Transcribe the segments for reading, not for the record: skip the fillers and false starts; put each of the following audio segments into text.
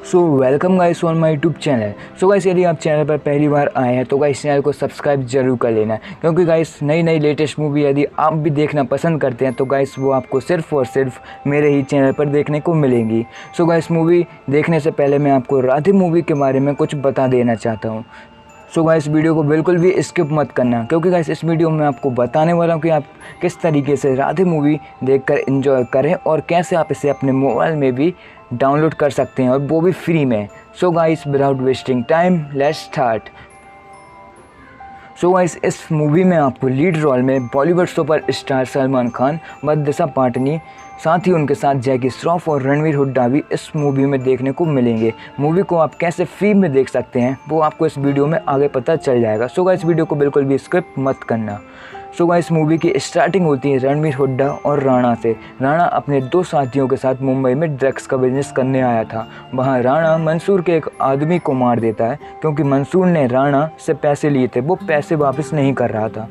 So welcome guys on my YouTube channel. So guys यदि आप channel पर पहली बार आए हैं तो गाइस चैनल को सब्सक्राइब जरूर कर लेना, क्योंकि गाइस नई नई लेटेस्ट मूवी यदि आप भी देखना पसंद करते हैं तो गाइस वो आपको सिर्फ और सिर्फ मेरे ही चैनल पर देखने को मिलेंगी। सो गाइस मूवी देखने से पहले मैं आपको राधे मूवी के बारे में कुछ बता देना चाहता हूँ। सो गाइस वीडियो को बिल्कुल भी स्किप मत करना, क्योंकि गाइस इस वीडियो में आपको बताने वाला हूँ कि आप किस तरीके से राधे मूवी देखकर एंजॉय करें और कैसे आप इसे अपने मोबाइल में भी डाउनलोड कर सकते हैं, और वो भी फ्री में। So guys without wasting time let's start. So guys इस मूवी में आपको लीड रोल में बॉलीवुड सुपर स्टार सलमान खान व दिशा पाटनी, साथ ही उनके साथ जैकी श्रॉफ और रणवीर हुड्डा भी इस मूवी में देखने को मिलेंगे। मूवी को आप कैसे फ्री में देख सकते हैं वो आपको इस वीडियो में आगे पता चल जाएगा। सो गाइस वीडियो को बिल्कुल भी स्किप मत करना। सो गाइस मूवी की स्टार्टिंग होती है रणवीर हुड्डा और राणा से। राणा अपने दो साथियों के साथ मुंबई में ड्रग्स का बिजनेस करने आया था। वहाँ राणा मंसूर के एक आदमी को मार देता है, क्योंकि मंसूर ने राणा से पैसे लिए थे, वो पैसे वापस नहीं कर रहा था।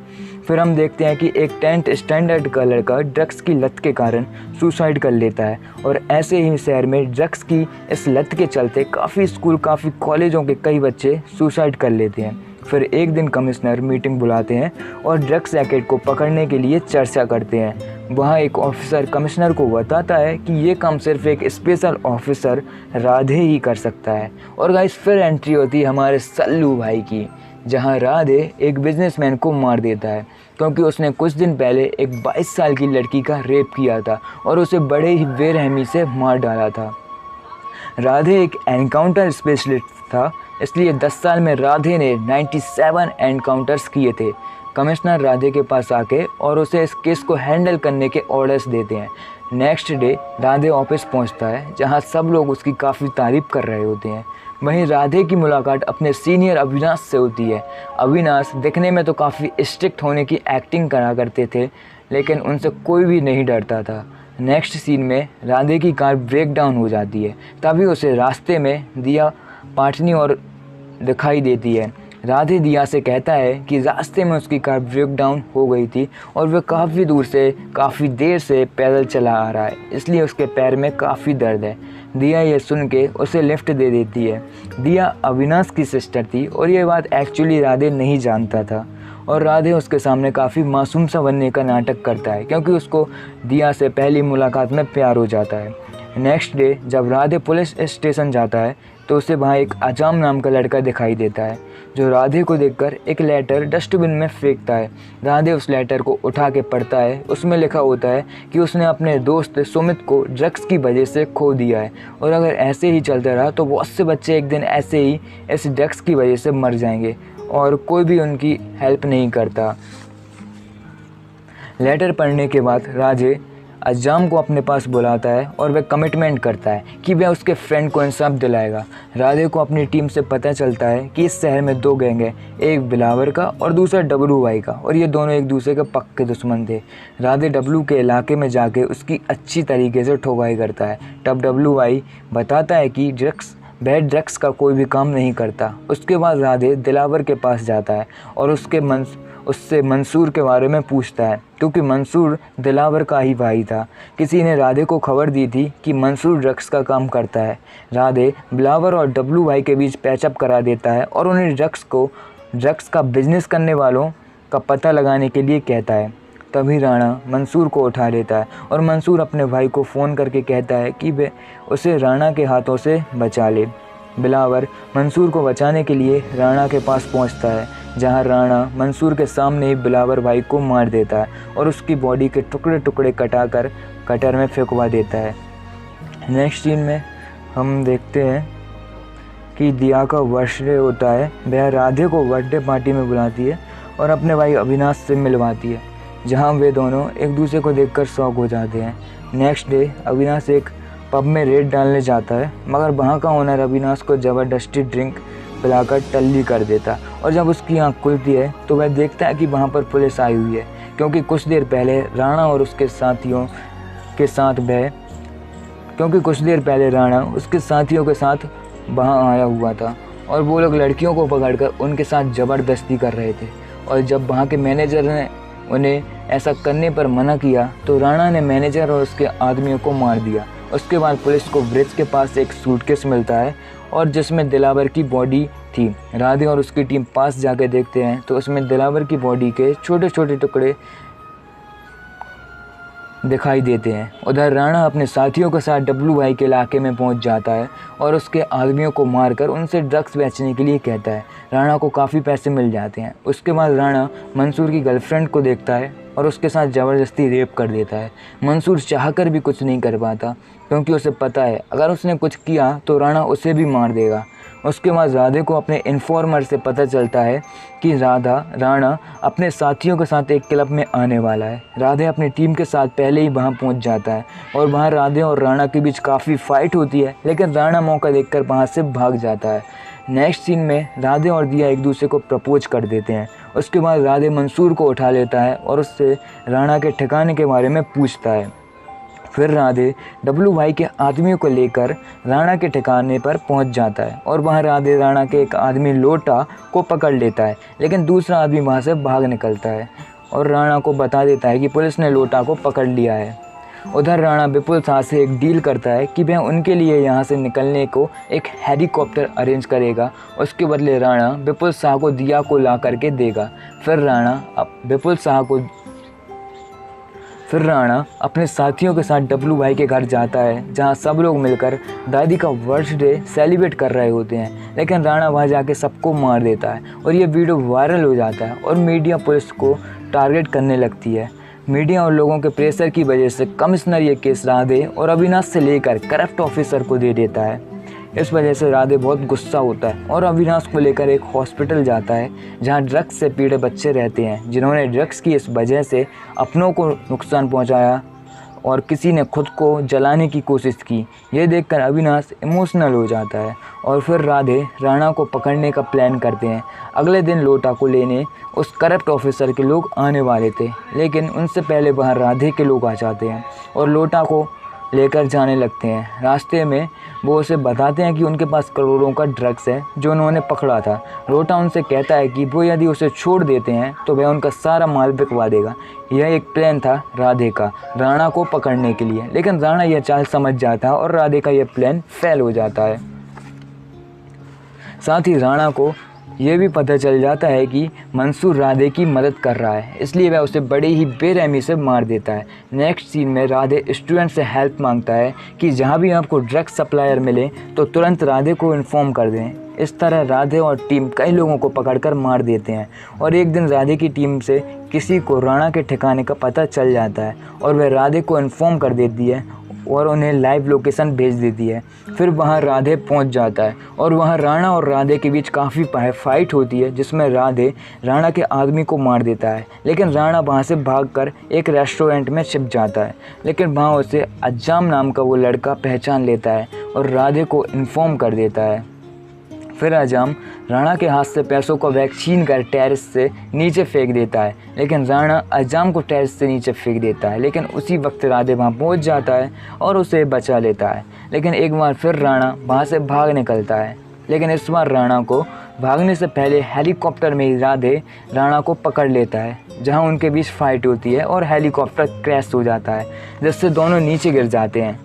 फिर हम देखते हैं कि एक 10th स्टैंडर्ड का लड़का ड्रग्स की लत के कारण सुसाइड कर लेता है, और ऐसे ही शहर में ड्रग्स की इस लत के चलते काफ़ी स्कूल, काफ़ी कॉलेजों के कई बच्चे सुसाइड कर लेते हैं। फिर एक दिन कमिश्नर मीटिंग बुलाते हैं और ड्रग्स रैकेट को पकड़ने के लिए चर्चा करते हैं। वहाँ एक ऑफिसर कमिश्नर को बताता है कि ये काम सिर्फ एक स्पेशल ऑफिसर राधे ही कर सकता है। और गाइस फिर एंट्री होती है हमारे सल्लू भाई की, जहाँ राधे एक बिजनेसमैन को मार देता है, क्योंकि उसने कुछ दिन पहले एक 22 साल की लड़की का रेप किया था और उसे बड़े ही बेरहमी से मार डाला था। राधे एक एनकाउंटर स्पेशलिस्ट था, इसलिए 10 साल में राधे ने 97 एनकाउंटर्स किए थे। कमिश्नर राधे के पास आके और उसे इस केस को हैंडल करने के ऑर्डर्स देते हैं। नेक्स्ट डे राधे ऑफिस पहुंचता है, जहां सब लोग उसकी काफ़ी तारीफ कर रहे होते हैं। वहीं राधे की मुलाकात अपने सीनियर अविनाश से होती है। अविनाश दिखने में तो काफ़ी स्ट्रिक्ट होने की एक्टिंग करा करते थे, लेकिन उनसे कोई भी नहीं डरता था। नेक्स्ट सीन में राधे की कार ब्रेक डाउन हो जाती है, तभी उसे रास्ते में दिया पाटनी और दिखाई देती है। राधे दिया से कहता है कि रास्ते में उसकी कार ब्रेक डाउन हो गई थी और वह काफ़ी दूर से काफ़ी देर से पैदल चला आ रहा है, इसलिए उसके पैर में काफ़ी दर्द है। दिया ये सुन के उसे लिफ्ट दे देती है। दिया अविनाश की सिस्टर थी और ये बात एक्चुअली राधे नहीं जानता था, और राधे उसके सामने काफ़ी मासूम सा बनने का नाटक करता है, क्योंकि उसको दिया से पहली मुलाकात में प्यार हो जाता है। नेक्स्ट डे जब राधे पुलिस स्टेशन जाता है तो उसे वहाँ एक अजाम नाम का लड़का दिखाई देता है, जो राधे को देखकर एक लेटर डस्टबिन में फेंकता है। राधे उस लेटर को उठा के पढ़ता है। उसमें लिखा होता है कि उसने अपने दोस्त सुमित को ड्रग्स की वजह से खो दिया है, और अगर ऐसे ही चलता रहा तो बहुत से बच्चे एक दिन ऐसे ही इस ड्रग्स की वजह से मर जाएंगे, और कोई भी उनकी हेल्प नहीं करता। लेटर पढ़ने के बाद राधे अज्जाम को अपने पास बुलाता है और वह कमिटमेंट करता है कि वह उसके फ्रेंड को इंसाफ दिलाएगा। राधे को अपनी टीम से पता चलता है कि इस शहर में 2 गैंग हैं, एक बिलावर का और दूसरा डब्लू वाई का, और ये दोनों एक दूसरे के पक्के दुश्मन थे। राधे डब्लू के इलाके में जाके उसकी अच्छी तरीके से ठोकाई करता है। तब डब्लू वाई बताता है कि ड्रग्स का कोई भी काम नहीं करता। उसके बाद राधे दिलावर के पास जाता है और उससे मंसूर के बारे में पूछता है, क्योंकि मंसूर दिलावर का ही भाई था। किसी ने राधे को खबर दी थी कि मंसूर ड्रग्स का काम करता है। राधे बिलावर और डब्लू भाई के बीच पैचअप करा देता है और उन्हें ड्रग्स का बिजनेस करने वालों का पता लगाने के लिए कहता है। तभी राणा मंसूर को उठा लेता है और मंसूर अपने भाई को फ़ोन करके कहता है कि वे उसे राणा के हाथों से बचा ले। बिलावर मंसूर को बचाने के लिए राणा के पास पहुंचता है, जहां राणा मंसूर के सामने ही बिलावर भाई को मार देता है और उसकी बॉडी के टुकड़े टुकड़े कटाकर कटर में फेंकवा देता है। नेक्स्ट सीन में हम देखते हैं कि दिया का बर्थडे होता है। वह राधे को बर्थडे पार्टी में बुलाती है और अपने भाई अविनाश से मिलवाती है, जहां वे दोनों एक दूसरे को देखकर शॉक हो जाते हैं। नेक्स्ट डे अविनाश एक पब में रेड डालने जाता है, मगर वहाँ का ओनर अविनाश को ज़बरदस्ती ड्रिंक पिलाकर टल्ली कर देता, और जब उसकी आँख खुलती है तो वह देखता है कि वहाँ पर पुलिस आई हुई है, क्योंकि कुछ देर पहले राणा उसके साथियों के साथ वहाँ आया हुआ था, और वो लोग लड़कियों को पकड़कर उनके साथ ज़बरदस्ती कर रहे थे। और जब वहाँ के मैनेजर ने उन्हें ऐसा करने पर मना किया तो राणा ने मैनेजर और उसके आदमियों को मार दिया। उसके बाद पुलिस को ब्रिज के पास एक सूटकेस मिलता है और जिसमें दिलावर की बॉडी थी। राधे और उसकी टीम पास जाके देखते हैं तो उसमें दिलावर की बॉडी के छोटे छोटे टुकड़े दिखाई देते हैं। उधर राणा अपने साथियों के साथ डब्लू भाई के इलाके में पहुंच जाता है और उसके आदमियों को मारकर उनसे ड्रग्स बेचने के लिए कहता है। राणा को काफ़ी पैसे मिल जाते हैं। उसके बाद राणा मंसूर की गर्लफ्रेंड को देखता है और उसके साथ ज़बरदस्ती रेप कर देता है। मंसूर चाहकर भी कुछ नहीं कर पाता क्योंकि उसे पता है अगर उसने कुछ किया तो राणा उसे भी मार देगा। उसके बाद राधे को अपने इन्फॉर्मर से पता चलता है कि राणा अपने साथियों के साथ एक क्लब में आने वाला है। राधे अपनी टीम के साथ पहले ही वहां पहुंच जाता है और वहां राधे और राणा के बीच काफ़ी फाइट होती है, लेकिन राणा मौका देखकर वहां से भाग जाता है। नेक्स्ट सीन में राधे और दिया एक दूसरे को प्रपोज कर देते हैं। उसके बाद राधे मंसूर को उठा लेता है और उससे राणा के ठिकाने के बारे में पूछता है। फिर राधे डब्लू भाई के आदमियों को लेकर राणा के ठिकाने पर पहुंच जाता है और वहां राधे राणा के एक आदमी लोटा को पकड़ लेता है, लेकिन दूसरा आदमी वहां से भाग निकलता है और राणा को बता देता है कि पुलिस ने लोटा को पकड़ लिया है। उधर राणा विपुल शाह से एक डील करता है कि वह उनके लिए यहाँ से निकलने को एक हेलीकॉप्टर अरेंज करेगा। उसके बदले राणा विपुल शाह को दिया को ला करके देगा। फिर राणा अपने साथियों के साथ डब्लू भाई के घर जाता है जहां सब लोग मिलकर दादी का बर्थडे सेलिब्रेट कर रहे होते हैं, लेकिन राणा वहां जाके सबको मार देता है और ये वीडियो वायरल हो जाता है और मीडिया पुलिस को टारगेट करने लगती है। मीडिया और लोगों के प्रेशर की वजह से कमिश्नर ये केस राधे और अविनाश से लेकर करप्ट ऑफिसर को दे देता है। इस वजह से राधे बहुत गुस्सा होता है और अविनाश को लेकर एक हॉस्पिटल जाता है जहां ड्रग्स से पीड़ित बच्चे रहते हैं जिन्होंने ड्रग्स की इस वजह से अपनों को नुकसान पहुंचाया और किसी ने खुद को जलाने की कोशिश की। ये देखकर अविनाश इमोशनल हो जाता है और फिर राधे राणा को पकड़ने का प्लान करते हैं। अगले दिन लोटा को लेने उस करप्ट ऑफिसर के लोग आने वाले थे, लेकिन उनसे पहले वहाँ राधे के लोग आ जाते हैं और लोटा को लेकर जाने लगते हैं। रास्ते में वो उसे बताते हैं कि उनके पास करोड़ों का ड्रग्स है जो उन्होंने पकड़ा था। लोटा उनसे कहता है कि वो यदि उसे छोड़ देते हैं तो वह उनका सारा माल बिकवा देगा। यह एक प्लान था राधे का राणा को पकड़ने के लिए, लेकिन राणा यह चाल समझ जाता है और राधे का यह प्लान फेल हो जाता है। साथ ही राणा को यह भी पता चल जाता है कि मंसूर राधे की मदद कर रहा है, इसलिए वह उसे बड़े ही बेरहमी से मार देता है। नेक्स्ट सीन में राधे स्टूडेंट से हेल्प मांगता है कि जहां भी आपको ड्रग सप्लायर मिले तो तुरंत राधे को इन्फॉर्म कर दें। इस तरह राधे और टीम कई लोगों को पकड़कर मार देते हैं और एक दिन राधे की टीम से किसी को राणा के ठिकाने का पता चल जाता है और वह राधे को इन्फॉर्म कर देती है और उन्हें लाइव लोकेशन भेज देती है। फिर वहां राधे पहुंच जाता है और वहां राणा और राधे के बीच काफ़ी फाइट होती है जिसमें राधे राणा के आदमी को मार देता है, लेकिन राणा वहां से भागकर एक रेस्टोरेंट में छिप जाता है। लेकिन वहां उसे अज्जाम नाम का वो लड़का पहचान लेता है और राधे को इन्फॉर्म कर देता है। फिर अजाम राणा के हाथ से पैसों को बैग छीन कर टेरेस से नीचे फेंक देता है, लेकिन राणा अजाम को टेरेस से नीचे फेंक देता है। लेकिन उसी वक्त राधे वहां पहुंच जाता है और उसे बचा लेता है। लेकिन एक बार फिर राणा वहां से भाग निकलता है, लेकिन इस बार राणा को भागने से पहले हेलीकॉप्टर में ही राधे राणा को पकड़ लेता है, जहां उनके बीच फाइट होती है और हेलीकॉप्टर क्रैश हो जाता है जिससे दोनों नीचे गिर जाते हैं,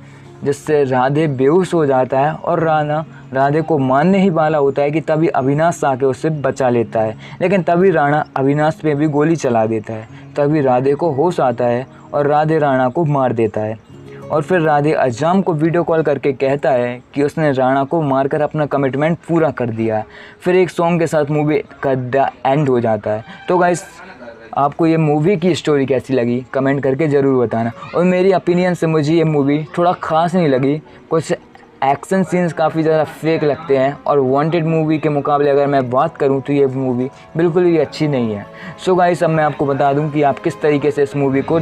जिससे राधे बेहोश हो जाता है और राणा राधे को मारने ही वाला होता है कि तभी अविनाश आके उससे बचा लेता है। लेकिन तभी राणा अविनाश पे भी गोली चला देता है। तभी राधे को होश आता है और राधे राणा को मार देता है। और फिर राधे अज्जाम को वीडियो कॉल करके कहता है कि उसने राणा को मारकर अपना कमिटमेंट पूरा कर दिया। फिर एक सॉन्ग के साथ मूवी का एंड हो जाता है। तो गाइस, आपको ये मूवी की स्टोरी कैसी लगी कमेंट करके ज़रूर बताना। और मेरी ओपिनियन से मुझे ये मूवी थोड़ा ख़ास नहीं लगी। कुछ एक्शन सीन्स काफ़ी ज़्यादा फेक लगते हैं और वांटेड मूवी के मुकाबले अगर मैं बात करूं तो ये मूवी बिल्कुल भी अच्छी नहीं है। सो गाइस, अब मैं आपको बता दूं कि आप किस तरीके से इस मूवी को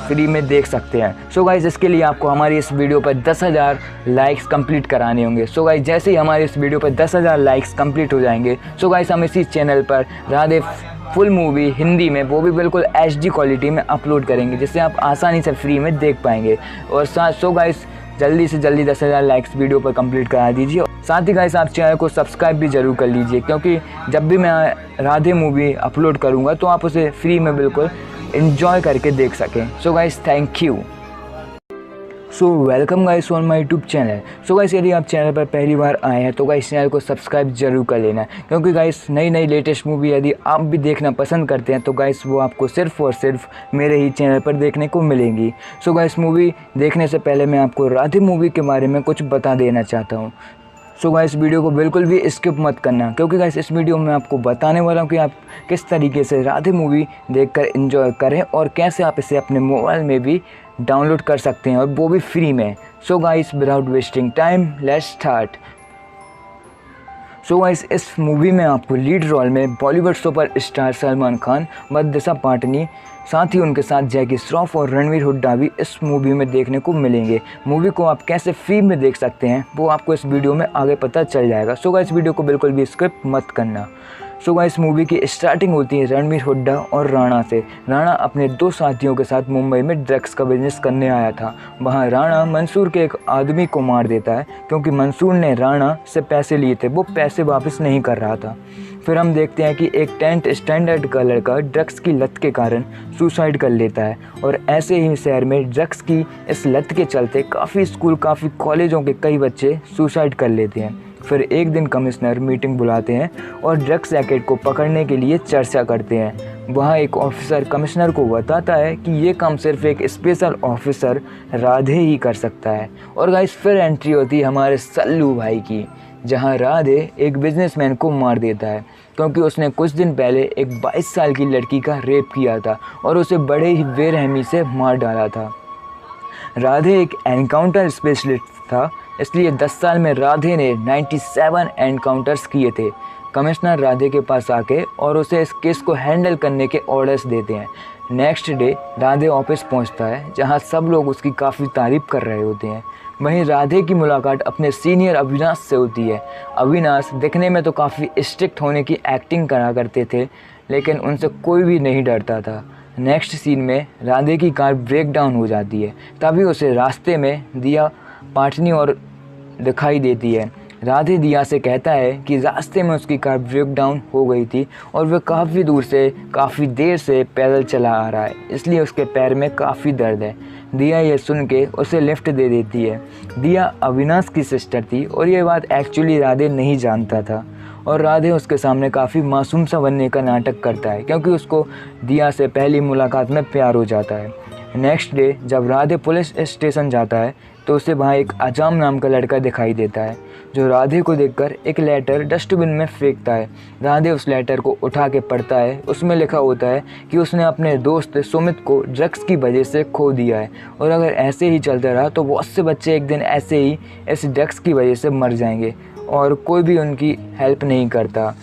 फ्री में देख सकते हैं। सो गाइस, इसके लिए आपको हमारी इस वीडियो पर 10,000 लाइक्स कंप्लीट कराने होंगे। सो गाइस, जैसे ही हमारे इस वीडियो पर 10,000 लाइक्स कंप्लीट हो जाएंगे, सो गाइस हम इसी चैनल पर राधे फुल मूवी हिंदी में, वो भी बिल्कुल HD क्वालिटी में अपलोड करेंगे, जिससे आप आसानी से फ्री में देख पाएंगे। और सो गाइस, जल्दी से जल्दी 10,000 लाइक्स वीडियो पर कंप्लीट करा दीजिए। साथ ही गाइस, आप चैनल को सब्सक्राइब भी ज़रूर कर लीजिए, क्योंकि जब भी मैं राधे मूवी अपलोड करूँगा तो आप उसे फ्री में बिल्कुल एंजॉय करके देख सकें। So guys, thank you. So welcome guys on my YouTube channel. So guys यदि आप चैनल पर पहली बार आए हैं तो गाइस चैनल को सब्सक्राइब जरूर कर लेना, क्योंकि गाइस नई नई लेटेस्ट मूवी यदि आप भी देखना पसंद करते हैं तो गाइस वो आपको सिर्फ और सिर्फ मेरे ही चैनल पर देखने को मिलेंगी। सो गाइस मूवी देखने से पहले मैं आपको राधे मूवी के बारे में कुछ बता देना चाहता हूँ। सो गाइस वीडियो को बिल्कुल भी स्किप मत करना, क्योंकि गाइस इस वीडियो में आपको बताने वाला हूँ कि आप किस तरीके से राधे मूवी देखकर एंजॉय करें और कैसे आप इसे अपने मोबाइल में भी डाउनलोड कर सकते हैं, और वो भी फ्री में। So guys without wasting time let's start. So guys इस मूवी में आपको लीड रोल में बॉलीवुड सुपर स्टार सलमान खान व दिशा पाटनी, साथ ही उनके साथ जैकी श्रॉफ और रणवीर हुड्डा भी इस मूवी में देखने को मिलेंगे। मूवी को आप कैसे फ्री में देख सकते हैं वो आपको इस वीडियो में आगे पता चल जाएगा। सो गाइस वीडियो को बिल्कुल भी स्किप मत करना। सो गाइस मूवी की स्टार्टिंग होती है रणवीर हुड्डा और राणा से। राणा अपने दो साथियों के साथ मुंबई में ड्रग्स का बिजनेस करने आया था। वहाँ राणा मंसूर के एक आदमी को मार देता है, क्योंकि मंसूर ने राणा से पैसे लिए थे, वो पैसे वापस नहीं कर रहा था। फिर हम देखते हैं कि एक 10th स्टैंडर्ड का लड़का ड्रग्स की लत के कारण सुसाइड कर लेता है, और ऐसे ही शहर में ड्रग्स की इस लत के चलते काफ़ी स्कूल, काफ़ी कॉलेजों के कई बच्चे सुसाइड कर लेते हैं। फिर एक दिन कमिश्नर मीटिंग बुलाते हैं और ड्रग्स रैकेट को पकड़ने के लिए चर्चा करते हैं। वहाँ एक ऑफिसर कमिश्नर को बताता है कि ये काम सिर्फ एक स्पेशल ऑफिसर राधे ही कर सकता है। और गाइस फिर एंट्री होती है हमारे सल्लू भाई की, जहाँ राधे एक बिजनेसमैन को मार देता है, क्योंकि उसने कुछ दिन पहले एक 22 साल की लड़की का रेप किया था और उसे बड़े ही बेरहमी से मार डाला था। राधे एक एनकाउंटर स्पेशलिस्ट था, इसलिए 10 साल में राधे ने 97 एनकाउंटर्स किए थे। कमिश्नर राधे के पास आके और उसे इस केस को हैंडल करने के ऑर्डर्स देते हैं। नेक्स्ट डे राधे ऑफिस पहुंचता है, जहां सब लोग उसकी काफ़ी तारीफ कर रहे होते हैं। वहीं राधे की मुलाकात अपने सीनियर अविनाश से होती है। अविनाश दिखने में तो काफ़ी स्ट्रिक्ट होने की एक्टिंग करा करते थे, लेकिन उनसे कोई भी नहीं डरता था। नेक्स्ट सीन में राधे की कार ब्रेक डाउन हो जाती है, तभी उसे रास्ते में दिया पाटनी और दिखाई देती है। राधे दिया से कहता है कि रास्ते में उसकी कार ब्रेक डाउन हो गई थी और वह काफ़ी दूर से काफ़ी देर से पैदल चला आ रहा है, इसलिए उसके पैर में काफ़ी दर्द है। दिया ये सुन के उसे लिफ्ट दे देती है। दिया अविनाश की सिस्टर थी और ये बात एक्चुअली राधे नहीं जानता था, और राधे उसके सामने काफ़ी मासूम सा बनने का नाटक करता है, क्योंकि उसको दिया से पहली मुलाकात में प्यार हो जाता है। नेक्स्ट डे जब राधे पुलिस स्टेशन जाता है तो उसे वहाँ एक अजाम नाम का लड़का दिखाई देता है, जो राधे को देखकर एक लेटर डस्टबिन में फेंकता है। राधे उस लेटर को उठा के पढ़ता है। उसमें लिखा होता है कि उसने अपने दोस्त सुमित को ड्रग्स की वजह से खो दिया है, और अगर ऐसे ही चलता रहा तो बहुत से बच्चे एक दिन ऐसे ही इस ड्रग्स की वजह से मर जाएंगे, और कोई भी उनकी हेल्प नहीं करता।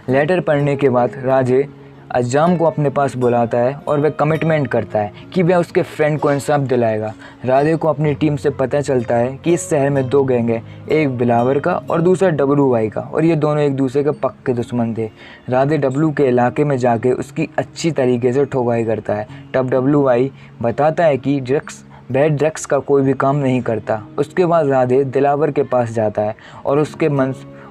लेटर पढ़ने के बाद राधे अजाम को अपने पास बुलाता है और वह कमिटमेंट करता है कि वह उसके फ्रेंड को इंसाफ दिलाएगा। राधे को अपनी टीम से पता चलता है कि इस शहर में 2 गैंग हैं, एक बिलावर का और दूसरा डब्लू भाई का, और ये दोनों एक दूसरे के पक्के दुश्मन थे। राधे डब्लू के इलाके में जाके उसकी अच्छी तरीके से ठोकाई करता है। तब डब्लू भाई बताता है कि ड्रग्स का कोई भी काम नहीं करता। उसके बाद राधे दिलावर के पास जाता है और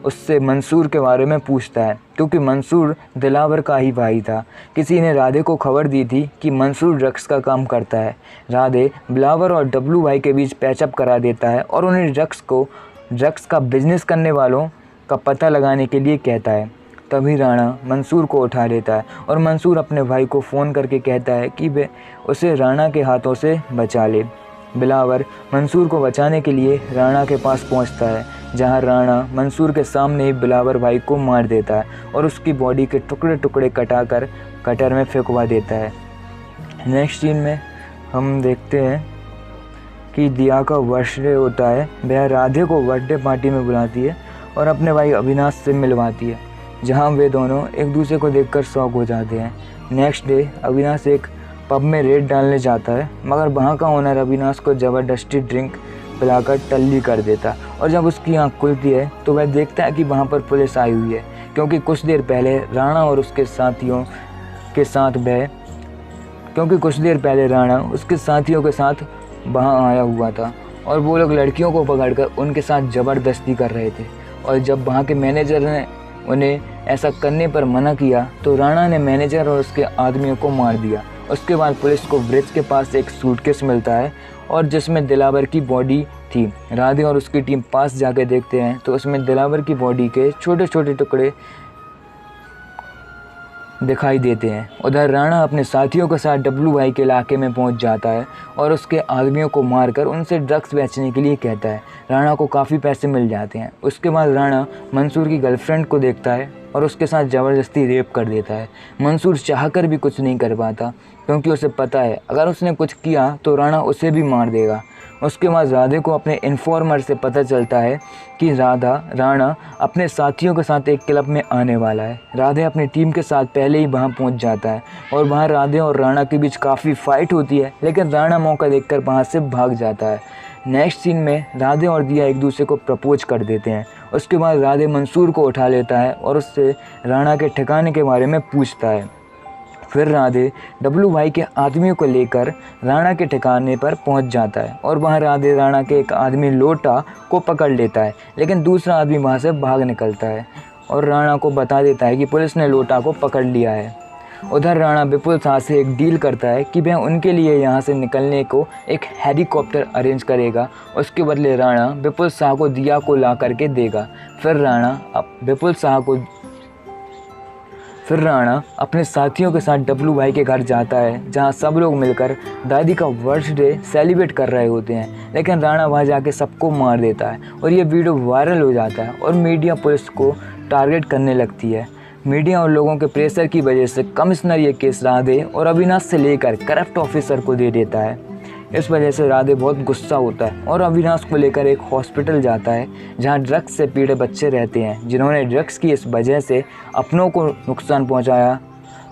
उससे मंसूर के बारे में पूछता है, क्योंकि मंसूर दिलावर का ही भाई था। किसी ने राधे को खबर दी थी कि मंसूर ड्रग्स का काम करता है। राधे बिलावर और डब्लू भाई के बीच पैचअप करा देता है और उन्हें ड्रग्स का बिजनेस करने वालों का पता लगाने के लिए कहता है। तभी राणा मंसूर को उठा लेता है और मंसूर अपने भाई को फ़ोन करके कहता है कि वे उसे राणा के हाथों से बचा ले। बिलावर मंसूर को बचाने के लिए राणा के पास पहुंचता है, जहां राणा मंसूर के सामने ही बिलावर भाई को मार देता है और उसकी बॉडी के टुकड़े टुकड़े कटाकर कटर में फेंकवा देता है। नेक्स्ट सीन में हम देखते हैं कि दिया का बर्थडे होता है। वह राधे को बर्थडे पार्टी में बुलाती है और अपने भाई अविनाश से मिलवाती है, जहां वे दोनों एक दूसरे को देखकर शॉक हो जाते हैं। नेक्स्ट डे अविनाश एक पब में रेड डालने जाता है, मगर वहाँ का ओनर अविनाश को ज़बरदस्ती ड्रिंक पिलाकर टल्ली कर देता, और जब उसकी आंख खुलती है तो वह देखता है कि वहाँ पर पुलिस आई हुई है, क्योंकि कुछ देर पहले राणा उसके साथियों के साथ वहाँ आया हुआ था, और वो लोग लड़कियों को पकड़कर उनके साथ ज़बरदस्ती कर रहे थे। और जब वहाँ के मैनेजर ने उन्हें ऐसा करने पर मना किया तो राणा ने मैनेजर और उसके आदमियों को मार दिया, उसके बाद पुलिस को ब्रिज के पास एक सूटकेस मिलता है और जिसमें दिलावर की बॉडी थी। राधे और उसकी टीम पास जाके देखते हैं तो उसमें दिलावर की बॉडी के छोटे छोटे टुकड़े दिखाई देते हैं। उधर राणा अपने साथियों के साथ डब्लू भाई के इलाके में पहुंच जाता है और उसके आदमियों को मारकर उनसे ड्रग्स बेचने के लिए कहता है। राणा को काफ़ी पैसे मिल जाते हैं। उसके बाद राणा मंसूर की गर्लफ्रेंड को देखता है और उसके साथ ज़बरदस्ती रेप कर देता है। मंसूर चाहकर भी कुछ नहीं कर पाता क्योंकि उसे पता है अगर उसने कुछ किया तो राणा उसे भी मार देगा। उसके बाद राधे को अपने इन्फॉर्मर से पता चलता है कि राणा अपने साथियों के साथ एक क्लब में आने वाला है। राधे अपनी टीम के साथ पहले ही वहां पहुंच जाता है और वहां राधे और राणा के बीच काफ़ी फाइट होती है, लेकिन राणा मौका देखकर वहां से भाग जाता है। नेक्स्ट सीन में राधे और दिया एक दूसरे को प्रपोज कर देते हैं। उसके बाद राधे मंसूर को उठा लेता है और उससे राणा के ठिकाने के बारे में पूछता है। फिर राधे डब्लू भाई के आदमियों को लेकर राणा के ठिकाने पर पहुंच जाता है और वहां राधे राणा के एक आदमी लोटा को पकड़ लेता है, लेकिन दूसरा आदमी वहां से भाग निकलता है और राणा को बता देता है कि पुलिस ने लोटा को पकड़ लिया है। उधर राणा विपुल शाह से एक डील करता है कि वह उनके लिए यहाँ से निकलने को एक हेलीकॉप्टर अरेंज करेगा। उसके बदले राणा विपुल शाह को दिया को ला करके देगा। फिर राणा अपने साथियों के साथ डब्लू भाई के घर जाता है जहां सब लोग मिलकर दादी का बर्थडे सेलिब्रेट कर रहे होते हैं, लेकिन राणा वहां जाके सबको मार देता है और ये वीडियो वायरल हो जाता है और मीडिया पुलिस को टारगेट करने लगती है। मीडिया और लोगों के प्रेशर की वजह से कमिश्नर ये केस राधे और अविनाश से लेकर करप्ट ऑफिसर को दे देता है। इस वजह से राधे बहुत गुस्सा होता है और अविनाश को लेकर एक हॉस्पिटल जाता है जहां ड्रग्स से पीड़ित बच्चे रहते हैं जिन्होंने ड्रग्स की इस वजह से अपनों को नुकसान पहुंचाया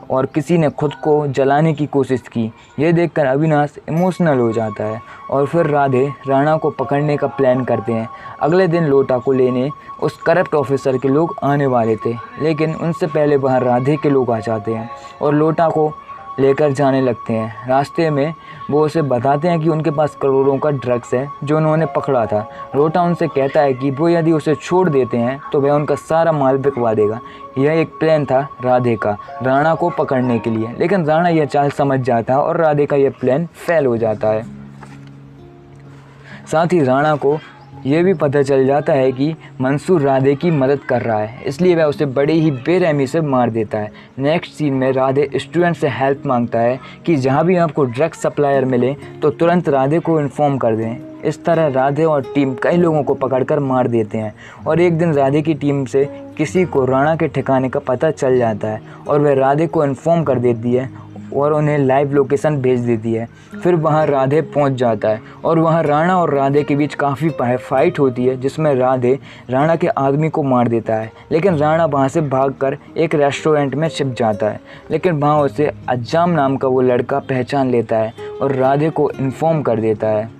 और किसी ने खुद को जलाने की कोशिश की। ये देखकर अविनाश इमोशनल हो जाता है और फिर राधे राणा को पकड़ने का प्लान करते हैं। अगले दिन लोटा को लेने उस करप्ट ऑफिसर के लोग आने वाले थे, लेकिन उनसे पहले वहाँ राधे के लोग आ जाते हैं और लोटा को लेकर जाने लगते हैं। रास्ते में वो उसे बताते हैं कि उनके पास करोड़ों का ड्रग्स है जो उन्होंने पकड़ा था। लोटा उनसे कहता है कि वो यदि उसे छोड़ देते हैं तो वह उनका सारा माल बिकवा देगा। यह एक प्लान था राधे का राणा को पकड़ने के लिए, लेकिन राणा यह चाल समझ जाता है और राधे का यह प्लान फेल हो जाता है। साथ ही राणा को यह भी पता चल जाता है कि मंसूर राधे की मदद कर रहा है, इसलिए वह उसे बड़े ही बेरहमी से मार देता है। नेक्स्ट सीन में राधे स्टूडेंट से हेल्प मांगता है कि जहां भी आपको ड्रग्स सप्लायर मिले तो तुरंत राधे को इन्फॉर्म कर दें। इस तरह राधे और टीम कई लोगों को पकड़कर मार देते हैं और एक दिन राधे की टीम से किसी को राणा के ठिकाने का पता चल जाता है और वह राधे को इन्फॉर्म कर देती है और उन्हें लाइव लोकेशन भेज देती है। फिर वहां राधे पहुंच जाता है और वहां राणा और राधे के बीच काफ़ी फाइट होती है जिसमें राधे राणा के आदमी को मार देता है, लेकिन राणा वहां से भागकर एक रेस्टोरेंट में छिप जाता है। लेकिन वहां उसे अज्जाम नाम का वो लड़का पहचान लेता है और राधे को इन्फॉर्म कर देता है।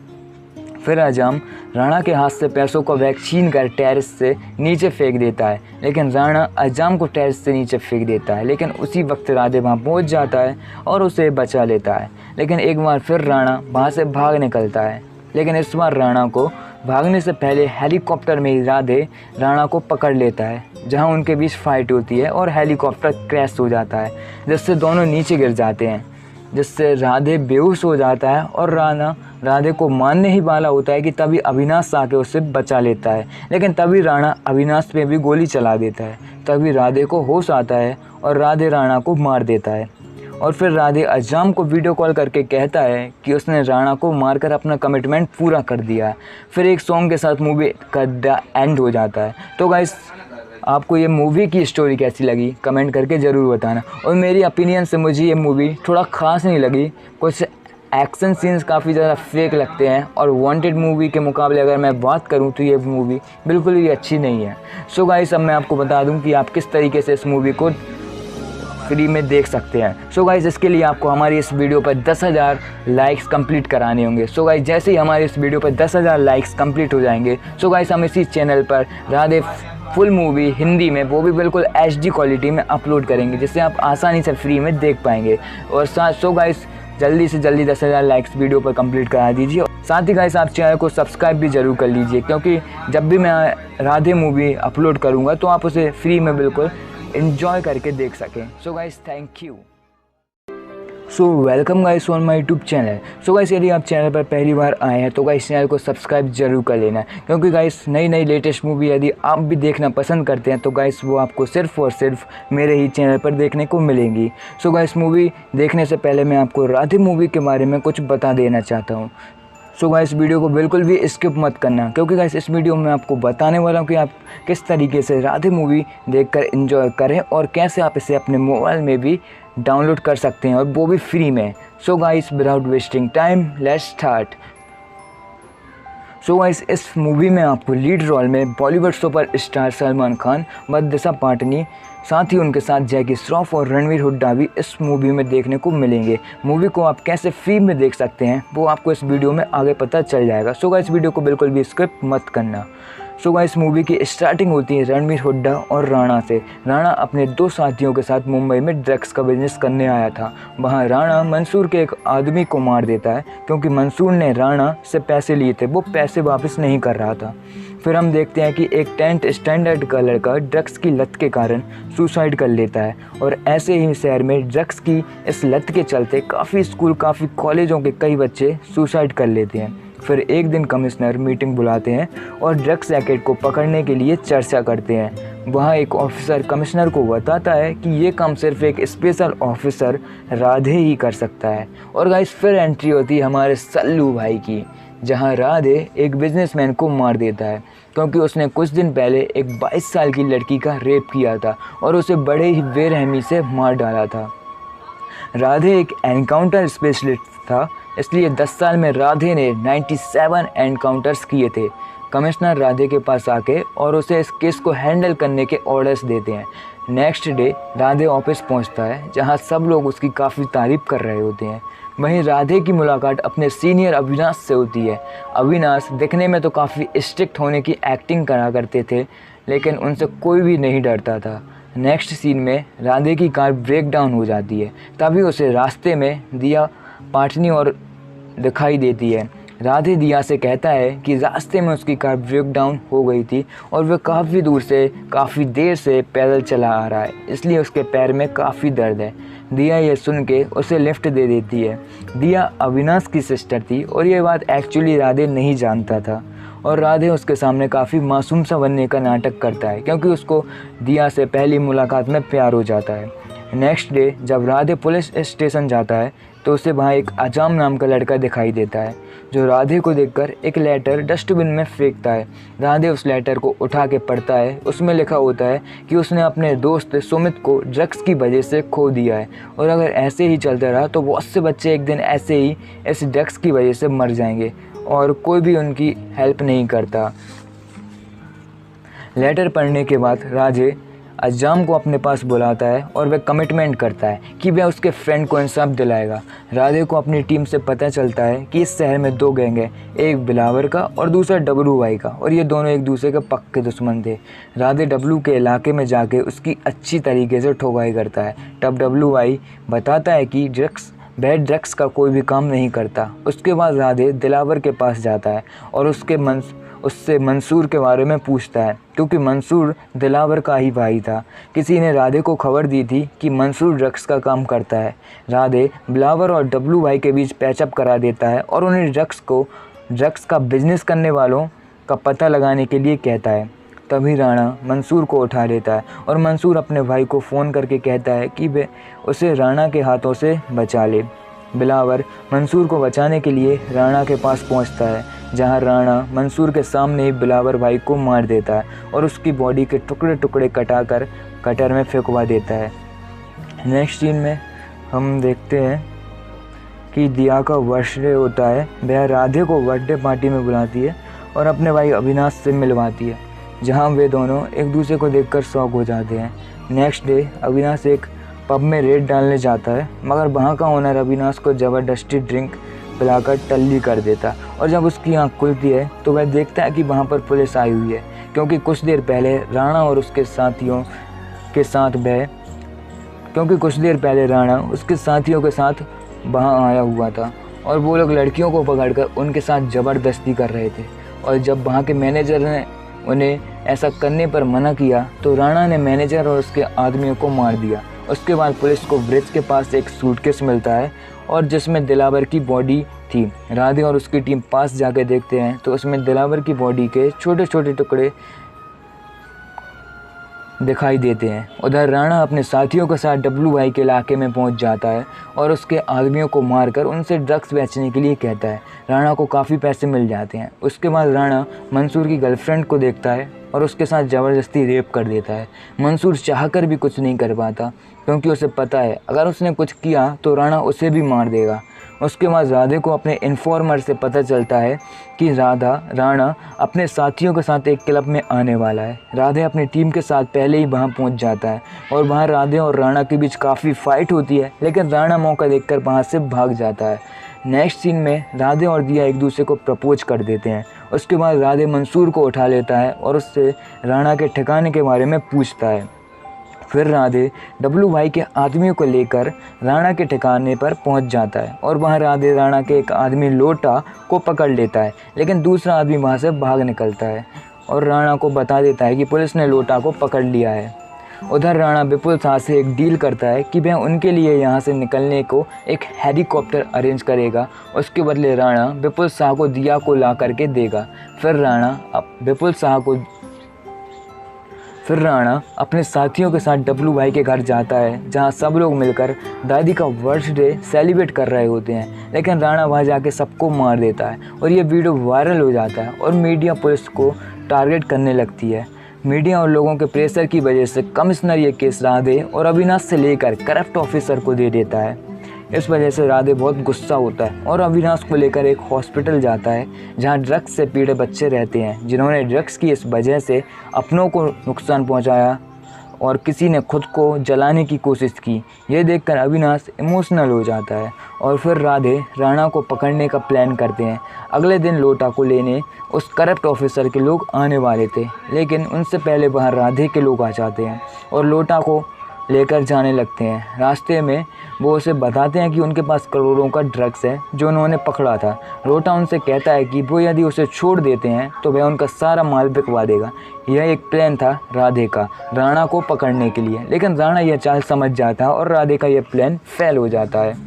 फिर अज्जाम राणा के हाथ से पैसों को बैग छीन कर टेरेस से नीचे फेंक देता है, लेकिन राणा अज्जाम को टेरेस से नीचे फेंक देता है। लेकिन उसी वक्त राधे वहां पहुंच जाता है और उसे बचा लेता है। लेकिन एक बार फिर राणा वहां से भाग निकलता है, लेकिन इस बार राणा को भागने से पहले हेलीकॉप्टर में ही राधे राणा को पकड़ लेता है, जहां उनके बीच फाइट होती है और हेलीकॉप्टर क्रैश हो जाता है जिससे दोनों नीचे गिर जाते हैं, जिससे राधे बेहोश हो जाता है और राणा राधे को मारने ही वाला होता है कि तभी अविनाश आके उसे बचा लेता है। लेकिन तभी राणा अविनाश पे भी गोली चला देता है। तभी राधे को होश आता है और राधे राणा को मार देता है और फिर राधे अज्जाम को वीडियो कॉल करके कहता है कि उसने राणा को मारकर अपना कमिटमेंट पूरा कर दिया। फिर एक सॉन्ग के साथ मूवी का एंड हो जाता है। तो गाइस, आपको ये मूवी की स्टोरी कैसी लगी कमेंट करके ज़रूर बताना। और मेरी ओपिनियन से मुझे ये मूवी थोड़ा ख़ास नहीं लगी। कुछ एक्शन सीन्स काफ़ी ज़्यादा फेक लगते हैं और वांटेड मूवी के मुकाबले अगर मैं बात करूं तो ये मूवी बिल्कुल भी अच्छी नहीं है। सो गाइस, अब मैं आपको बता दूं कि आप किस तरीके से इस मूवी को फ्री में देख सकते हैं। सो गाइस, इसके लिए आपको हमारी इस वीडियो पर 10,000 लाइक्स कंप्लीट कराने होंगे। सो गाइस, जैसे ही हमारे इस वीडियो पर 10,000 लाइक्स कंप्लीट हो जाएंगे, सो गाइस हम इसी चैनल पर राधे फुल मूवी हिंदी में, वो भी बिल्कुल HD क्वालिटी में अपलोड करेंगे, जिससे आप आसानी से फ्री में देख पाएंगे। और सो गाइस, जल्दी से जल्दी 10,000 लाइक्स वीडियो पर कंप्लीट करा दीजिए। साथ ही गाइस, आप चैनल को सब्सक्राइब भी जरूर कर लीजिए, क्योंकि जब भी मैं राधे मूवी अपलोड करूँगा तो आप उसे फ्री में बिल्कुल एंजॉय करके देख सकें। So guys, thank you. So welcome guys on my YouTube channel. So guys यदि आप चैनल पर पहली बार आए हैं तो गाइस चैनल को सब्सक्राइब जरूर कर लेना, क्योंकि गाइस नई नई लेटेस्ट मूवी यदि आप भी देखना पसंद करते हैं तो गाइस वो आपको सिर्फ और सिर्फ मेरे ही चैनल पर देखने को मिलेंगी। सो गाइस मूवी देखने से पहले मैं आपको राधे मूवी के बारे में कुछ बता देना चाहता हूँ। सो गाइस वीडियो को बिल्कुल भी स्किप मत करना, क्योंकि गाइस इस वीडियो में आपको बताने वाला हूँ कि आप किस तरीके से राधे मूवी देखकर एंजॉय करें और कैसे आप इसे अपने मोबाइल में भी डाउनलोड कर सकते हैं, और वो भी फ्री में। So guys without wasting time let's start. So guys इस मूवी में आपको लीड रोल में बॉलीवुड सुपर स्टार सलमान खान व दिशा पाटनी, साथ ही उनके साथ जैकी श्रॉफ और रणवीर हुड्डा भी इस मूवी में देखने को मिलेंगे। मूवी को आप कैसे फ्री में देख सकते हैं वो आपको इस वीडियो में आगे पता चल जाएगा। सो गाइस वीडियो को बिल्कुल भी स्किप मत करना। सो गाइस मूवी की स्टार्टिंग होती है रणवीर हुड्डा और राणा से। राणा अपने दो साथियों के साथ मुंबई में ड्रग्स का बिजनेस करने आया था। वहाँ राणा मंसूर के एक आदमी को मार देता है, क्योंकि मंसूर ने राणा से पैसे लिए थे, वो पैसे वापस नहीं कर रहा था। फिर हम देखते हैं कि एक 10th स्टैंडर्ड का लड़का ड्रग्स की लत के कारण सुसाइड कर लेता है, और ऐसे ही शहर में ड्रग्स की इस लत के चलते काफ़ी स्कूल, काफ़ी कॉलेजों के कई बच्चे सुसाइड कर लेते हैं। फिर एक दिन कमिश्नर मीटिंग बुलाते हैं और ड्रग्स रैकेट को पकड़ने के लिए चर्चा करते हैं। वहाँ एक ऑफिसर कमिश्नर को बताता है कि ये काम सिर्फ एक स्पेशल ऑफिसर राधे ही कर सकता है। और गाइस फिर एंट्री होती है हमारे सल्लू भाई की, जहाँ राधे एक बिजनेसमैन को मार देता है, क्योंकि उसने कुछ दिन पहले एक 22 साल की लड़की का रेप किया था और उसे बड़े ही बेरहमी से मार डाला था। राधे एक एनकाउंटर स्पेशलिस्ट था, इसलिए 10 साल में राधे ने 97 एनकाउंटर्स किए थे। कमिश्नर राधे के पास आके और उसे इस केस को हैंडल करने के ऑर्डर्स देते हैं। नेक्स्ट डे राधे ऑफिस पहुंचता है, जहां सब लोग उसकी काफ़ी तारीफ कर रहे होते हैं। वहीं राधे की मुलाकात अपने सीनियर अविनाश से होती है। अविनाश दिखने में तो काफ़ी स्ट्रिक्ट होने की एक्टिंग करा करते थे, लेकिन उनसे कोई भी नहीं डरता था। नेक्स्ट सीन में राधे की कार ब्रेक डाउन हो जाती है, तभी उसे रास्ते में दिया पाटनी और दिखाई देती है। राधे दिया से कहता है कि रास्ते में उसकी कार ब्रेक डाउन हो गई थी और वह काफ़ी दूर से काफ़ी देर से पैदल चला आ रहा है, इसलिए उसके पैर में काफ़ी दर्द है। दिया ये सुन के उसे लिफ्ट दे देती है। दिया अविनाश की सिस्टर थी और ये बात एक्चुअली राधे नहीं जानता था, और राधे उसके सामने काफ़ी मासूम सा बनने का नाटक करता है, क्योंकि उसको दिया से पहली मुलाकात में प्यार हो जाता है। नेक्स्ट डे जब राधे पुलिस स्टेशन जाता है तो उसे वहाँ एक अजाम नाम का लड़का दिखाई देता है, जो राधे को देखकर एक लेटर डस्टबिन में फेंकता है। राधे उस लेटर को उठा के पढ़ता है। उसमें लिखा होता है कि उसने अपने दोस्त सुमित को ड्रग्स की वजह से खो दिया है, और अगर ऐसे ही चलता रहा तो बहुत से बच्चे एक दिन ऐसे ही इस ड्रग्स की वजह से मर जाएंगे, और कोई भी उनकी हेल्प नहीं करता। लेटर पढ़ने के बाद राधे अजाम को अपने पास बुलाता है और वह कमिटमेंट करता है कि वह उसके फ्रेंड को इंसाफ दिलाएगा। राधे को अपनी टीम से पता चलता है कि इस शहर में दो गैंग हैं, एक बिलावर का और दूसरा डब्लू भाई का, और ये दोनों एक दूसरे के पक्के दुश्मन थे। राधे डब्लू के इलाके में जाके उसकी अच्छी तरीके से ठोकाई करता है। तब डब्लू भाई बताता है कि ड्रग्स का कोई भी काम नहीं करता। उसके बाद राधे दिलावर के पास जाता है और उससे मंसूर के बारे में पूछता है, क्योंकि मंसूर दिलावर का ही भाई था। किसी ने राधे को खबर दी थी कि मंसूर ड्रग्स का काम करता है। राधे बिलावर और डब्लू भाई के बीच पैचअप करा देता है और उन्हें ड्रग्स का बिजनेस करने वालों का पता लगाने के लिए कहता है। तभी राणा मंसूर को उठा लेता है और मंसूर अपने भाई को फ़ोन करके कहता है कि वे उसे राणा के हाथों से बचा ले। बिलावर मंसूर को बचाने के लिए राणा के पास पहुंचता है, जहां राणा मंसूर के सामने ही बिलावर भाई को मार देता है और उसकी बॉडी के टुकड़े टुकड़े कटाकर कटर में फेंकवा देता है। नेक्स्ट सीन में हम देखते हैं कि दिया का बर्थडे होता है। वह राधे को बर्थडे पार्टी में बुलाती है और अपने भाई अविनाश से मिलवाती है, जहां वे दोनों एक दूसरे को देखकर शॉक हो जाते हैं। नेक्स्ट डे अविनाश एक पब में रेड डालने जाता है, मगर वहाँ का ओनर अविनाश को ज़बरदस्ती ड्रिंक पिलाकर टल्ली कर देता, और जब उसकी आँख खुलती है तो वह देखता है कि वहाँ पर पुलिस आई हुई है, क्योंकि कुछ देर पहले राणा उसके साथियों के साथ वहाँ आया हुआ था, और वो लोग लड़कियों को पकड़कर उनके साथ ज़बरदस्ती कर रहे थे। और जब वहाँ के मैनेजर ने उन्हें ऐसा करने पर मना किया तो राणा ने मैनेजर और उसके आदमियों को मार दिया, उसके बाद पुलिस को ब्रिज के पास एक सूटकेस मिलता है और जिसमें दिलावर की बॉडी थी। राधे और उसकी टीम पास जाके देखते हैं तो उसमें दिलावर की बॉडी के छोटे छोटे टुकड़े दिखाई देते हैं। उधर राणा अपने साथियों के साथ डब्लू भाई के इलाके में पहुंच जाता है और उसके आदमियों को मारकर उनसे ड्रग्स बेचने के लिए कहता है। राणा को काफ़ी पैसे मिल जाते हैं। उसके बाद राणा मंसूर की गर्लफ्रेंड को देखता है और उसके साथ ज़बरदस्ती रेप कर देता है। मंसूर चाहकर भी कुछ नहीं कर पाता क्योंकि उसे पता है अगर उसने कुछ किया तो राणा उसे भी मार देगा। उसके बाद राधे को अपने इन्फॉर्मर से पता चलता है कि राणा अपने साथियों के साथ एक क्लब में आने वाला है। राधे अपनी टीम के साथ पहले ही वहां पहुंच जाता है और वहां राधे और राणा के बीच काफ़ी फाइट होती है, लेकिन राणा मौका देखकर वहां से भाग जाता है। नेक्स्ट सीन में राधे और दिया एक दूसरे को प्रपोज कर देते हैं। उसके बाद राधे मंसूर को उठा लेता है और उससे राणा के ठिकाने के बारे में पूछता है। फिर राधे डब्लू भाई के आदमियों को लेकर राणा के ठिकाने पर पहुंच जाता है और वहां राधे राणा के एक आदमी लोटा को पकड़ लेता है, लेकिन दूसरा आदमी वहां से भाग निकलता है और राणा को बता देता है कि पुलिस ने लोटा को पकड़ लिया है। उधर राणा विपुल शाह से एक डील करता है कि वह उनके लिए यहाँ से निकलने को एक हेलीकॉप्टर अरेंज करेगा। उसके बदले राणा विपुल शाह को दिया को ला करके देगा। फिर राणा अपने साथियों के साथ डब्लू भाई के घर जाता है जहां सब लोग मिलकर दादी का बर्थडे सेलिब्रेट कर रहे होते हैं, लेकिन राणा वहां जाके सबको मार देता है और ये वीडियो वायरल हो जाता है और मीडिया पुलिस को टारगेट करने लगती है। मीडिया और लोगों के प्रेशर की वजह से कमिश्नर ये केस राधे और अविनाश से लेकर करप्ट ऑफिसर को दे देता है। इस वजह से राधे बहुत गुस्सा होता है और अविनाश को लेकर एक हॉस्पिटल जाता है जहां ड्रग्स से पीड़ित बच्चे रहते हैं जिन्होंने ड्रग्स की इस वजह से अपनों को नुकसान पहुंचाया और किसी ने खुद को जलाने की कोशिश की। ये देखकर अविनाश इमोशनल हो जाता है और फिर राधे राणा को पकड़ने का प्लान करते हैं। अगले दिन लोटा को लेने उस करप्ट ऑफिसर के लोग आने वाले थे, लेकिन उनसे पहले वहाँ राधे के लोग आ जाते हैं और लोटा को लेकर जाने लगते हैं। रास्ते में वो उसे बताते हैं कि उनके पास करोड़ों का ड्रग्स है जो उन्होंने पकड़ा था। लोटा उनसे कहता है कि वो यदि उसे छोड़ देते हैं तो वह उनका सारा माल बिकवा देगा। यह एक प्लान था राधे का राणा को पकड़ने के लिए, लेकिन राणा यह चाल समझ जाता है और राधे का यह प्लान फेल हो जाता है।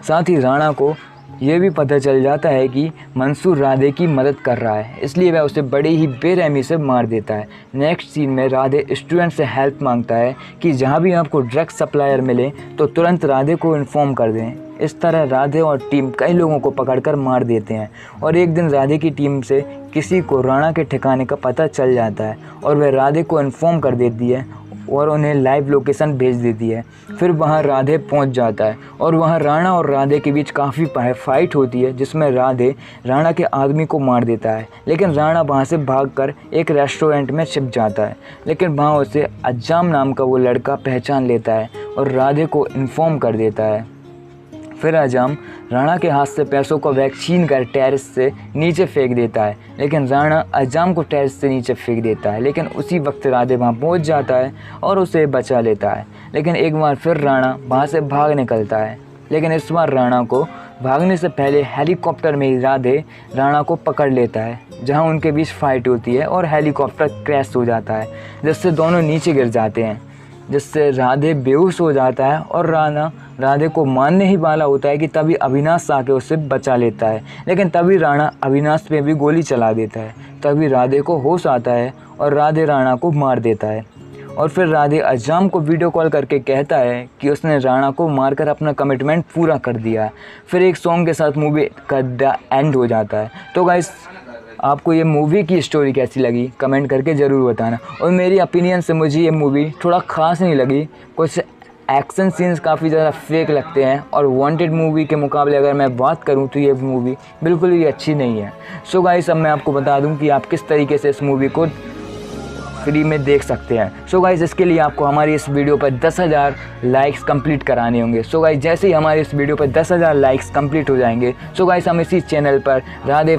साथ ही राणा को यह भी पता चल जाता है कि मंसूर राधे की मदद कर रहा है, इसलिए वह उसे बड़े ही बेरहमी से मार देता है। नेक्स्ट सीन में राधे स्टूडेंट से हेल्प मांगता है कि जहां भी आपको ड्रग्स सप्लायर मिले तो तुरंत राधे को इन्फॉर्म कर दें। इस तरह राधे और टीम कई लोगों को पकड़कर मार देते हैं और एक दिन राधे की टीम से किसी को राणा के ठिकाने का पता चल जाता है और वह राधे को इन्फॉर्म कर देती है और उन्हें लाइव लोकेशन भेज देती है। फिर वहां राधे पहुंच जाता है और वहां राणा और राधे के बीच काफ़ी फाइट होती है जिसमें राधे राणा के आदमी को मार देता है, लेकिन राणा वहां से भागकर एक रेस्टोरेंट में छिप जाता है। लेकिन वहां उसे अज्जाम नाम का वो लड़का पहचान लेता है और राधे को इन्फॉर्म कर देता है। फिर अज्जाम राणा के हाथ से पैसों को वैक्सीन कर टेरेस से नीचे फेंक देता है, लेकिन राणा अज्जाम को टेरेस से नीचे फेंक देता है। लेकिन उसी वक्त राधे वहां पहुंच जाता है और उसे बचा लेता है। लेकिन एक बार फिर राणा वहां से भाग निकलता है, लेकिन इस बार राणा को भागने से पहले हेलीकॉप्टर में ही राधे राणा को पकड़ लेता है, जहां उनके बीच फाइट होती है और हेलीकॉप्टर क्रैश हो जाता है जिससे दोनों नीचे गिर जाते हैं, जिससे राधे बेहोश हो जाता है और राधे को मारने ही वाला होता है कि तभी अविनाश आके उसे बचा लेता है। लेकिन तभी राणा अविनाश पे भी गोली चला देता है। तभी राधे को होश आता है और राधे राणा को मार देता है और फिर राधे अज्जाम को वीडियो कॉल करके कहता है कि उसने राणा को मारकर अपना कमिटमेंट पूरा कर दिया। फिर एक सॉन्ग के साथ मूवी का एंड हो जाता है। तो गाइस, आपको ये मूवी की स्टोरी कैसी लगी कमेंट करके ज़रूर बताना। और मेरी ओपिनियन से मुझे ये मूवी थोड़ा ख़ास नहीं लगी। कुछ एक्शन सीन्स काफ़ी ज़्यादा फेक लगते हैं और वांटेड मूवी के मुकाबले अगर मैं बात करूं तो ये मूवी बिल्कुल भी अच्छी नहीं है। सो गाइस, अब मैं आपको बता दूं कि आप किस तरीके से इस मूवी को फ्री में देख सकते हैं। सो गाइस, इसके लिए आपको हमारी इस वीडियो पर 10,000 लाइक्स कंप्लीट कराने होंगे। सो गाइस, जैसे ही हमारी इस वीडियो पर 10,000 लाइक्स कंप्लीट हो जाएंगे, सो गाइस हम इसी चैनल पर राधे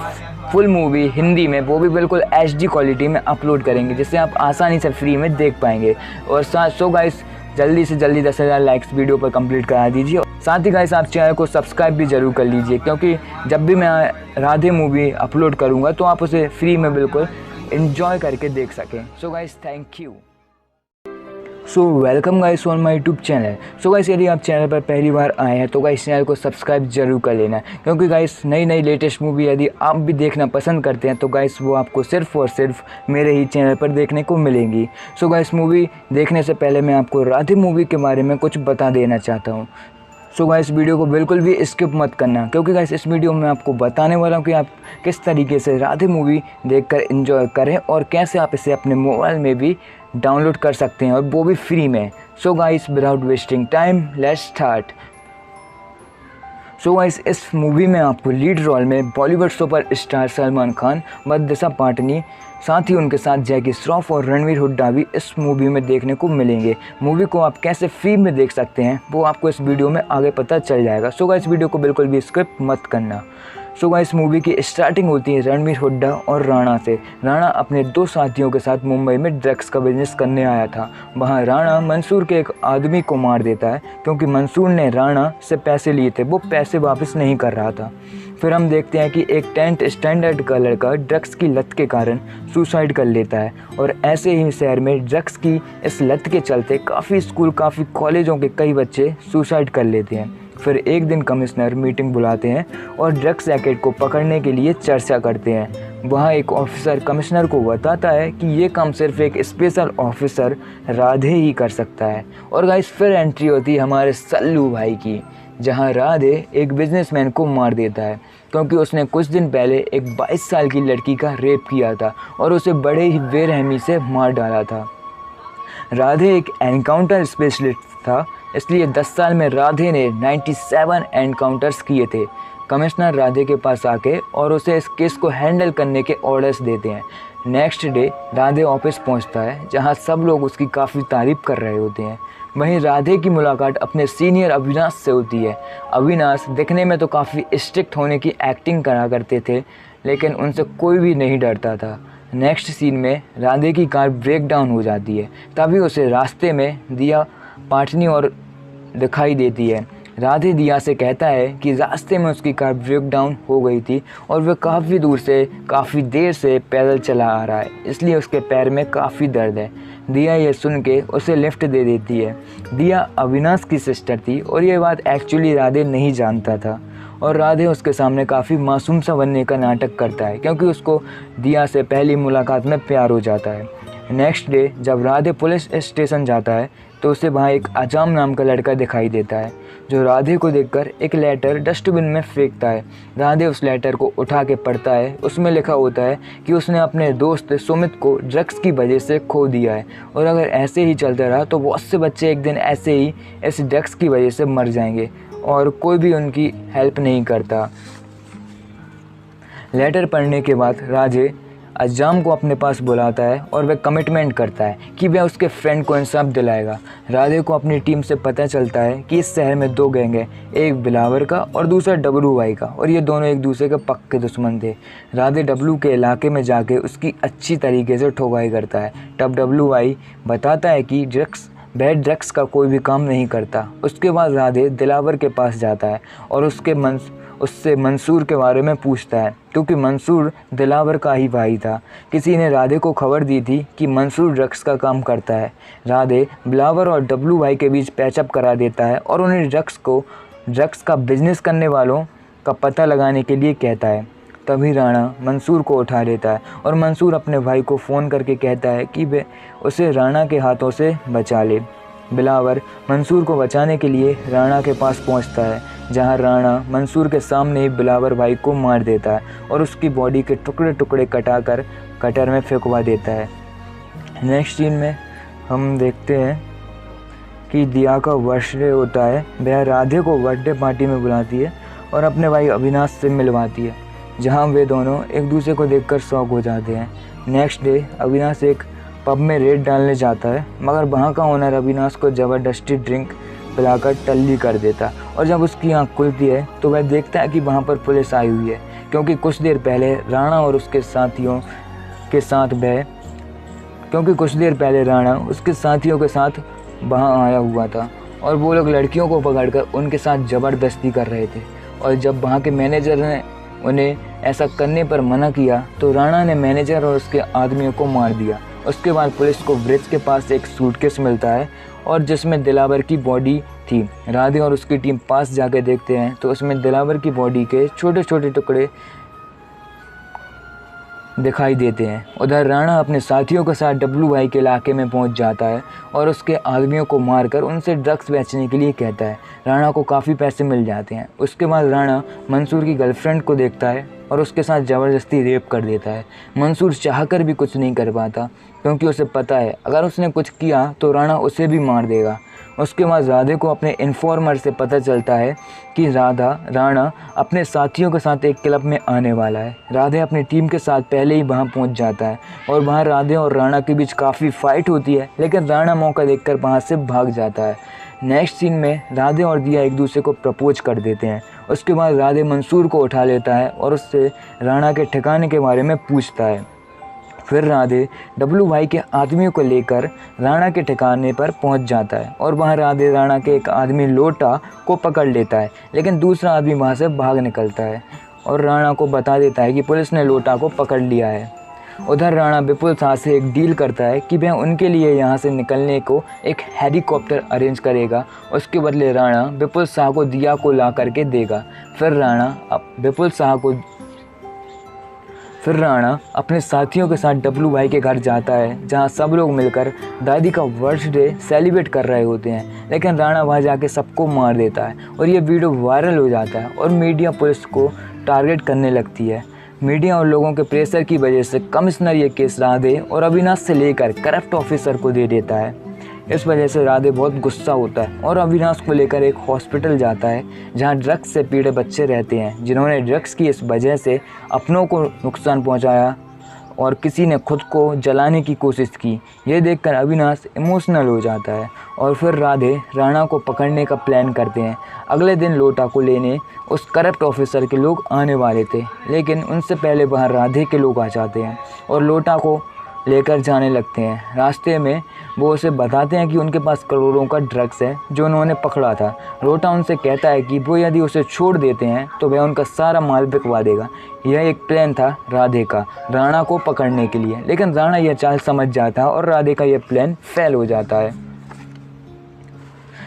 फुल मूवी हिंदी में, वो भी बिल्कुल HD क्वालिटी में अपलोड करेंगे, जिससे आप आसानी से फ्री में देख पाएंगे। और सो गाइस, जल्दी से जल्दी 10,000 लाइक्स वीडियो पर कंप्लीट करा दीजिए। साथ ही गाइस, आप चैनल को सब्सक्राइब भी जरूर कर लीजिए, क्योंकि जब भी मैं राधे मूवी अपलोड करूँगा तो आप उसे फ्री में बिल्कुल एंजॉय करके देख सकें। So guys, thank you. So welcome guys on my YouTube channel. So guys यदि आप चैनल पर पहली बार आए हैं तो गाइस चैनल को सब्सक्राइब जरूर कर लेना, क्योंकि गाइस नई नई लेटेस्ट मूवी यदि आप भी देखना पसंद करते हैं तो गाइस वो आपको सिर्फ और सिर्फ मेरे ही चैनल पर देखने को मिलेंगी। सो गाइस मूवी देखने से पहले मैं आपको राधे मूवी के बारे में कुछ बता देना चाहता हूँ। सो गाइस वीडियो को बिल्कुल भी स्किप मत करना, क्योंकि गाइस इस वीडियो में आपको बताने वाला हूँ कि आप किस तरीके से राधे मूवी देखकर एंजॉय करें और कैसे आप इसे अपने मोबाइल में भी डाउनलोड कर सकते हैं, और वो भी फ्री में। So guys without wasting time let's start. So guys इस मूवी में आपको लीड रोल में बॉलीवुड सुपर स्टार सलमान खान व दिशा पाटनी, साथ ही उनके साथ जैकी श्रॉफ और रणवीर हुड्डा भी इस मूवी में देखने को मिलेंगे। मूवी को आप कैसे फ्री में देख सकते हैं वो आपको इस वीडियो में आगे पता चल जाएगा। सो गाइस वीडियो को बिल्कुल भी स्किप मत करना। सो गाइस मूवी की स्टार्टिंग होती है रणवीर हुड्डा और राणा से। राणा अपने दो साथियों के साथ मुंबई में ड्रग्स का बिजनेस करने आया था। वहाँ राणा मंसूर के एक आदमी को मार देता है, क्योंकि मंसूर ने राणा से पैसे लिए थे, वो पैसे वापस नहीं कर रहा था। फिर हम देखते हैं कि एक 10th स्टैंडर्ड का लड़का ड्रग्स की लत के कारण सुसाइड कर लेता है, और ऐसे ही शहर में ड्रग्स की इस लत के चलते काफ़ी स्कूल, काफ़ी कॉलेजों के कई बच्चे सुसाइड कर लेते हैं। फिर एक दिन कमिश्नर मीटिंग बुलाते हैं और ड्रग्स रैकेट को पकड़ने के लिए चर्चा करते हैं। वहाँ एक ऑफिसर कमिश्नर को बताता है कि ये काम सिर्फ एक स्पेशल ऑफिसर राधे ही कर सकता है। और गाइस फिर एंट्री होती है हमारे सल्लू भाई की, जहाँ राधे एक बिजनेसमैन को मार देता है, क्योंकि उसने कुछ दिन पहले एक 22 साल की लड़की का रेप किया था और उसे बड़े ही बेरहमी से मार डाला था। राधे एक एनकाउंटर स्पेशलिस्ट था, इसलिए 10 साल में राधे ने 97 एनकाउंटर्स किए थे। कमिश्नर राधे के पास आके और उसे इस केस को हैंडल करने के ऑर्डर्स देते हैं। नेक्स्ट डे राधे ऑफिस पहुंचता है, जहां सब लोग उसकी काफ़ी तारीफ कर रहे होते हैं। वहीं राधे की मुलाकात अपने सीनियर अविनाश से होती है। अविनाश दिखने में तो काफ़ी स्ट्रिक्ट होने की एक्टिंग करा करते थे, लेकिन उनसे कोई भी नहीं डरता था। नेक्स्ट सीन में राधे की कार ब्रेक डाउन हो जाती है, तभी उसे रास्ते में दिया पाटनी और दिखाई देती है। राधे दिया से कहता है कि रास्ते में उसकी कार ब्रेक डाउन हो गई थी और वह काफ़ी दूर से काफ़ी देर से पैदल चला आ रहा है, इसलिए उसके पैर में काफ़ी दर्द है। दिया ये सुन के उसे लिफ्ट दे देती है। दिया अविनाश की सिस्टर थी और ये बात एक्चुअली राधे नहीं जानता था, और राधे उसके सामने काफ़ी मासूम सा बनने का नाटक करता है, क्योंकि उसको दिया से पहली मुलाकात में प्यार हो जाता है। नेक्स्ट डे जब राधे पुलिस स्टेशन जाता है तो उसे वहाँ एक अजाम नाम का लड़का दिखाई देता है, जो राधे को देखकर एक लेटर डस्टबिन में फेंकता है। राधे उस लेटर को उठा के पढ़ता है। उसमें लिखा होता है कि उसने अपने दोस्त सुमित को ड्रग्स की वजह से खो दिया है, और अगर ऐसे ही चलता रहा तो बहुत से बच्चे एक दिन ऐसे ही इस ड्रग्स की वजह से मर जाएंगे, और कोई भी उनकी हेल्प नहीं करता। लेटर पढ़ने के बाद राधे अजाम को अपने पास बुलाता है और वह कमिटमेंट करता है कि वह उसके फ्रेंड को इंसाफ दिलाएगा। राधे को अपनी टीम से पता चलता है कि इस शहर में दो गैंग है, एक बिलावर का और दूसरा डब्लू वाई का, और ये दोनों एक दूसरे के पक्के दुश्मन थे। राधे डब्लू के इलाके में जाके उसकी अच्छी तरीके से ठोकाई करता है। तब डब्लू वाई बताता है कि ड्रग्स का कोई भी काम नहीं करता। उसके बाद राधे दिलावर के पास जाता है और उससे मंसूर के बारे में पूछता है, क्योंकि मंसूर दिलावर का ही भाई था। किसी ने राधे को खबर दी थी कि मंसूर ड्रग्स का काम करता है। राधे बिलावर और डब्लू भाई के बीच पैचअप करा देता है और उन्हें ड्रग्स का बिजनेस करने वालों का पता लगाने के लिए कहता है। तभी राणा मंसूर को उठा लेता है और मंसूर अपने भाई को फ़ोन करके कहता है कि वे उसे राणा के हाथों से बचा ले। बिलावर मंसूर को बचाने के लिए राणा के पास पहुंचता है, जहां राणा मंसूर के सामने ही बिलावर भाई को मार देता है और उसकी बॉडी के टुकड़े टुकड़े कटाकर कटर में फेंकवा देता है। नेक्स्ट सीन में हम देखते हैं कि दिया का बर्थडे होता है। वह राधे को बर्थडे पार्टी में बुलाती है और अपने भाई अविनाश से मिलवाती है, जहां वे दोनों एक दूसरे को देखकर शॉक हो जाते हैं। नेक्स्ट डे अविनाश एक पब में रेड डालने जाता है, मगर वहाँ का ओनर अविनाश को ज़बरदस्ती ड्रिंक पिलाकर टल्ली कर देता, और जब उसकी आँख खुलती है तो वह देखता है कि वहाँ पर पुलिस आई हुई है, क्योंकि कुछ देर पहले राणा उसके साथियों के साथ वहाँ आया हुआ था, और वो लोग लड़कियों को पकड़कर उनके साथ ज़बरदस्ती कर रहे थे। और जब वहाँ के मैनेजर ने उन्हें ऐसा करने पर मना किया तो राणा ने मैनेजर और उसके आदमियों को मार दिया, उसके बाद पुलिस को ब्रिज के पास एक सूटकेस मिलता है और जिसमें दिलावर की बॉडी थी। राधे और उसकी टीम पास जाके देखते हैं तो उसमें दिलावर की बॉडी के छोटे छोटे टुकड़े दिखाई देते हैं। उधर राणा अपने साथियों के साथ डब्लू भाई के इलाके में पहुंच जाता है और उसके आदमियों को मारकर उनसे ड्रग्स बेचने के लिए कहता है। राणा को काफ़ी पैसे मिल जाते हैं। उसके बाद राणा मंसूर की गर्लफ्रेंड को देखता है और उसके साथ ज़बरदस्ती रेप कर देता है। मंसूर चाहकर भी कुछ नहीं कर पाता क्योंकि उसे पता है अगर उसने कुछ किया तो राणा उसे भी मार देगा। उसके बाद राधे को अपने इन्फॉर्मर से पता चलता है कि राणा अपने साथियों के साथ एक क्लब में आने वाला है। राधे अपनी टीम के साथ पहले ही वहां पहुंच जाता है और वहां राधे और राणा के बीच काफ़ी फाइट होती है, लेकिन राणा मौका देखकर वहां से भाग जाता है। नेक्स्ट सीन में राधे और दिया एक दूसरे को प्रपोज कर देते हैं। उसके बाद राधे मंसूर को उठा लेता है और उससे राणा के ठिकाने के बारे में पूछता है। फिर राधे डब्लू भाई के आदमियों को लेकर राणा के ठिकाने पर पहुंच जाता है और वहां राधे राणा के एक आदमी लोटा को पकड़ लेता है, लेकिन दूसरा आदमी वहां से भाग निकलता है और राणा को बता देता है कि पुलिस ने लोटा को पकड़ लिया है। उधर राणा विपुल शाह से एक डील करता है कि वह उनके लिए यहाँ से निकलने को एक हेलीकॉप्टर अरेंज करेगा। उसके बदले राणा विपुल शाह को दिया को ला करके देगा। फिर राणा अपने साथियों के साथ डब्लू भाई के घर जाता है जहां सब लोग मिलकर दादी का बर्थडे सेलिब्रेट कर रहे होते हैं, लेकिन राणा वहां जाके सबको मार देता है और ये वीडियो वायरल हो जाता है और मीडिया पुलिस को टारगेट करने लगती है। मीडिया और लोगों के प्रेशर की वजह से कमिश्नर ये केस राधे और अविनाश से लेकर करप्ट ऑफिसर को दे देता है। इस वजह से राधे बहुत गुस्सा होता है और अविनाश को लेकर एक हॉस्पिटल जाता है जहां ड्रग्स से पीड़ित बच्चे रहते हैं जिन्होंने ड्रग्स की इस वजह से अपनों को नुकसान पहुंचाया और किसी ने खुद को जलाने की कोशिश की। ये देखकर अविनाश इमोशनल हो जाता है और फिर राधे राणा को पकड़ने का प्लान करते हैं। अगले दिन लोटा को लेने उस करप्ट ऑफिसर के लोग आने वाले थे, लेकिन उनसे पहले वहाँ राधे के लोग आ जाते हैं और लोटा को लेकर जाने लगते हैं। रास्ते में वो उसे बताते हैं कि उनके पास करोड़ों का ड्रग्स है जो उन्होंने पकड़ा था। लोटा उनसे कहता है कि वो यदि उसे छोड़ देते हैं तो वह उनका सारा माल बिकवा देगा। यह एक प्लान था राधे का राणा को पकड़ने के लिए, लेकिन राणा यह चाल समझ जाता है और राधे का यह प्लान फेल हो जाता है।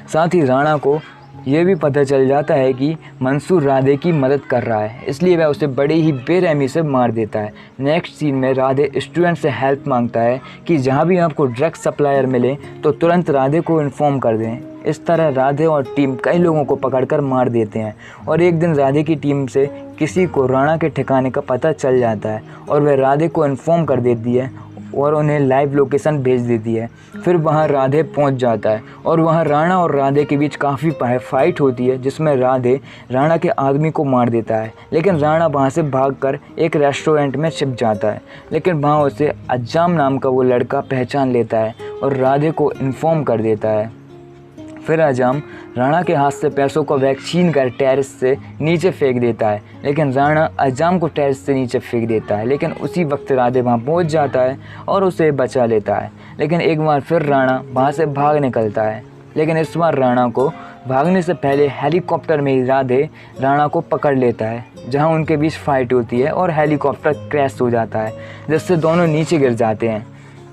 साथ ही राणा को यह भी पता चल जाता है कि मंसूर राधे की मदद कर रहा है, इसलिए वह उसे बड़ी ही बेरहमी से मार देता है। नेक्स्ट सीन में राधे स्टूडेंट से हेल्प मांगता है कि जहां भी आपको ड्रग्स सप्लायर मिले तो तुरंत राधे को इन्फॉर्म कर दें। इस तरह राधे और टीम कई लोगों को पकड़कर मार देते हैं और एक दिन राधे की टीम से किसी को राणा के ठिकाने का पता चल जाता है और वह राधे को इन्फॉर्म कर देती है और उन्हें लाइव लोकेशन भेज देती है। फिर वहां राधे पहुंच जाता है और वहां राणा और राधे के बीच काफ़ी फाइट होती है जिसमें राधे राणा के आदमी को मार देता है, लेकिन राणा वहां से भागकर एक रेस्टोरेंट में छिप जाता है। लेकिन वहां उसे अज्जाम नाम का वो लड़का पहचान लेता है और राधे को इन्फॉर्म कर देता है। फिर अज्जाम राणा के हाथ से पैसों को वैक्सीन कर टेरेस से नीचे फेंक देता है, लेकिन राणा अज्जाम को टेरेस से नीचे फेंक देता है। लेकिन उसी वक्त राधे वहां पहुंच जाता है और उसे बचा लेता है। लेकिन एक बार फिर राणा वहां से भाग निकलता है, लेकिन इस बार राणा को भागने से पहले हेलीकॉप्टर में ही राधे राणा को पकड़ लेता है, जहां उनके बीच फाइट होती है और हेलीकॉप्टर क्रैश हो जाता है जिससे दोनों नीचे गिर जाते हैं,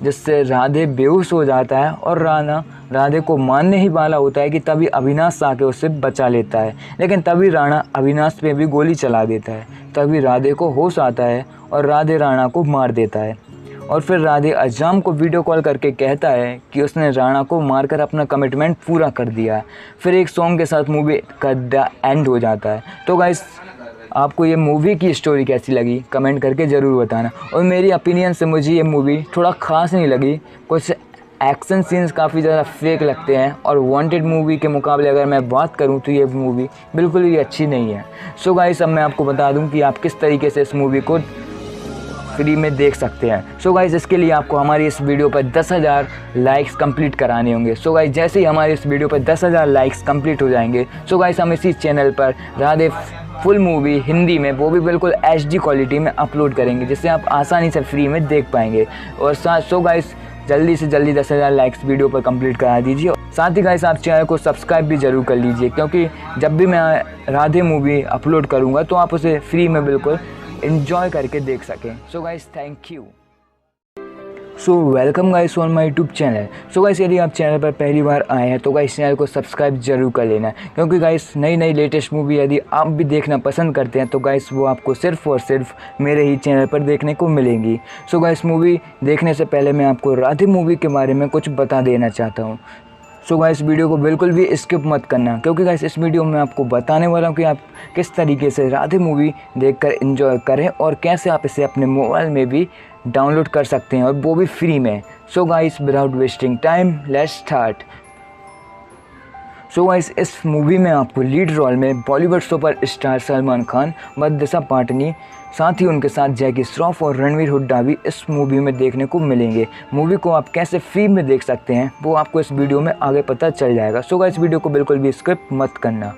जिससे राधे बेहोश हो जाता है और राणा राधे को मारने ही वाला होता है कि तभी अविनाश आके उसे बचा लेता है। लेकिन तभी राणा अविनाश पे भी गोली चला देता है। तभी राधे को होश आता है और राधे राणा को मार देता है और फिर राधे अज्जाम को वीडियो कॉल करके कहता है कि उसने राणा को मारकर अपना कमिटमेंट पूरा कर दिया। फिर एक सॉन्ग के साथ मूवी का एंड हो जाता है। तो गाइस, आपको ये मूवी की स्टोरी कैसी लगी कमेंट करके ज़रूर बताना। और मेरी ओपिनियन से मुझे ये मूवी थोड़ा ख़ास नहीं लगी। कुछ एक्शन सीन्स काफ़ी ज़्यादा फेक लगते हैं और वांटेड मूवी के मुकाबले अगर मैं बात करूं तो ये मूवी बिल्कुल भी अच्छी नहीं है। सो गाइस, अब मैं आपको बता दूं कि आप किस तरीके से इस मूवी को फ्री में देख सकते हैं। सो गाइस, इसके लिए आपको हमारी इस वीडियो पर 10,000 लाइक्स कंप्लीट कराने होंगे। सो गाइस, जैसे ही हमारे इस वीडियो पर 10,000 लाइक्स कंप्लीट हो जाएंगे, सो गाइस हम इसी चैनल पर राधे फुल मूवी हिंदी में, वो भी बिल्कुल HD क्वालिटी में अपलोड करेंगे, जिससे आप आसानी से फ्री में देख पाएंगे। और सो गाइस, जल्दी से जल्दी 10,000 लाइक्स वीडियो पर कंप्लीट करा दीजिए। साथ ही गाइस, आप चैनल को सब्सक्राइब भी जरूर कर लीजिए, क्योंकि जब भी मैं राधे मूवी अपलोड करूँगा तो आप उसे फ्री में बिल्कुल एंजॉय करके देख सकें। So guys, thank you. So welcome guys on my YouTube channel. So guys यदि आप चैनल पर पहली बार आए हैं तो गाइस चैनल को सब्सक्राइब जरूर कर लेना, क्योंकि गाइस नई नई लेटेस्ट मूवी यदि आप भी देखना पसंद करते हैं तो गाइस वो आपको सिर्फ और सिर्फ मेरे ही चैनल पर देखने को मिलेंगी। सो गाइस मूवी देखने से पहले मैं आपको राधे मूवी के बारे में कुछ बता देना चाहता हूँ। सो गाइस वीडियो को बिल्कुल भी स्किप मत करना, क्योंकि गाइस इस वीडियो में आपको बताने वाला हूँ कि आप किस तरीके से राधे मूवी देखकर एंजॉय करें और कैसे आप इसे अपने मोबाइल में भी डाउनलोड कर सकते हैं, और वो भी फ्री में। So guys without wasting time let's start. So guys इस मूवी में आपको लीड रोल में बॉलीवुड सुपर स्टार सलमान खान व दिशा पाटनी, साथ ही उनके साथ जैकी श्रॉफ और रणवीर हुड्डा भी इस मूवी में देखने को मिलेंगे। मूवी को आप कैसे फ्री में देख सकते हैं वो आपको इस वीडियो में आगे पता चल जाएगा। सो गाइस वीडियो को बिल्कुल भी स्किप मत करना।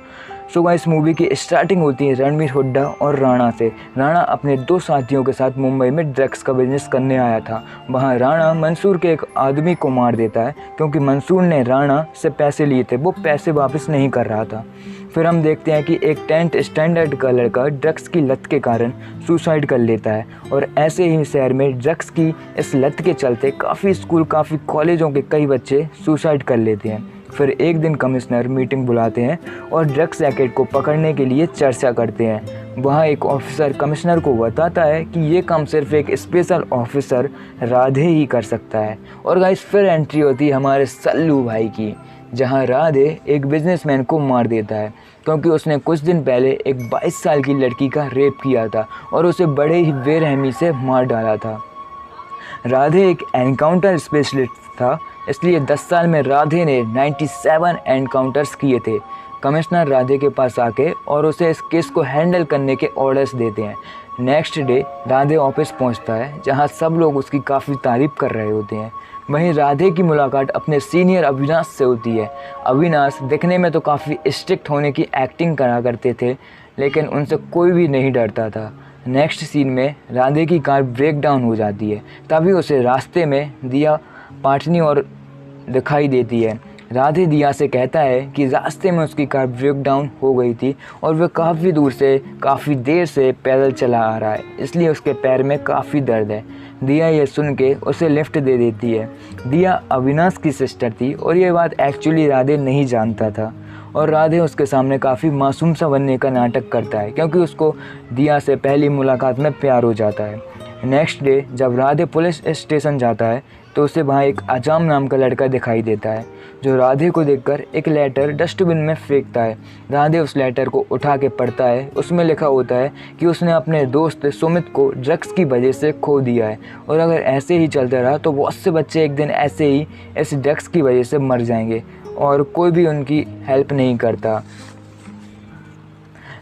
सो गाइस मूवी की स्टार्टिंग होती है रणवीर हुड्डा और राणा से। राणा अपने दो साथियों के साथ मुंबई में ड्रग्स का बिजनेस करने आया था। वहाँ राणा मंसूर के एक आदमी को मार देता है, क्योंकि मंसूर ने राणा से पैसे लिए थे, वो पैसे वापस नहीं कर रहा था। फिर हम देखते हैं कि एक 10th स्टैंडर्ड का लड़का ड्रग्स की लत के कारण सुसाइड कर लेता है, और ऐसे ही शहर में ड्रग्स की इस लत के चलते काफ़ी स्कूल, काफ़ी कॉलेजों के कई बच्चे सुसाइड कर लेते हैं। फिर एक दिन कमिश्नर मीटिंग बुलाते हैं और ड्रग्स रैकेट को पकड़ने के लिए चर्चा करते हैं। वहाँ एक ऑफिसर कमिश्नर को बताता है कि ये काम सिर्फ एक स्पेशल ऑफिसर राधे ही कर सकता है। और गाइस फिर एंट्री होती है हमारे सल्लू भाई की, जहाँ राधे एक बिजनेसमैन को मार देता है, क्योंकि उसने कुछ दिन पहले एक 22 साल की लड़की का रेप किया था और उसे बड़े ही बेरहमी से मार डाला था। राधे एक एनकाउंटर स्पेशलिस्ट था, इसलिए 10 साल में राधे ने 97 एनकाउंटर्स किए थे। कमिश्नर राधे के पास आके और उसे इस केस को हैंडल करने के ऑर्डर्स देते हैं। नेक्स्ट डे राधे ऑफिस पहुंचता है, जहां सब लोग उसकी काफ़ी तारीफ कर रहे होते हैं। वहीं राधे की मुलाकात अपने सीनियर अविनाश से होती है। अविनाश दिखने में तो काफ़ी स्ट्रिक्ट होने की एक्टिंग करा करते थे, लेकिन उनसे कोई भी नहीं डरता था। नेक्स्ट सीन में राधे की कार ब्रेक डाउन हो जाती है, तभी उसे रास्ते में दिया पाटनी और दिखाई देती है। राधे दिया से कहता है कि रास्ते में उसकी कार ब्रेक डाउन हो गई थी और वह काफ़ी दूर से काफ़ी देर से पैदल चला आ रहा है, इसलिए उसके पैर में काफ़ी दर्द है। दिया ये सुन के उसे लिफ्ट दे देती है। दिया अविनाश की सिस्टर थी और ये बात एक्चुअली राधे नहीं जानता था, और राधे उसके सामने काफ़ी मासूम सा बनने का नाटक करता है, क्योंकि उसको दिया से पहली मुलाकात में प्यार हो जाता है। नेक्स्ट डे जब राधे पुलिस स्टेशन जाता है तो उसे वहाँ एक अजाम नाम का लड़का दिखाई देता है, जो राधे को देखकर एक लेटर डस्टबिन में फेंकता है। राधे उस लेटर को उठा के पढ़ता है। उसमें लिखा होता है कि उसने अपने दोस्त सुमित को ड्रग्स की वजह से खो दिया है, और अगर ऐसे ही चलता रहा तो बहुत से बच्चे एक दिन ऐसे ही इस ड्रग्स की वजह से मर जाएंगे, और कोई भी उनकी हेल्प नहीं करता।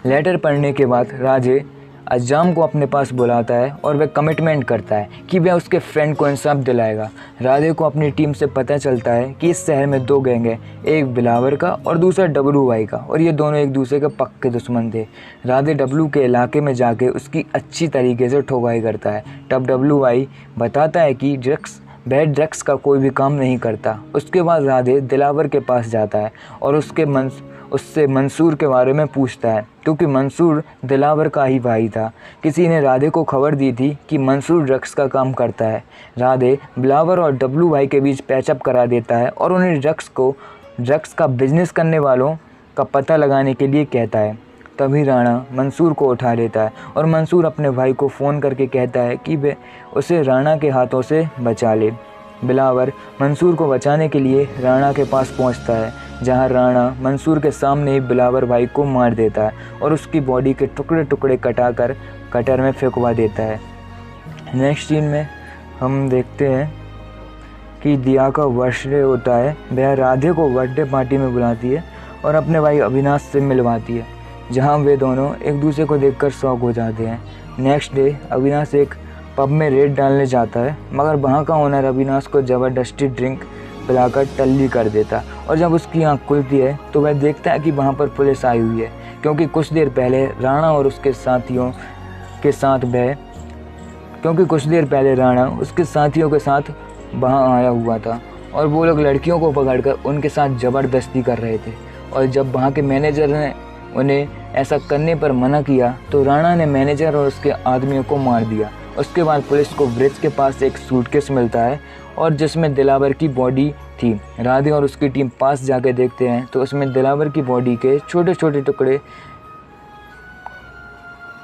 लेटर पढ़ने के बाद राधे अजाम को अपने पास बुलाता है और वह कमिटमेंट करता है कि वह उसके फ्रेंड को इंसाफ दिलाएगा। राधे को अपनी टीम से पता चलता है कि इस शहर में दो गैंग हैं, एक बिलावर का और दूसरा डब्लू वाई का, और ये दोनों एक दूसरे के पक्के दुश्मन थे। राधे डब्लू के इलाके में जाके उसकी अच्छी तरीके से ठोकाई करता है। तब डब्लू वाई बताता है कि ड्रग्स का कोई भी काम नहीं करता। उसके बाद राधे दिलावर के पास जाता है और उससे मंसूर के बारे में पूछता है, क्योंकि मंसूर दिलावर का ही भाई था। किसी ने राधे को खबर दी थी कि मंसूर ड्रग्स का काम करता है। राधे बिलावर और डब्लू भाई के बीच पैचअप करा देता है और उन्हें ड्रग्स का बिजनेस करने वालों का पता लगाने के लिए कहता है। तभी राणा मंसूर को उठा लेता है और मंसूर अपने भाई को फ़ोन करके कहता है कि वे उसे राणा के हाथों से बचा ले। बिलावर मंसूर को बचाने के लिए राणा के पास पहुंचता है, जहां राणा मंसूर के सामने ही बिलावर भाई को मार देता है और उसकी बॉडी के टुकड़े टुकड़े कटाकर कटर में फेंकवा देता है। नेक्स्ट सीन में हम देखते हैं कि दिया का बर्थडे होता है। वह राधे को बर्थडे पार्टी में बुलाती है और अपने भाई अविनाश से मिलवाती है, जहां वे दोनों एक दूसरे को देखकर शॉक हो जाते हैं। नेक्स्ट डे अविनाश एक पब में रेड डालने जाता है, मगर वहाँ का ओनर अविनाश को ज़बरदस्ती ड्रिंक पिलाकर टल्ली कर देता, और जब उसकी आँख खुलती है तो वह देखता है कि वहाँ पर पुलिस आई हुई है, क्योंकि कुछ देर पहले राणा उसके साथियों के साथ वहाँ आया हुआ था, और वो लोग लड़कियों को पकड़कर उनके साथ ज़बरदस्ती कर रहे थे। और जब वहाँ के मैनेजर ने उन्हें ऐसा करने पर मना किया तो राणा ने मैनेजर और उसके आदमियों को मार दिया, उसके बाद पुलिस को ब्रिज के पास एक सूटकेस मिलता है और जिसमें दिलावर की बॉडी थी। राधे और उसकी टीम पास जाके देखते हैं तो उसमें दिलावर की बॉडी के छोटे छोटे टुकड़े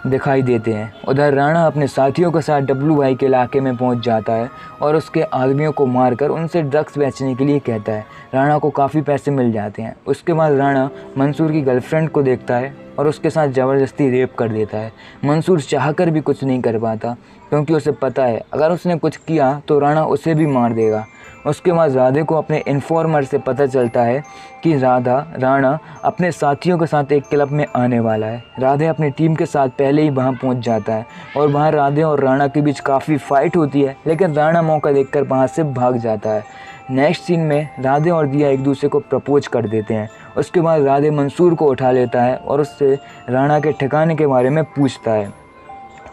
दिखाई देते हैं। उधर राणा अपने साथियों के साथ डब्लू भाई के इलाके में पहुंच जाता है और उसके आदमियों को मारकर उनसे ड्रग्स बेचने के लिए कहता है। राणा को काफ़ी पैसे मिल जाते हैं। उसके बाद राणा मंसूर की गर्लफ्रेंड को देखता है और उसके साथ ज़बरदस्ती रेप कर देता है। मंसूर चाहकर भी कुछ नहीं कर पाता क्योंकि उसे पता है अगर उसने कुछ किया तो राणा उसे भी मार देगा। उसके बाद राधे को अपने इन्फॉर्मर से पता चलता है कि राणा अपने साथियों के साथ एक क्लब में आने वाला है। राधे अपनी टीम के साथ पहले ही वहां पहुंच जाता है और वहां राधे और राणा के बीच काफ़ी फाइट होती है, लेकिन राणा मौका देखकर वहां से भाग जाता है। नेक्स्ट सीन में राधे और दिया एक दूसरे को प्रपोज कर देते हैं। उसके बाद राधे मंसूर को उठा लेता है और उससे राणा के ठिकाने के बारे में पूछता है।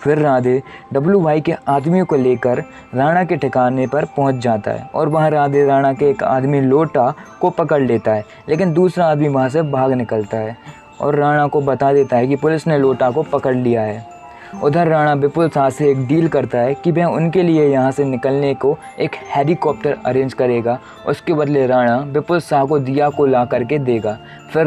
फिर राधे डब्लू भाई के आदमियों को लेकर राणा के ठिकाने पर पहुंच जाता है और वहां राधे राणा के एक आदमी लोटा को पकड़ लेता है, लेकिन दूसरा आदमी वहां से भाग निकलता है और राणा को बता देता है कि पुलिस ने लोटा को पकड़ लिया है। उधर राणा विपुल शाह से एक डील करता है कि वह उनके लिए यहाँ से निकलने को एक हेलीकॉप्टर अरेंज करेगा। उसके बदले राणा विपुल शाह को दिया को ला करके देगा। फिर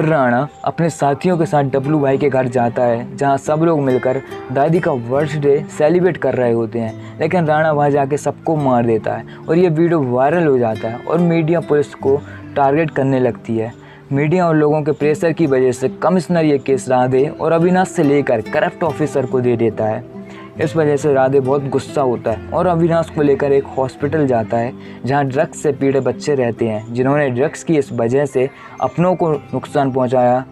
राणा अपने साथियों के साथ डब्लू भाई के घर जाता है जहां सब लोग मिलकर दादी का बर्थडे सेलिब्रेट कर रहे होते हैं, लेकिन राणा वहां जाके सबको मार देता है और ये वीडियो वायरल हो जाता है और मीडिया पुलिस को टारगेट करने लगती है। मीडिया और लोगों के प्रेशर की वजह से कमिश्नर ये केस राधे और अविनाश से लेकर करप्ट ऑफिसर को दे देता है। इस वजह से राधे बहुत गुस्सा होता है और अविनाश को लेकर एक हॉस्पिटल जाता है जहां ड्रग्स से पीड़ित बच्चे रहते हैं जिन्होंने ड्रग्स की इस वजह से अपनों को नुकसान पहुंचाया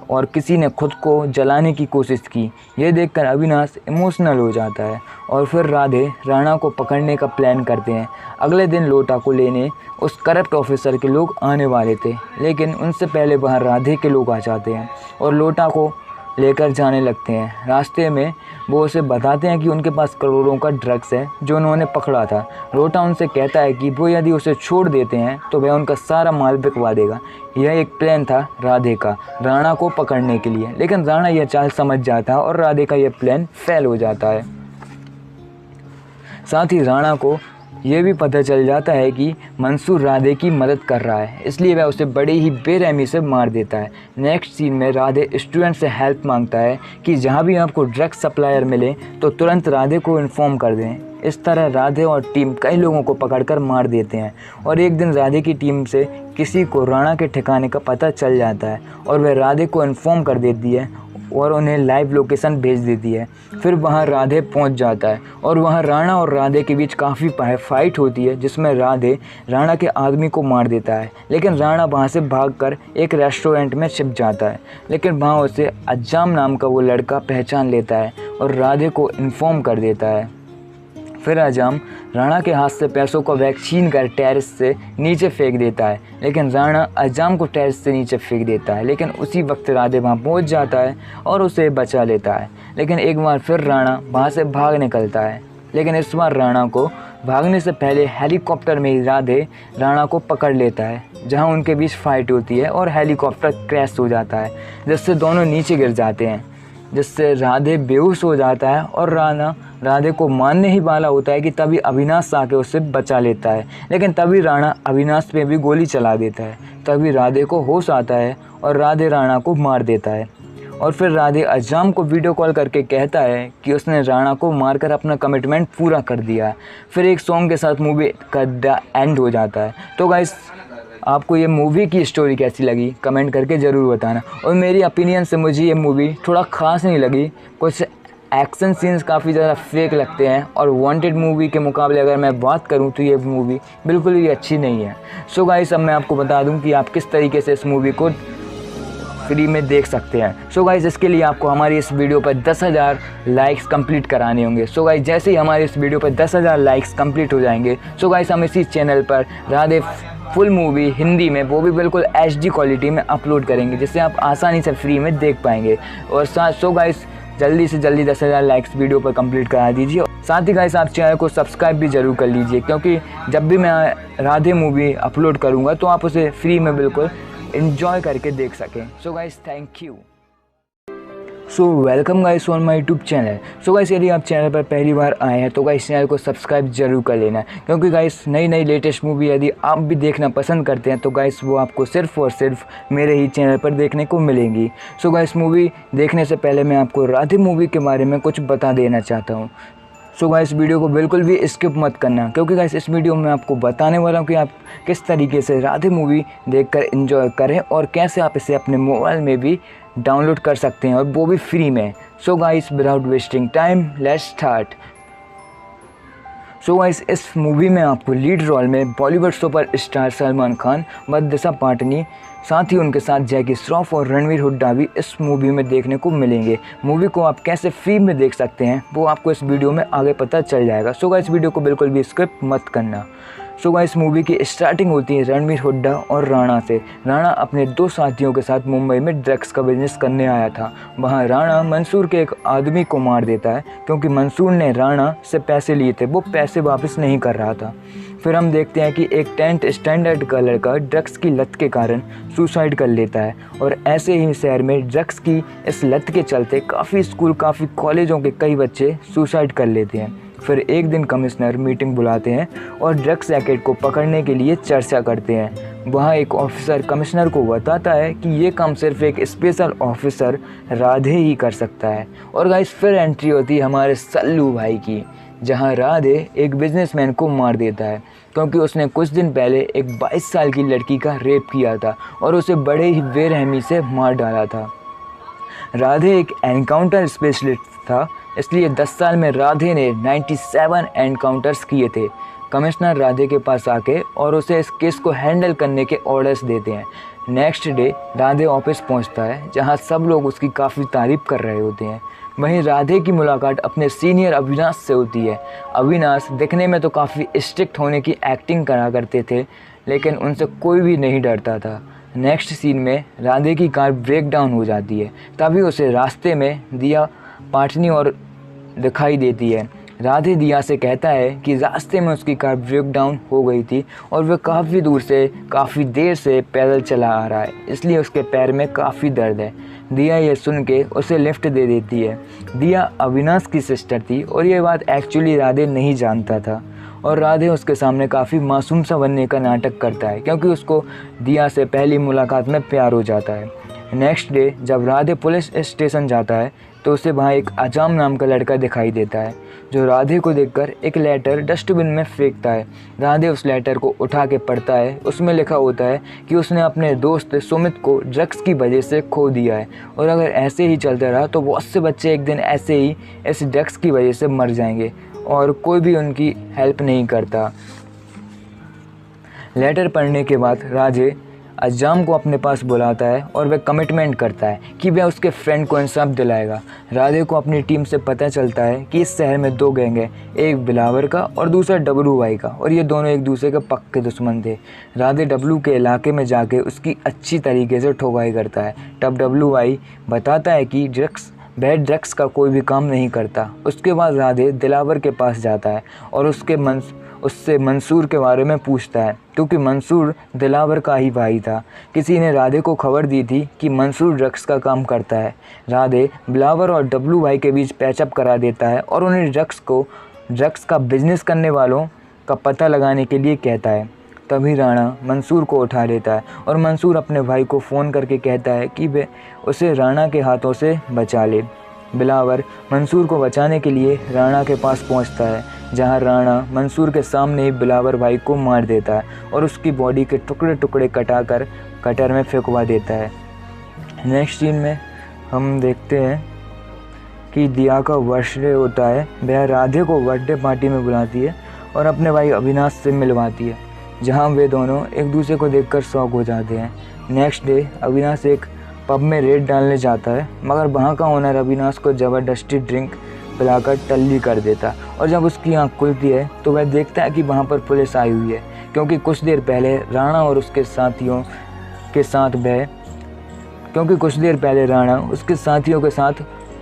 और किसी ने खुद को जलाने की कोशिश की। ये देखकर अविनाश इमोशनल हो जाता है और फिर राधे राणा को पकड़ने का प्लान करते हैं। अगले दिन लोटा को लेने उस करप्ट ऑफिसर के लोग आने वाले थे, लेकिन उनसे पहले वहाँ राधे के लोग आ जाते हैं और लोटा को लेकर जाने लगते हैं। रास्ते में वो उसे बताते हैं कि उनके पास करोड़ों का ड्रग्स है जो उन्होंने पकड़ा था। लोटा उनसे कहता है कि वो यदि उसे छोड़ देते हैं तो वह उनका सारा माल बिकवा देगा। यह एक प्लान था राधे का राणा को पकड़ने के लिए, लेकिन राणा यह चाल समझ जाता है और राधे का यह प्लान फेल हो जाता है। साथ ही राणा को यह भी पता चल जाता है कि मंसूर राधे की मदद कर रहा है, इसलिए वह उसे बड़ी ही बेरहमी से मार देता है। नेक्स्ट सीन में राधे स्टूडेंट से हेल्प मांगता है कि जहां भी आपको ड्रग्स सप्लायर मिले तो तुरंत राधे को इन्फॉर्म कर दें। इस तरह राधे और टीम कई लोगों को पकड़कर मार देते हैं और एक दिन राधे की टीम से किसी को राणा के ठिकाने का पता चल जाता है और वह राधे को इन्फॉर्म कर देती है और उन्हें लाइव लोकेशन भेज देती है। फिर वहां राधे पहुंच जाता है और वहां राणा और राधे के बीच काफ़ी फाइट होती है जिसमें राधे राणा के आदमी को मार देता है, लेकिन राणा वहां से भागकर एक रेस्टोरेंट में छिप जाता है। लेकिन वहां उसे अज्जाम नाम का वो लड़का पहचान लेता है और राधे को इन्फॉर्म कर देता है। फिर अज्जाम राणा के हाथ से पैसों का बैग छीन कर टेरेस से नीचे फेंक देता है, लेकिन राणा अज्जाम को टेरेस से नीचे फेंक देता है। लेकिन उसी वक्त राधे वहां पहुंच जाता है और उसे बचा लेता है। लेकिन एक बार फिर राणा वहां से भाग निकलता है, लेकिन इस बार राणा को भागने से पहले हेलीकॉप्टर में ही राधे राणा को पकड़ लेता है, जहां उनके बीच फाइट होती है और हेलीकॉप्टर क्रैश हो जाता है जिससे दोनों नीचे गिर जाते हैं, जिससे राधे बेहोश हो जाता है और राणा राधे को मारने ही वाला होता है कि तभी अविनाश आके उसे बचा लेता है। लेकिन तभी राणा अविनाश पे भी गोली चला देता है। तभी राधे को होश आता है और राधे राणा को मार देता है और फिर राधे अज्जाम को वीडियो कॉल करके कहता है कि उसने राणा को मारकर अपना कमिटमेंट पूरा कर दिया है। फिर एक सॉन्ग के साथ मूवी का एंड हो जाता है। तो गाइस, आपको ये मूवी की स्टोरी कैसी लगी कमेंट करके ज़रूर बताना। और मेरी ओपिनियन से मुझे ये मूवी थोड़ा ख़ास नहीं लगी। कुछ एक्शन सीन्स काफ़ी ज़्यादा फेक लगते हैं और वांटेड मूवी के मुकाबले अगर मैं बात करूं तो ये मूवी बिल्कुल भी अच्छी नहीं है। सो गाइस, अब मैं आपको बता दूं कि आप किस तरीके से इस मूवी को फ्री में देख सकते हैं। सो गाइस, इसके लिए आपको हमारी इस वीडियो पर 10,000 लाइक्स कंप्लीट कराने होंगे। सो गाइस, जैसे ही हमारे इस वीडियो पर 10,000 लाइक्स कंप्लीट हो जाएंगे, सो गाइस हम इसी चैनल पर राधे फुल मूवी हिंदी में, वो भी बिल्कुल HD क्वालिटी में अपलोड करेंगे, जिससे आप आसानी से फ्री में देख पाएंगे। और सो गाइस, जल्दी से जल्दी 10,000 लाइक्स वीडियो पर कंप्लीट करा दीजिए। साथ ही गाइस, आप चैनल को सब्सक्राइब भी ज़रूर कर लीजिए, क्योंकि जब भी मैं राधे मूवी अपलोड करूँगा तो आप उसे फ्री में बिल्कुल एंजॉय करके देख सकें। So guys, thank you. So welcome guys on my YouTube channel. So guys यदि आप चैनल पर पहली बार आए हैं तो गाइस चैनल को सब्सक्राइब जरूर कर लेना, क्योंकि गाइस नई नई लेटेस्ट मूवी यदि आप भी देखना पसंद करते हैं तो गाइस वो आपको सिर्फ और सिर्फ मेरे ही चैनल पर देखने को मिलेंगी। सो गाइस मूवी देखने से पहले मैं आपको राधे मूवी के बारे में कुछ बता देना चाहता हूँ। सो गाइस वीडियो को बिल्कुल भी स्किप मत करना, क्योंकि गाइस इस वीडियो में आपको बताने वाला हूँ कि आप किस तरीके से राधे मूवी देखकर एंजॉय करें और कैसे आप इसे अपने मोबाइल में भी डाउनलोड कर सकते हैं, और वो भी फ्री में। So guys without wasting time let's start. So guys इस मूवी में आपको लीड रोल में बॉलीवुड सुपर स्टार सलमान खान व दिशा पाटनी, साथ ही उनके साथ जैकी श्रॉफ और रणवीर हुड्डा भी इस मूवी में देखने को मिलेंगे। मूवी को आप कैसे फ्री में देख सकते हैं वो आपको इस वीडियो में आगे पता चल जाएगा। सो गाइस वीडियो को बिल्कुल भी स्किप मत करना। सो गाइस मूवी की स्टार्टिंग होती है रणवीर हुड्डा और राणा से। राणा अपने दो साथियों के साथ मुंबई में ड्रग्स का बिजनेस करने आया था। वहाँ राणा मंसूर के एक आदमी को मार देता है, क्योंकि मंसूर ने राणा से पैसे लिए थे, वो पैसे वापस नहीं कर रहा था। फिर हम देखते हैं कि एक 10th स्टैंडर्ड का लड़का ड्रग्स की लत के कारण सुसाइड कर लेता है, और ऐसे ही शहर में ड्रग्स की इस लत के चलते काफ़ी स्कूल, काफ़ी कॉलेजों के कई बच्चे सुसाइड कर लेते हैं। फिर एक दिन कमिश्नर मीटिंग बुलाते हैं और ड्रग्स रैकेट को पकड़ने के लिए चर्चा करते हैं। वहाँ एक ऑफिसर कमिश्नर को बताता है कि ये काम सिर्फ एक स्पेशल ऑफिसर राधे ही कर सकता है। और गाइस फिर एंट्री होती है हमारे सल्लू भाई की, जहाँ राधे एक बिजनेसमैन को मार देता है, क्योंकि उसने कुछ दिन पहले एक 22 साल की लड़की का रेप किया था और उसे बड़े ही बेरहमी से मार डाला था। राधे एक एनकाउंटर स्पेशलिस्ट था, इसलिए 10 साल में राधे ने 97 एनकाउंटर्स किए थे। कमिश्नर राधे के पास आके और उसे इस केस को हैंडल करने के ऑर्डर्स देते हैं। नेक्स्ट डे राधे ऑफिस पहुंचता है, जहां सब लोग उसकी काफ़ी तारीफ कर रहे होते हैं। वहीं राधे की मुलाकात अपने सीनियर अविनाश से होती है। अविनाश दिखने में तो काफ़ी स्ट्रिक्ट होने की एक्टिंग करा करते थे, लेकिन उनसे कोई भी नहीं डरता था। नेक्स्ट सीन में राधे की कार ब्रेक डाउन हो जाती है, तभी उसे रास्ते में दिया पाटनी और दिखाई देती है। राधे दिया से कहता है कि रास्ते में उसकी कार ब्रेक डाउन हो गई थी और वह काफ़ी दूर से काफ़ी देर से पैदल चला आ रहा है, इसलिए उसके पैर में काफ़ी दर्द है। दिया ये सुन के उसे लिफ्ट दे देती है। दिया अविनाश की सिस्टर थी और ये बात एक्चुअली राधे नहीं जानता था, और राधे उसके सामने काफ़ी मासूम सा बनने का नाटक करता है, क्योंकि उसको दिया से पहली मुलाकात में प्यार हो जाता है। नेक्स्ट डे जब राधे पुलिस स्टेशन जाता है तो उसे वहाँ एक अजाम नाम का लड़का दिखाई देता है, जो राधे को देखकर एक लेटर डस्टबिन में फेंकता है। राधे उस लेटर को उठा के पढ़ता है। उसमें लिखा होता है कि उसने अपने दोस्त सुमित को ड्रग्स की वजह से खो दिया है, और अगर ऐसे ही चलता रहा तो बहुत से बच्चे एक दिन ऐसे ही इस ड्रग्स की वजह से मर जाएंगे, और कोई भी उनकी हेल्प नहीं करता। लेटर पढ़ने के बाद राधे अजाम को अपने पास बुलाता है और वह कमिटमेंट करता है कि वह उसके फ्रेंड को इंसाफ दिलाएगा। राधे को अपनी टीम से पता चलता है कि इस शहर में दो गैंग है, एक बिलावर का और दूसरा डब्लू वाई का, और ये दोनों एक दूसरे के पक्के दुश्मन थे। राधे डब्लू के इलाके में जाके उसकी अच्छी तरीके से ठोकाई करता है। तब डब्लू वाई बताता है कि बैड ड्रग्स का कोई भी काम नहीं करता। उसके बाद राधे दिलावर के पास जाता है और उससे मंसूर के बारे में पूछता है, क्योंकि मंसूर दिलावर का ही भाई था। किसी ने राधे को खबर दी थी कि मंसूर ड्रग्स का काम करता है। राधे बिलावर और डब्लू भाई के बीच पैचअप करा देता है और उन्हें ड्रग्स का बिजनेस करने वालों का पता लगाने के लिए कहता है। तभी राणा मंसूर को उठा लेता है और मंसूर अपने भाई को फ़ोन करके कहता है कि वे उसे राणा के हाथों से बचा ले। बिलावर मंसूर को बचाने के लिए राणा के पास पहुंचता है, जहां राणा मंसूर के सामने ही बिलावर भाई को मार देता है और उसकी बॉडी के टुकड़े टुकड़े कटाकर कटर में फेंकवा देता है। नेक्स्ट सीन में हम देखते हैं कि दिया का बर्थडे होता है। वह राधे को बर्थडे पार्टी में बुलाती है और अपने भाई अविनाश से मिलवाती है, जहां वे दोनों एक दूसरे को देखकर शॉक हो जाते हैं। नेक्स्ट डे अविनाश एक पब में रेड डालने जाता है, मगर वहाँ का ओनर अविनाश को ज़बरदस्ती ड्रिंक पिलाकर टल्ली कर देता, और जब उसकी आँख खुलती है तो वह देखता है कि वहाँ पर पुलिस आई हुई है, क्योंकि कुछ देर पहले राणा उसके साथियों के साथ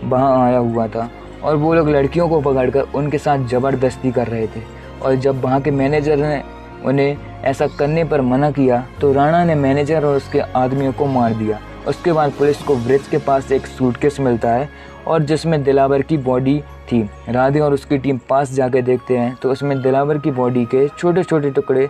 वहाँ आया हुआ था, और वो लोग लड़कियों को पकड़कर उनके साथ ज़बरदस्ती कर रहे थे। और जब वहाँ के मैनेजर ने उन्हें ऐसा करने पर मना किया तो राणा ने मैनेजर और उसके आदमियों को मार दिया, उसके बाद पुलिस को ब्रिज के पास एक सूटकेस मिलता है और जिसमें दिलावर की बॉडी थी। राधे और उसकी टीम पास जाके देखते हैं तो उसमें दिलावर की बॉडी के छोटे छोटे टुकड़े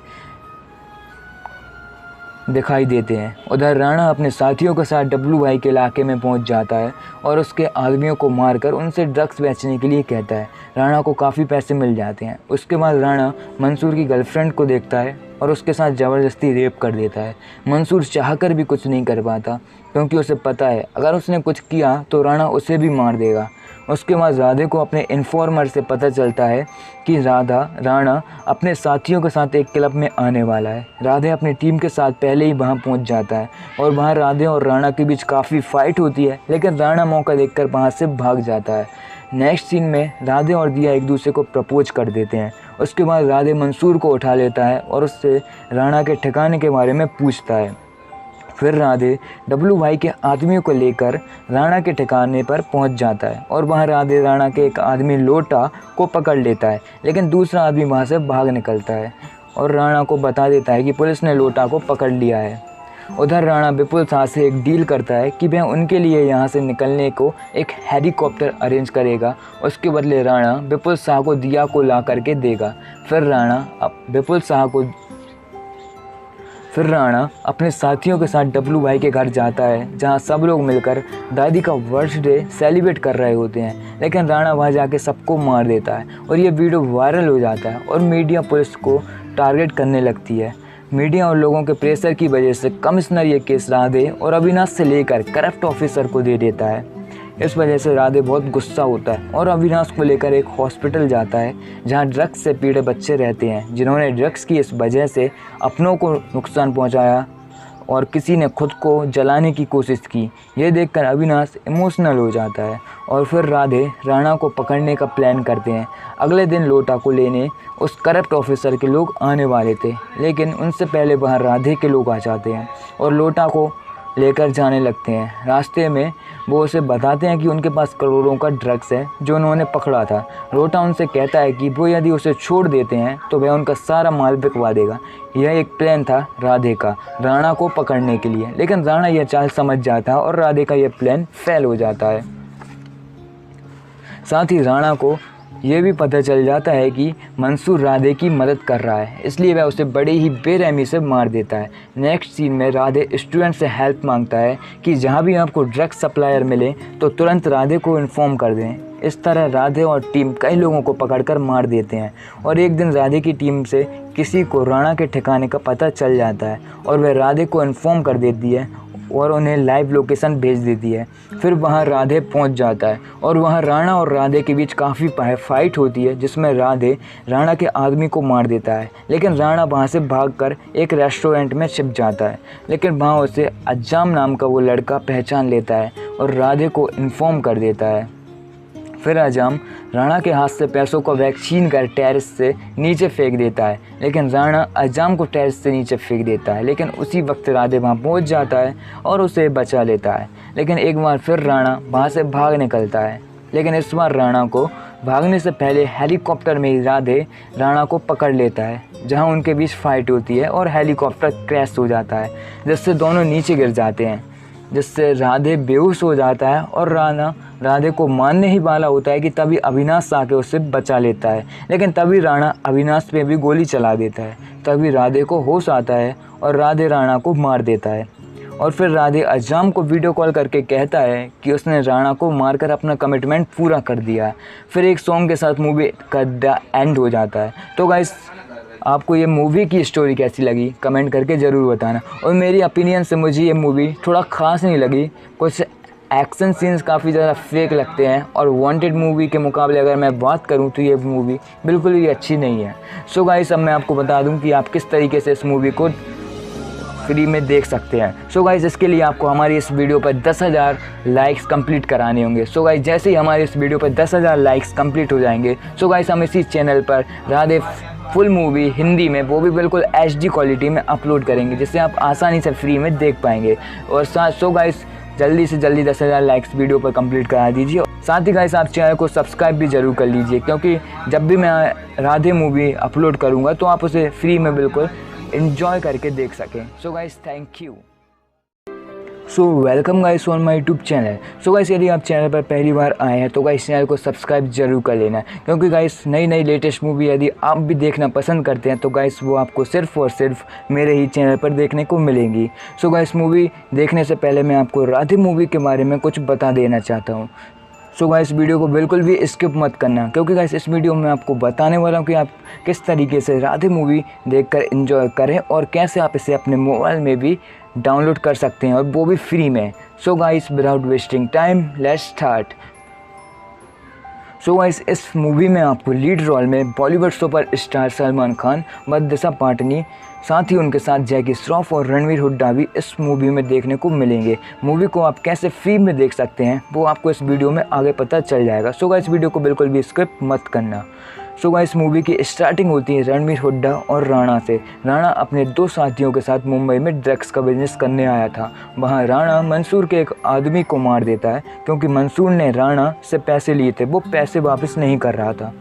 दिखाई देते हैं। उधर राणा अपने साथियों के साथ डब्लू भाई के इलाके में पहुंच जाता है और उसके आदमियों को मारकर उनसे ड्रग्स बेचने के लिए कहता है। राणा को काफ़ी पैसे मिल जाते हैं। उसके बाद राणा मंसूर की गर्लफ्रेंड को देखता है और उसके साथ ज़बरदस्ती रेप कर देता है। मंसूर चाहकर भी कुछ नहीं कर पाता क्योंकि उसे पता है अगर उसने कुछ किया तो राणा उसे भी मार देगा। उसके बाद राधे को अपने इन्फॉर्मर से पता चलता है कि राणा अपने साथियों के साथ एक क्लब में आने वाला है। राधे अपनी टीम के साथ पहले ही वहां पहुंच जाता है और वहां राधे और राणा के बीच काफ़ी फाइट होती है, लेकिन राणा मौका देखकर वहां से भाग जाता है। नेक्स्ट सीन में राधे और दिया एक दूसरे को प्रपोज कर देते हैं। उसके बाद राधे मंसूर को उठा लेता है और उससे राणा के ठिकाने के बारे में पूछता है। फिर राधे डब्लू भाई के आदमियों को लेकर राणा के ठिकाने पर पहुंच जाता है और वहां राधे राणा के एक आदमी लोटा को पकड़ लेता है, लेकिन दूसरा आदमी वहां से भाग निकलता है और राणा को बता देता है कि पुलिस ने लोटा को पकड़ लिया है। उधर राणा विपुल शाह से एक डील करता है कि वह उनके लिए यहाँ से निकलने को एक हेलीकॉप्टर अरेंज करेगा। उसके बदले राणा विपुल शाह को दिया को ला करके देगा। फिर राणा अपने साथियों के साथ डब्लू भाई के घर जाता है जहां सब लोग मिलकर दादी का बर्थडे सेलिब्रेट कर रहे होते हैं, लेकिन राणा वहां जाके सबको मार देता है और ये वीडियो वायरल हो जाता है और मीडिया पुलिस को टारगेट करने लगती है। मीडिया और लोगों के प्रेशर की वजह से कमिश्नर ये केस राधे और अविनाश से लेकर करप्ट ऑफिसर को दे देता है। इस वजह से राधे बहुत गुस्सा होता है और अविनाश को लेकर एक हॉस्पिटल जाता है जहां ड्रग्स से पीड़ित बच्चे रहते हैं जिन्होंने ड्रग्स की इस वजह से अपनों को नुकसान पहुंचाया और किसी ने खुद को जलाने की कोशिश की। ये देखकर अविनाश इमोशनल हो जाता है और फिर राधे राणा को पकड़ने का प्लान करते हैं। अगले दिन लोटा को लेने उस करप्ट ऑफिसर के लोग आने वाले थे, लेकिन उनसे पहले वहाँ राधे के लोग आ जाते हैं और लोटा को लेकर जाने लगते हैं। रास्ते में वो उसे बताते हैं कि उनके पास करोड़ों का ड्रग्स है जो उन्होंने पकड़ा था। लोटा उनसे कहता है कि वो यदि उसे छोड़ देते हैं तो वह उनका सारा माल बिकवा देगा। यह एक प्लान था राधे का राणा को पकड़ने के लिए, लेकिन राणा यह चाल समझ जाता है और राधे का यह प्लान फेल हो जाता है। साथ ही राणा को यह भी पता चल जाता है कि मंसूर राधे की मदद कर रहा है, इसलिए वह उसे बड़े ही बेरहमी से मार देता है। नेक्स्ट सीन में राधे स्टूडेंट से हेल्प मांगता है कि जहां भी आपको ड्रग्स सप्लायर मिले तो तुरंत राधे को इन्फॉर्म कर दें। इस तरह राधे और टीम कई लोगों को पकड़कर मार देते हैं और एक दिन राधे की टीम से किसी को राणा के ठिकाने का पता चल जाता है और वह राधे को इन्फॉर्म कर देती है और उन्हें लाइव लोकेशन भेज देती है। फिर वहां राधे पहुंच जाता है और वहां राणा और राधे के बीच काफ़ी फाइट होती है जिसमें राधे राणा के आदमी को मार देता है, लेकिन राणा वहां से भागकर एक रेस्टोरेंट में छिप जाता है। लेकिन वहां उसे अज्जाम नाम का वो लड़का पहचान लेता है और राधे को इन्फॉर्म कर देता है। फिर अज्जाम राणा के हाथ से पैसों का बैग छीन कर टेरेस से नीचे फेंक देता है, लेकिन राणा अज्जाम को टेरेस से नीचे फेंक देता है। लेकिन उसी वक्त राधे वहां पहुंच जाता है और उसे बचा लेता है। लेकिन एक बार फिर राणा वहां से भाग निकलता है, लेकिन इस बार राणा को भागने से पहले हेलीकॉप्टर में ही राधे राणा को पकड़ लेता है, जहां उनके बीच फाइट होती है और हेलीकॉप्टर क्रैश हो जाता है जिससे दोनों नीचे गिर जाते हैं, जिससे राधे बेहोश हो जाता है और राणा राधे को मारने ही वाला होता है कि तभी अविनाश आके उसे बचा लेता है। लेकिन तभी राणा अविनाश पे भी गोली चला देता है। तभी राधे को होश आता है और राधे राणा को मार देता है और फिर राधे अज्जाम को वीडियो कॉल करके कहता है कि उसने राणा को मारकर अपना कमिटमेंट पूरा कर दिया है। फिर एक सॉन्ग के साथ मूवी का एंड हो जाता है। तो गाइस, आपको ये मूवी की स्टोरी कैसी लगी कमेंट करके ज़रूर बताना। और मेरी ओपिनियन से मुझे ये मूवी थोड़ा ख़ास नहीं लगी। कुछ एक्शन सीन्स काफ़ी ज़्यादा फेक लगते हैं और वांटेड मूवी के मुकाबले अगर मैं बात करूं तो ये मूवी बिल्कुल भी अच्छी नहीं है। सो गाइस, अब मैं आपको बता दूं कि आप किस तरीके से इस मूवी को फ्री में देख सकते हैं। सो गाइस, इसके लिए आपको हमारी इस वीडियो पर 10,000 लाइक्स कंप्लीट कराने होंगे। सो गाइस, जैसे ही हमारी इस वीडियो पर 10,000 लाइक्स कंप्लीट हो जाएंगे, सो गाइस हम इसी चैनल पर राधे फुल मूवी हिंदी में, वो भी बिल्कुल HD क्वालिटी में अपलोड करेंगे, जिससे आप आसानी से फ्री में देख पाएंगे। और सो गाइस, जल्दी से जल्दी 10,000 लाइक्स वीडियो पर कंप्लीट करा दीजिए। साथ ही गाइस, आप चैनल को सब्सक्राइब भी जरूर कर लीजिए, क्योंकि जब भी मैं राधे मूवी अपलोड करूँगा तो आप उसे फ्री में बिल्कुल एंजॉय करके देख सकें। So guys, thank you. So welcome guys on my YouTube channel. So guys यदि आप चैनल पर पहली बार आए हैं तो गाइस चैनल को सब्सक्राइब जरूर कर लेना, क्योंकि गाइस नई नई लेटेस्ट मूवी यदि आप भी देखना पसंद करते हैं तो गाइस वो आपको सिर्फ और सिर्फ मेरे ही चैनल पर देखने को मिलेंगी। सो गाइस मूवी देखने से पहले मैं आपको राधे मूवी के बारे में कुछ बता देना चाहता हूँ। सो गाइस वीडियो को बिल्कुल भी स्किप मत करना, क्योंकि गाइस इस वीडियो में आपको बताने वाला हूँ कि आप किस तरीके से राधे मूवी देखकर एंजॉय करें और कैसे आप इसे अपने मोबाइल में भी डाउनलोड कर सकते हैं, और वो भी फ्री में। So guys without wasting time let's start. So guys इस मूवी में आपको लीड रोल में बॉलीवुड सुपर स्टार सलमान खान व दिशा पाटनी, साथ ही उनके साथ जैकी श्रॉफ और रणवीर हुड्डा भी इस मूवी में देखने को मिलेंगे। मूवी को आप कैसे फ्री में देख सकते हैं वो आपको इस वीडियो में आगे पता चल जाएगा। सो गाइस वीडियो को बिल्कुल भी स्किप मत करना। सो गाइस मूवी की स्टार्टिंग होती है रणवीर हुड्डा और राणा से। राणा अपने दो साथियों के साथ मुंबई में ड्रग्स का बिजनेस करने आया था। वहाँ राणा मंसूर के एक आदमी को मार देता है, क्योंकि मंसूर ने राणा से पैसे लिए थे, वो पैसे वापस नहीं कर रहा था।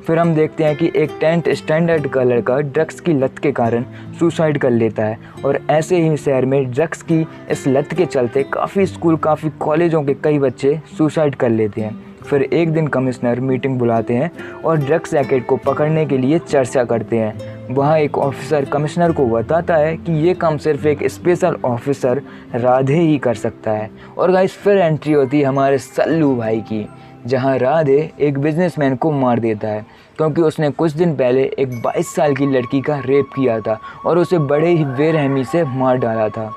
फिर हम देखते हैं कि एक 10th स्टैंडर्ड का लड़का ड्रग्स की लत के कारण सुसाइड कर लेता है, और ऐसे ही शहर में ड्रग्स की इस लत के चलते काफ़ी स्कूल, काफ़ी कॉलेजों के कई बच्चे सुसाइड कर लेते हैं। फिर एक दिन कमिश्नर मीटिंग बुलाते हैं और ड्रग्स रैकेट को पकड़ने के लिए चर्चा करते हैं। वहाँ एक ऑफिसर कमिश्नर को बताता है कि ये काम सिर्फ एक स्पेशल ऑफिसर राधे ही कर सकता है। और गाइस फिर एंट्री होती है हमारे सल्लू भाई की, जहाँ राधे एक बिजनेसमैन को मार देता है, क्योंकि उसने कुछ दिन पहले एक 22 साल की लड़की का रेप किया था और उसे बड़े ही बेरहमी से मार डाला था।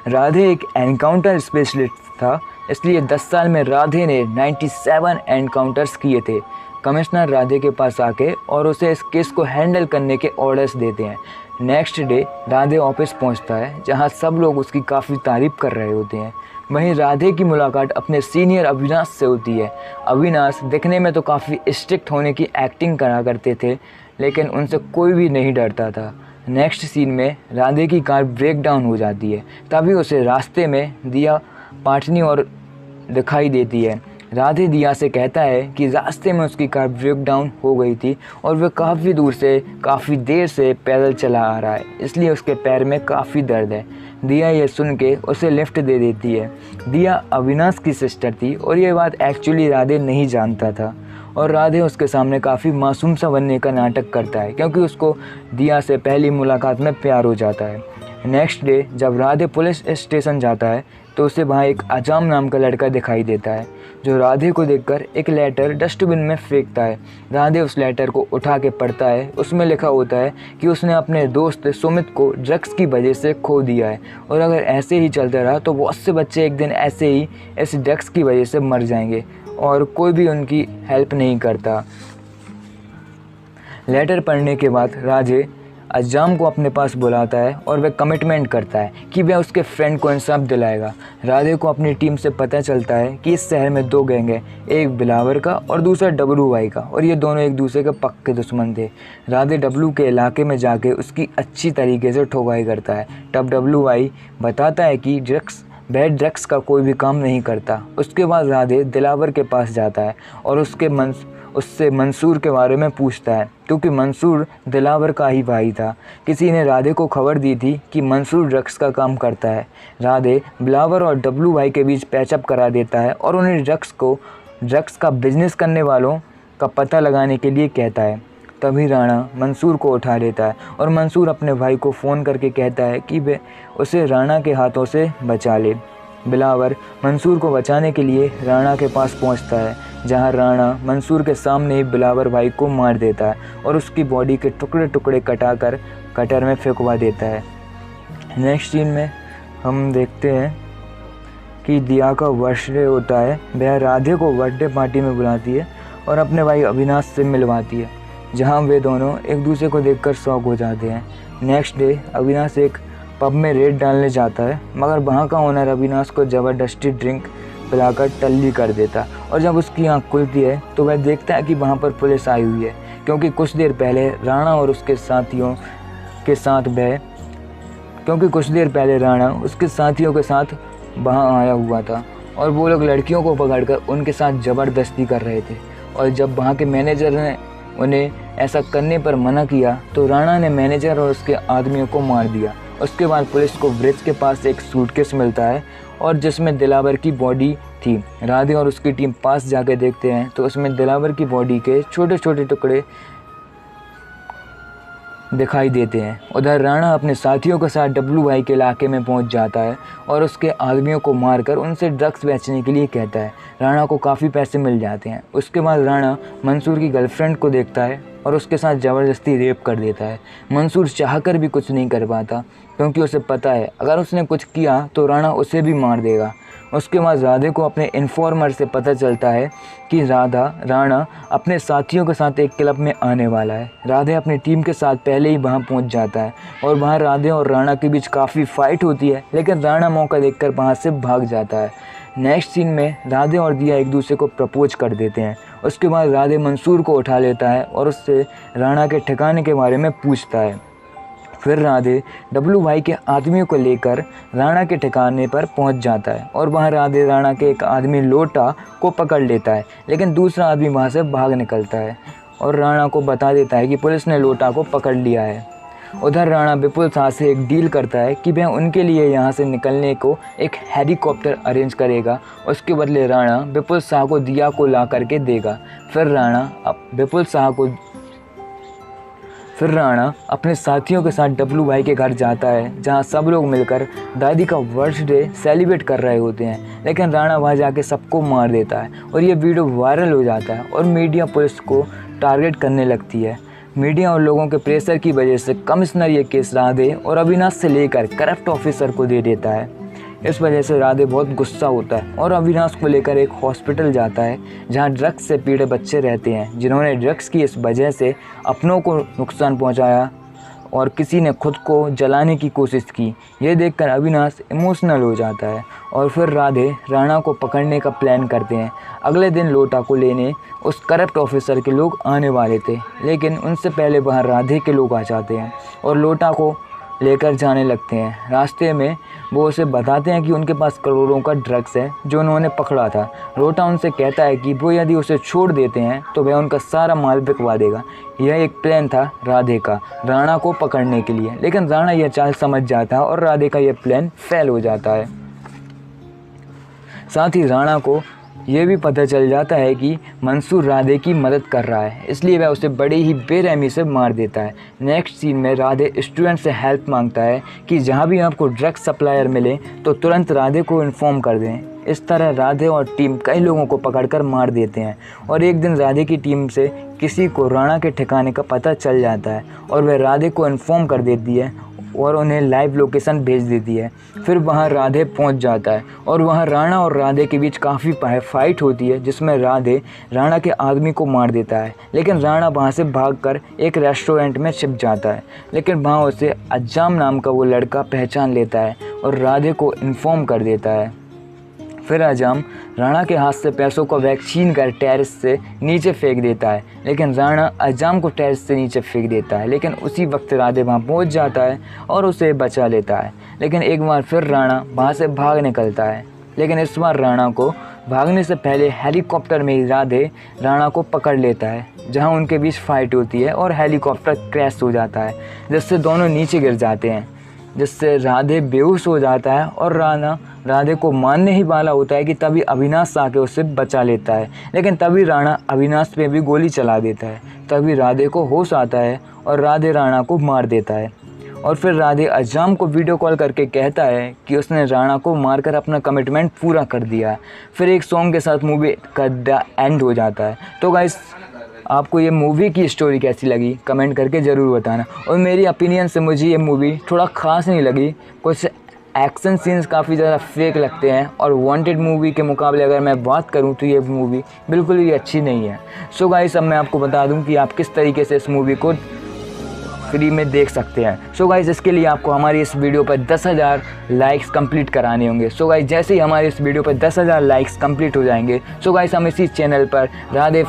राधे एक एनकाउंटर स्पेशलिस्ट था, इसलिए 10 साल में राधे ने 97 एनकाउंटर्स किए थे। कमिश्नर राधे के पास आके और उसे इस केस को हैंडल करने के ऑर्डर्स देते हैं। नेक्स्ट डे राधे ऑफिस पहुंचता है, जहां सब लोग उसकी काफ़ी तारीफ कर रहे होते हैं। वहीं राधे की मुलाकात अपने सीनियर अविनाश से होती है। अविनाश दिखने में तो काफ़ी स्ट्रिक्ट होने की एक्टिंग करा करते थे, लेकिन उनसे कोई भी नहीं डरता था। नेक्स्ट सीन में राधे की कार ब्रेक डाउन हो जाती है, तभी उसे रास्ते में दिया पाटनी और दिखाई देती है। राधे दिया से कहता है कि रास्ते में उसकी कार ब्रेक डाउन हो गई थी और वह काफ़ी दूर से काफ़ी देर से पैदल चला आ रहा है, इसलिए उसके पैर में काफ़ी दर्द है। दिया ये सुन के उसे लिफ्ट दे देती है। दिया अविनाश की सिस्टर थी और ये बात एक्चुअली राधे नहीं जानता था, और राधे उसके सामने काफ़ी मासूम सा बनने का नाटक करता है, क्योंकि उसको दिया से पहली मुलाकात में प्यार हो जाता है। नेक्स्ट डे जब राधे पुलिस स्टेशन जाता है तो उसे वहाँ एक अजाम नाम का लड़का दिखाई देता है, जो राधे को देखकर एक लेटर डस्टबिन में फेंकता है। राधे उस लेटर को उठा के पढ़ता है। उसमें लिखा होता है कि उसने अपने दोस्त सुमित को ड्रग्स की वजह से खो दिया है, और अगर ऐसे ही चलता रहा तो बहुत से बच्चे एक दिन ऐसे ही इस ड्रग्स की वजह से मर जाएंगे, और कोई भी उनकी हेल्प नहीं करता। लेटर पढ़ने के बाद राधे अज्जाम को अपने पास बुलाता है और वह कमिटमेंट करता है कि वह उसके फ्रेंड को इंसाफ दिलाएगा। राधे को अपनी टीम से पता चलता है कि इस शहर में 2 गैंग हैं, एक बिलावर का और दूसरा डब्लू वाई का, और ये दोनों एक दूसरे के पक्के दुश्मन थे। राधे डब्लू के इलाके में जाके उसकी अच्छी तरीके से ठोकाई करता है। तब डब्लू वाई बताता है कि ड्रग्स का कोई भी काम नहीं करता। उसके बाद राधे दिलावर के पास जाता है और उससे मंसूर के बारे में पूछता है, क्योंकि मंसूर दिलावर का ही भाई था। किसी ने राधे को खबर दी थी कि मंसूर ड्रग्स का काम करता है। राधे बिलावर और डब्लू भाई के बीच पैचअप करा देता है और उन्हें ड्रग्स का बिजनेस करने वालों का पता लगाने के लिए कहता है। तभी राणा मंसूर को उठा लेता है और मंसूर अपने भाई को फ़ोन करके कहता है कि वे उसे राणा के हाथों से बचा ले। बिलावर मंसूर को बचाने के लिए राणा के पास पहुंचता है, जहां राणा मंसूर के सामने ही बिलावर भाई को मार देता है और उसकी बॉडी के टुकड़े टुकड़े कटाकर कटर में फेंकवा देता है। नेक्स्ट सीन में हम देखते हैं कि दिया का बर्थडे होता है। वह राधे को बर्थडे पार्टी में बुलाती है और अपने भाई अविनाश से मिलवाती है, जहां वे दोनों एक दूसरे को देखकर शॉक हो जाते हैं। नेक्स्ट डे अविनाश एक पब में रेड डालने जाता है, मगर वहाँ का ओनर अविनाश को ज़बरदस्ती ड्रिंक पिलाकर टल्ली कर देता, और जब उसकी आँख खुलती है तो वह देखता है कि वहाँ पर पुलिस आई हुई है, क्योंकि कुछ देर पहले राणा उसके साथियों के साथ वहाँ आया हुआ था, और वो लोग लड़कियों को पकड़कर उनके साथ ज़बरदस्ती कर रहे थे। और जब वहाँ के मैनेजर ने उन्हें ऐसा करने पर मना किया तो राणा ने मैनेजर और उसके आदमियों को मार दिया, उसके बाद पुलिस को ब्रिज के पास एक सूटकेस मिलता है और जिसमें दिलावर की बॉडी थी। राधे और उसकी टीम पास जाके देखते हैं तो उसमें दिलावर की बॉडी के छोटे छोटे टुकड़े दिखाई देते हैं। उधर राणा अपने साथियों के साथ डब्लू भाई के इलाके में पहुंच जाता है और उसके आदमियों को मारकर उनसे ड्रग्स बेचने के लिए कहता है। राणा को काफ़ी पैसे मिल जाते हैं। उसके बाद राणा मंसूर की गर्लफ्रेंड को देखता है और उसके साथ ज़बरदस्ती रेप कर देता है। मंसूर चाहकर भी कुछ नहीं कर पाता क्योंकि उसे पता है अगर उसने कुछ किया तो राणा उसे भी मार देगा। उसके बाद राधे को अपने इन्फॉर्मर से पता चलता है कि राणा अपने साथियों के साथ एक क्लब में आने वाला है। राधे अपनी टीम के साथ पहले ही वहां पहुंच जाता है और वहां राधे और राणा के बीच काफ़ी फाइट होती है, लेकिन राणा मौका देखकर वहां से भाग जाता है। नेक्स्ट सीन में राधे और दिया एक दूसरे को प्रपोज कर देते हैं। उसके बाद राधे मंसूर को उठा लेता है और उससे राणा के ठिकाने के बारे में पूछता है। फिर राधे डब्लू भाई के आदमियों को लेकर राणा के ठिकाने पर पहुंच जाता है और वहां राधे राणा के एक आदमी लोटा को पकड़ लेता है, लेकिन दूसरा आदमी वहां से भाग निकलता है और राणा को बता देता है कि पुलिस ने लोटा को पकड़ लिया है। उधर राणा विपुल शाह से एक डील करता है कि वह उनके लिए यहाँ से निकलने को एक हेलीकॉप्टर अरेंज करेगा। उसके बदले राणा विपुल शाह को दिया को ला करके देगा। फिर राणा अपने साथियों के साथ डब्लू भाई के घर जाता है जहां सब लोग मिलकर दादी का बर्थडे सेलिब्रेट कर रहे होते हैं, लेकिन राणा वहां जाके सबको मार देता है और ये वीडियो वायरल हो जाता है और मीडिया पुलिस को टारगेट करने लगती है। मीडिया और लोगों के प्रेशर की वजह से कमिश्नर ये केस राधे और अविनाश से लेकर करप्ट ऑफिसर को दे देता है। इस वजह से राधे बहुत गुस्सा होता है और अविनाश को लेकर एक हॉस्पिटल जाता है जहां ड्रग्स से पीड़ित बच्चे रहते हैं जिन्होंने ड्रग्स की इस वजह से अपनों को नुकसान पहुंचाया और किसी ने खुद को जलाने की कोशिश की। ये देखकर अविनाश इमोशनल हो जाता है और फिर राधे राणा को पकड़ने का प्लान करते हैं। अगले दिन लोटा को लेने उस करप्ट ऑफिसर के लोग आने वाले थे, लेकिन उनसे पहले वहाँ राधे के लोग आ जाते हैं और लोटा को लेकर जाने लगते हैं। रास्ते में वो उसे बताते हैं कि उनके पास करोड़ों का ड्रग्स है जो उन्होंने पकड़ा था। लोटा उनसे कहता है कि वो यदि उसे छोड़ देते हैं तो वह उनका सारा माल बिकवा देगा। यह एक प्लान था राधे का राणा को पकड़ने के लिए, लेकिन राणा यह चाल समझ जाता है और राधे का यह प्लान फेल हो जाता है। साथ ही राणा को यह भी पता चल जाता है कि मंसूर राधे की मदद कर रहा है, इसलिए वह उसे बड़ी ही बेरहमी से मार देता है। नेक्स्ट सीन में राधे स्टूडेंट से हेल्प मांगता है कि जहां भी आपको ड्रग सप्लायर मिले तो तुरंत राधे को इन्फॉर्म कर दें। इस तरह राधे और टीम कई लोगों को पकड़कर मार देते हैं और एक दिन राधे की टीम से किसी को राणा के ठिकाने का पता चल जाता है और वह राधे को इन्फॉर्म कर देती है और उन्हें लाइव लोकेशन भेज देती है। फिर वहां राधे पहुंच जाता है और वहां राणा और राधे के बीच काफ़ी फाइट होती है जिसमें राधे राणा के आदमी को मार देता है, लेकिन राणा वहां से भागकर एक रेस्टोरेंट में छिप जाता है। लेकिन वहां उसे अज्जाम नाम का वो लड़का पहचान लेता है और राधे को इन्फॉर्म कर देता है। फिर अज्जाम राणा के हाथ से पैसों का बैग छीन कर टेरेस से नीचे फेंक देता है, लेकिन राणा अज्जाम को टेरेस से नीचे फेंक देता है। लेकिन उसी वक्त राधे वहां पहुंच जाता है और उसे बचा लेता है। लेकिन एक बार फिर राणा वहां से भाग निकलता है, लेकिन इस बार राणा को भागने से पहले हेलीकॉप्टर में ही राधे राणा को पकड़ लेता है, जहां उनके बीच फाइट होती है और हेलीकॉप्टर क्रैश हो जाता है जिससे दोनों नीचे गिर जाते हैं, जिससे राधे बेहोश हो जाता है और राणा राधे को मारने ही वाला होता है कि तभी अविनाश आके उससे बचा लेता है। लेकिन तभी राणा अविनाश पे भी गोली चला देता है। तभी राधे को होश आता है और राधे राणा को मार देता है और फिर राधे अज्जाम को वीडियो कॉल करके कहता है कि उसने राणा को मारकर अपना कमिटमेंट पूरा कर दिया। फिर एक सॉन्ग के साथ मूवी का एंड हो जाता है। तो गाइस, आपको ये मूवी की स्टोरी कैसी लगी कमेंट करके ज़रूर बताना। और मेरी ओपिनियन से मुझे ये मूवी थोड़ा ख़ास नहीं लगी। कुछ एक्शन सीन्स काफ़ी ज़्यादा फेक लगते हैं और वांटेड मूवी के मुकाबले अगर मैं बात करूं तो ये मूवी बिल्कुल भी अच्छी नहीं है। सो गाइस, अब मैं आपको बता दूं कि आप किस तरीके से इस मूवी को फ्री में देख सकते हैं। सो गाइस, इसके लिए आपको हमारी इस वीडियो पर 10,000 लाइक्स कंप्लीट कराने होंगे। सो गाइस, जैसे ही हमारे इस वीडियो पर 10,000 लाइक्स कंप्लीट हो जाएंगे, सो गाइस हम इसी चैनल पर राधे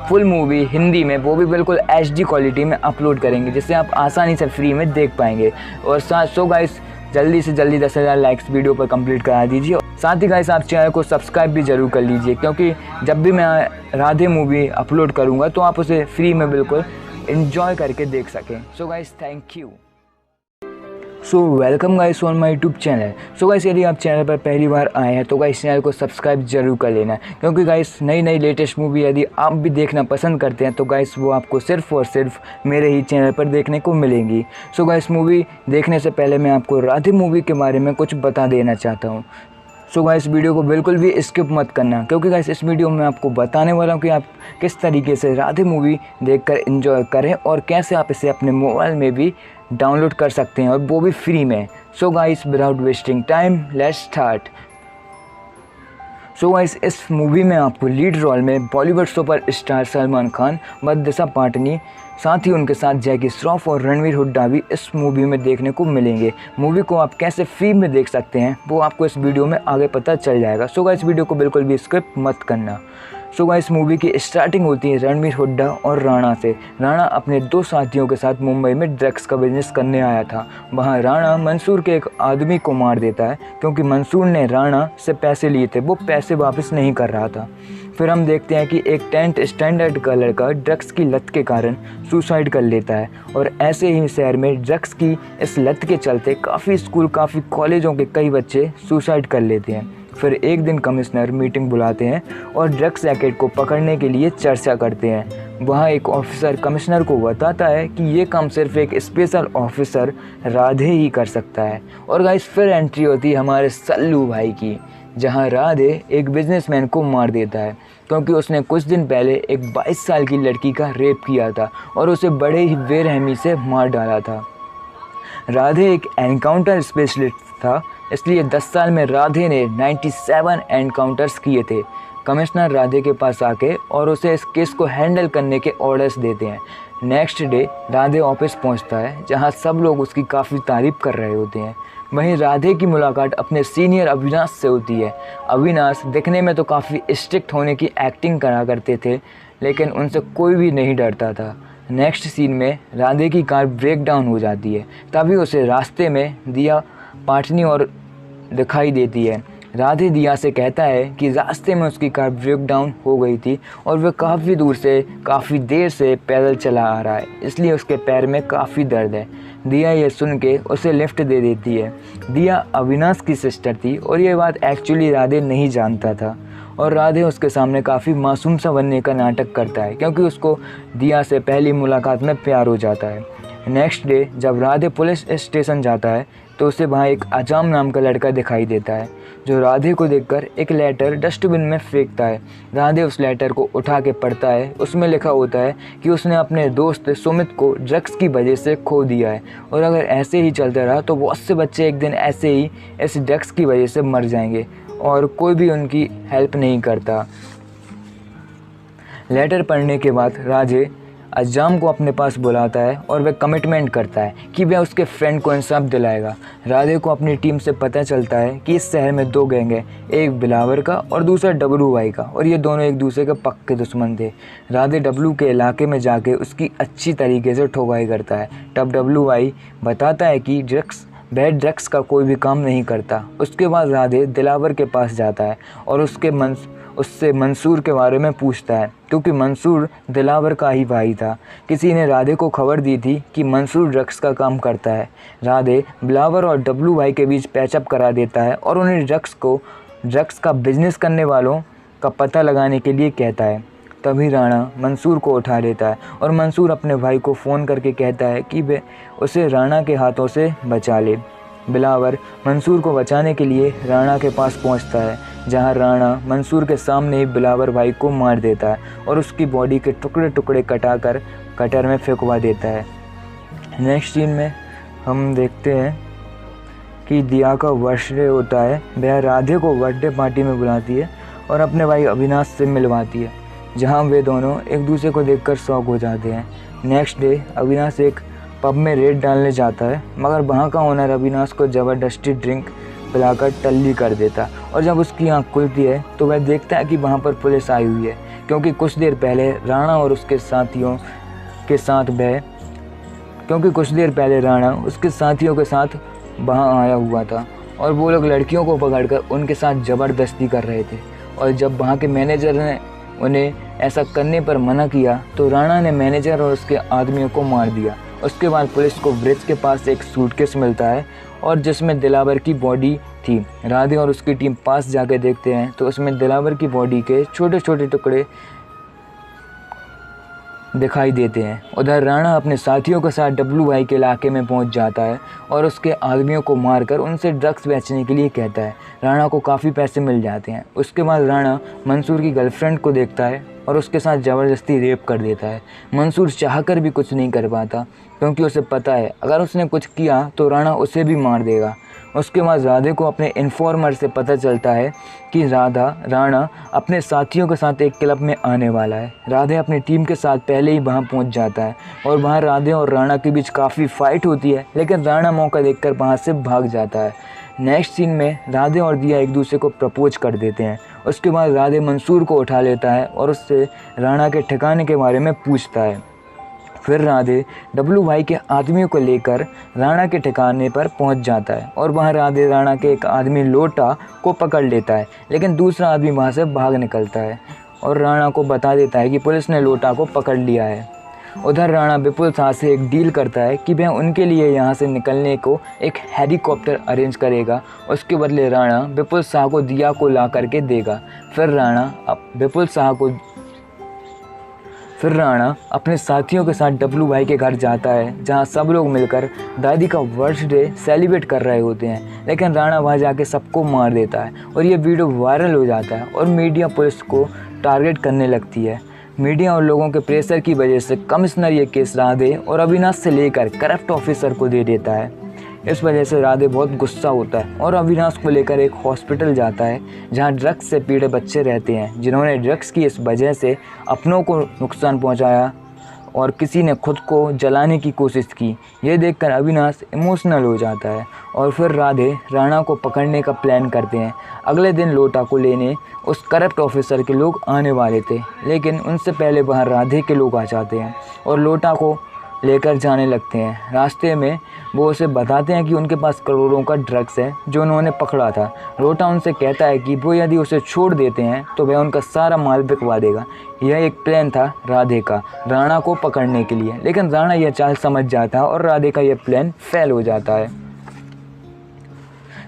फुल मूवी हिंदी में, वो भी बिल्कुल HD क्वालिटी में अपलोड करेंगे, जिससे आप आसानी से फ्री में देख पाएंगे। और सो गाइस, जल्दी से जल्दी 10,000 लाइक्स वीडियो पर कंप्लीट करा दीजिए। साथ ही गाइस, आप चैनल को सब्सक्राइब भी ज़रूर कर लीजिए, क्योंकि जब भी मैं राधे मूवी अपलोड करूँगा तो आप उसे फ्री में बिल्कुल एंजॉय करके देख सकें। So guys, thank you. So welcome guys on my YouTube channel. So guys यदि आप चैनल पर पहली बार आए हैं तो गाइस चैनल को सब्सक्राइब जरूर कर लेना, क्योंकि गाइस नई नई लेटेस्ट मूवी यदि आप भी देखना पसंद करते हैं तो गाइस वो आपको सिर्फ और सिर्फ मेरे ही चैनल पर देखने को मिलेंगी। सो गाइस मूवी देखने से पहले मैं आपको राधे मूवी के बारे में कुछ बता देना चाहता हूँ। सो गाइस वीडियो को बिल्कुल भी स्किप मत करना, क्योंकि गाइस इस वीडियो में आपको बताने वाला हूँ कि आप किस तरीके से राधे मूवी देखकर एंजॉय करें और कैसे आप इसे अपने मोबाइल में भी डाउनलोड कर सकते हैं, और वो भी फ्री में। So guys without wasting time let's start. So guys इस मूवी में आपको लीड रोल में बॉलीवुड सुपर स्टार सलमान खान व दिशा पाटनी, साथ ही उनके साथ जैकी श्रॉफ और रणवीर हुड्डा भी इस मूवी में देखने को मिलेंगे। मूवी को आप कैसे फ्री में देख सकते हैं वो आपको इस वीडियो में आगे पता चल जाएगा। सो गाइस वीडियो को बिल्कुल भी स्किप मत करना। सो गाइस मूवी की स्टार्टिंग होती है रणवीर हुड्डा और राणा से। राणा अपने दो साथियों के साथ मुंबई में ड्रग्स का बिजनेस करने आया था। वहाँ राणा मंसूर के एक आदमी को मार देता है, क्योंकि मंसूर ने राणा से पैसे लिए थे, वो पैसे वापस नहीं कर रहा था। फिर हम देखते हैं कि एक 10th स्टैंडर्ड का लड़का ड्रग्स की लत के कारण सुसाइड कर लेता है, और ऐसे ही शहर में ड्रग्स की इस लत के चलते काफ़ी स्कूल, काफ़ी कॉलेजों के कई बच्चे सुसाइड कर लेते हैं। फिर एक दिन कमिश्नर मीटिंग बुलाते हैं और ड्रग्स रैकेट को पकड़ने के लिए चर्चा करते हैं। वहाँ एक ऑफिसर कमिश्नर को बताता है कि ये काम सिर्फ एक स्पेशल ऑफिसर राधे ही कर सकता है। और गाइस फिर एंट्री होती है हमारे सल्लू भाई की, जहाँ राधे एक बिजनेसमैन को मार देता है, क्योंकि उसने कुछ दिन पहले एक 22 साल की लड़की का रेप किया था और उसे बड़े ही बेरहमी से मार डाला था। राधे एक एनकाउंटर स्पेशलिस्ट था, इसलिए 10 साल में राधे ने 97 एनकाउंटर्स किए थे। कमिश्नर राधे के पास आके और उसे इस केस को हैंडल करने के ऑर्डर्स देते हैं। नेक्स्ट डे राधे ऑफिस पहुंचता है, जहां सब लोग उसकी काफ़ी तारीफ कर रहे होते हैं। वहीं राधे की मुलाकात अपने सीनियर अविनाश से होती है। अविनाश दिखने में तो काफ़ी स्ट्रिक्ट होने की एक्टिंग करा करते थे, लेकिन उनसे कोई भी नहीं डरता था। नेक्स्ट सीन में राधे की कार ब्रेक डाउन हो जाती है, तभी उसे रास्ते में दिया पाटनी और दिखाई देती है। राधे दिया से कहता है कि रास्ते में उसकी कार ब्रेक डाउन हो गई थी और वह काफ़ी दूर से काफ़ी देर से पैदल चला आ रहा है, इसलिए उसके पैर में काफ़ी दर्द है। दिया ये सुन के उसे लिफ्ट दे देती है। दिया अविनाश की सिस्टर थी और ये बात एक्चुअली राधे नहीं जानता था, और राधे उसके सामने काफ़ी मासूम सा बनने का नाटक करता है, क्योंकि उसको दिया से पहली मुलाकात में प्यार हो जाता है। नेक्स्ट डे जब राधे पुलिस स्टेशन जाता है तो उसे वहाँ एक अजाम नाम का लड़का दिखाई देता है, जो राधे को देखकर एक लेटर डस्टबिन में फेंकता है। राधे उस लेटर को उठा के पढ़ता है। उसमें लिखा होता है कि उसने अपने दोस्त सुमित को ड्रग्स की वजह से खो दिया है, और अगर ऐसे ही चलता रहा तो बहुत से बच्चे एक दिन ऐसे ही इस ड्रग्स की वजह से मर जाएंगे, और कोई भी उनकी हेल्प नहीं करता। लेटर पढ़ने के बाद राधे अज्जाम को अपने पास बुलाता है और वह कमिटमेंट करता है कि वह उसके फ्रेंड को इंसाफ दिलाएगा। राधे को अपनी टीम से पता चलता है कि इस शहर में 2 गैंग हैं, एक बिलावर का और दूसरा डब्लू वाई का, और ये दोनों एक दूसरे के पक्के दुश्मन थे। राधे डब्लू के इलाके में जाके उसकी अच्छी तरीके से ठोकाई करता है। तब डब्लू वाई बताता है कि ड्रग्स का कोई भी काम नहीं करता। उसके बाद राधे दिलावर के पास जाता है और उससे मंसूर के बारे में पूछता है, क्योंकि मंसूर दिलावर का ही भाई था। किसी ने राधे को खबर दी थी कि मंसूर ड्रग्स का काम करता है। राधे बिलावर और डब्लू भाई के बीच पैचअप करा देता है और उन्हें ड्रग्स का बिजनेस करने वालों का पता लगाने के लिए कहता है। तभी राणा मंसूर को उठा लेता है और मंसूर अपने भाई को फ़ोन करके कहता है कि वे उसे राणा के हाथों से बचा ले। बिलावर मंसूर को बचाने के लिए राणा के पास पहुंचता है, जहां राणा मंसूर के सामने ही बिलावर भाई को मार देता है और उसकी बॉडी के टुकड़े टुकड़े कटाकर कटर में फेंकवा देता है। नेक्स्ट सीन में हम देखते हैं कि दिया का बर्थडे होता है। वह राधे को बर्थडे पार्टी में बुलाती है और अपने भाई अविनाश से मिलवाती है, जहां वे दोनों एक दूसरे को देखकर शॉक हो जाते हैं। नेक्स्ट डे अविनाश एक पब में रेड डालने जाता है, मगर वहाँ का ओनर अविनाश को ज़बरदस्ती ड्रिंक पिलाकर टल्ली कर देता, और जब उसकी आँख खुलती है तो वह देखता है कि वहाँ पर पुलिस आई हुई है, क्योंकि कुछ देर पहले राणा उसके साथियों के साथ वहाँ आया हुआ था, और वो लोग लड़कियों को पकड़कर उनके साथ ज़बरदस्ती कर रहे थे। और जब वहाँ के मैनेजर ने उन्हें ऐसा करने पर मना किया तो राणा ने मैनेजर और उसके आदमियों को मार दिया। उसके बाद पुलिस को ब्रिज के पास एक सूटकेस मिलता है और जिसमें दिलावर की बॉडी थी। राधे और उसकी टीम पास जाके देखते हैं तो उसमें दिलावर की बॉडी के छोटे छोटे टुकड़े दिखाई देते हैं। उधर राणा अपने साथियों के साथ डब्लू भाई के इलाके में पहुंच जाता है और उसके आदमियों को मारकर उनसे ड्रग्स बेचने के लिए कहता है। राणा को काफ़ी पैसे मिल जाते हैं। उसके बाद राणा मंसूर की गर्लफ्रेंड को देखता है और उसके साथ ज़बरदस्ती रेप कर देता है। मंसूर चाहकर भी कुछ नहीं कर पाता क्योंकि उसे पता है अगर उसने कुछ किया तो राणा उसे भी मार देगा। उसके बाद राधे को अपने इन्फॉर्मर से पता चलता है कि राणा अपने साथियों के साथ एक क्लब में आने वाला है। राधे अपनी टीम के साथ पहले ही वहां पहुंच जाता है और वहां राधे और राणा के बीच काफ़ी फाइट होती है, लेकिन राणा मौका देखकर वहां से भाग जाता है। नेक्स्ट सीन में राधे और दिया एक दूसरे को प्रपोज कर देते हैं। उसके बाद राधे मंसूर को उठा लेता है और उससे राणा के ठिकाने के बारे में पूछता है। फिर राधे डब्लू भाई के आदमियों को लेकर राणा के ठिकाने पर पहुंच जाता है और वहां राधे राणा के एक आदमी लोटा को पकड़ लेता है, लेकिन दूसरा आदमी वहां से भाग निकलता है और राणा को बता देता है कि पुलिस ने लोटा को पकड़ लिया है। उधर राणा विपुल शाह से एक डील करता है कि वह उनके लिए यहाँ से निकलने को एक हेलीकॉप्टर अरेंज करेगा। उसके बदले राणा विपुल शाह को दिया को ला करके देगा। फिर राणा अपने साथियों के साथ डब्लू भाई के घर जाता है जहां सब लोग मिलकर दादी का बर्थडे सेलिब्रेट कर रहे होते हैं, लेकिन राणा वहां जाके सबको मार देता है और ये वीडियो वायरल हो जाता है और मीडिया पुलिस को टारगेट करने लगती है। मीडिया और लोगों के प्रेशर की वजह से कमिश्नर ये केस राधे और अविनाश से लेकर करप्ट ऑफिसर को दे देता है। इस वजह से राधे बहुत गुस्सा होता है और अविनाश को लेकर एक हॉस्पिटल जाता है जहां ड्रग्स से पीड़ित बच्चे रहते हैं जिन्होंने ड्रग्स की इस वजह से अपनों को नुकसान पहुंचाया और किसी ने खुद को जलाने की कोशिश की। ये देखकर अविनाश इमोशनल हो जाता है और फिर राधे राणा को पकड़ने का प्लान करते हैं। अगले दिन लोटा को लेने उस करप्ट ऑफिसर के लोग आने वाले थे, लेकिन उनसे पहले वहाँ राधे के लोग आ जाते हैं और लोटा को लेकर जाने लगते हैं। रास्ते में वो उसे बताते हैं कि उनके पास करोड़ों का ड्रग्स है जो उन्होंने पकड़ा था। लोटा उनसे कहता है कि वो यदि उसे छोड़ देते हैं तो वह उनका सारा माल बिकवा देगा। यह एक प्लान था राधे का राणा को पकड़ने के लिए, लेकिन राणा यह चाल समझ जाता है और राधे का यह प्लान फेल हो जाता है।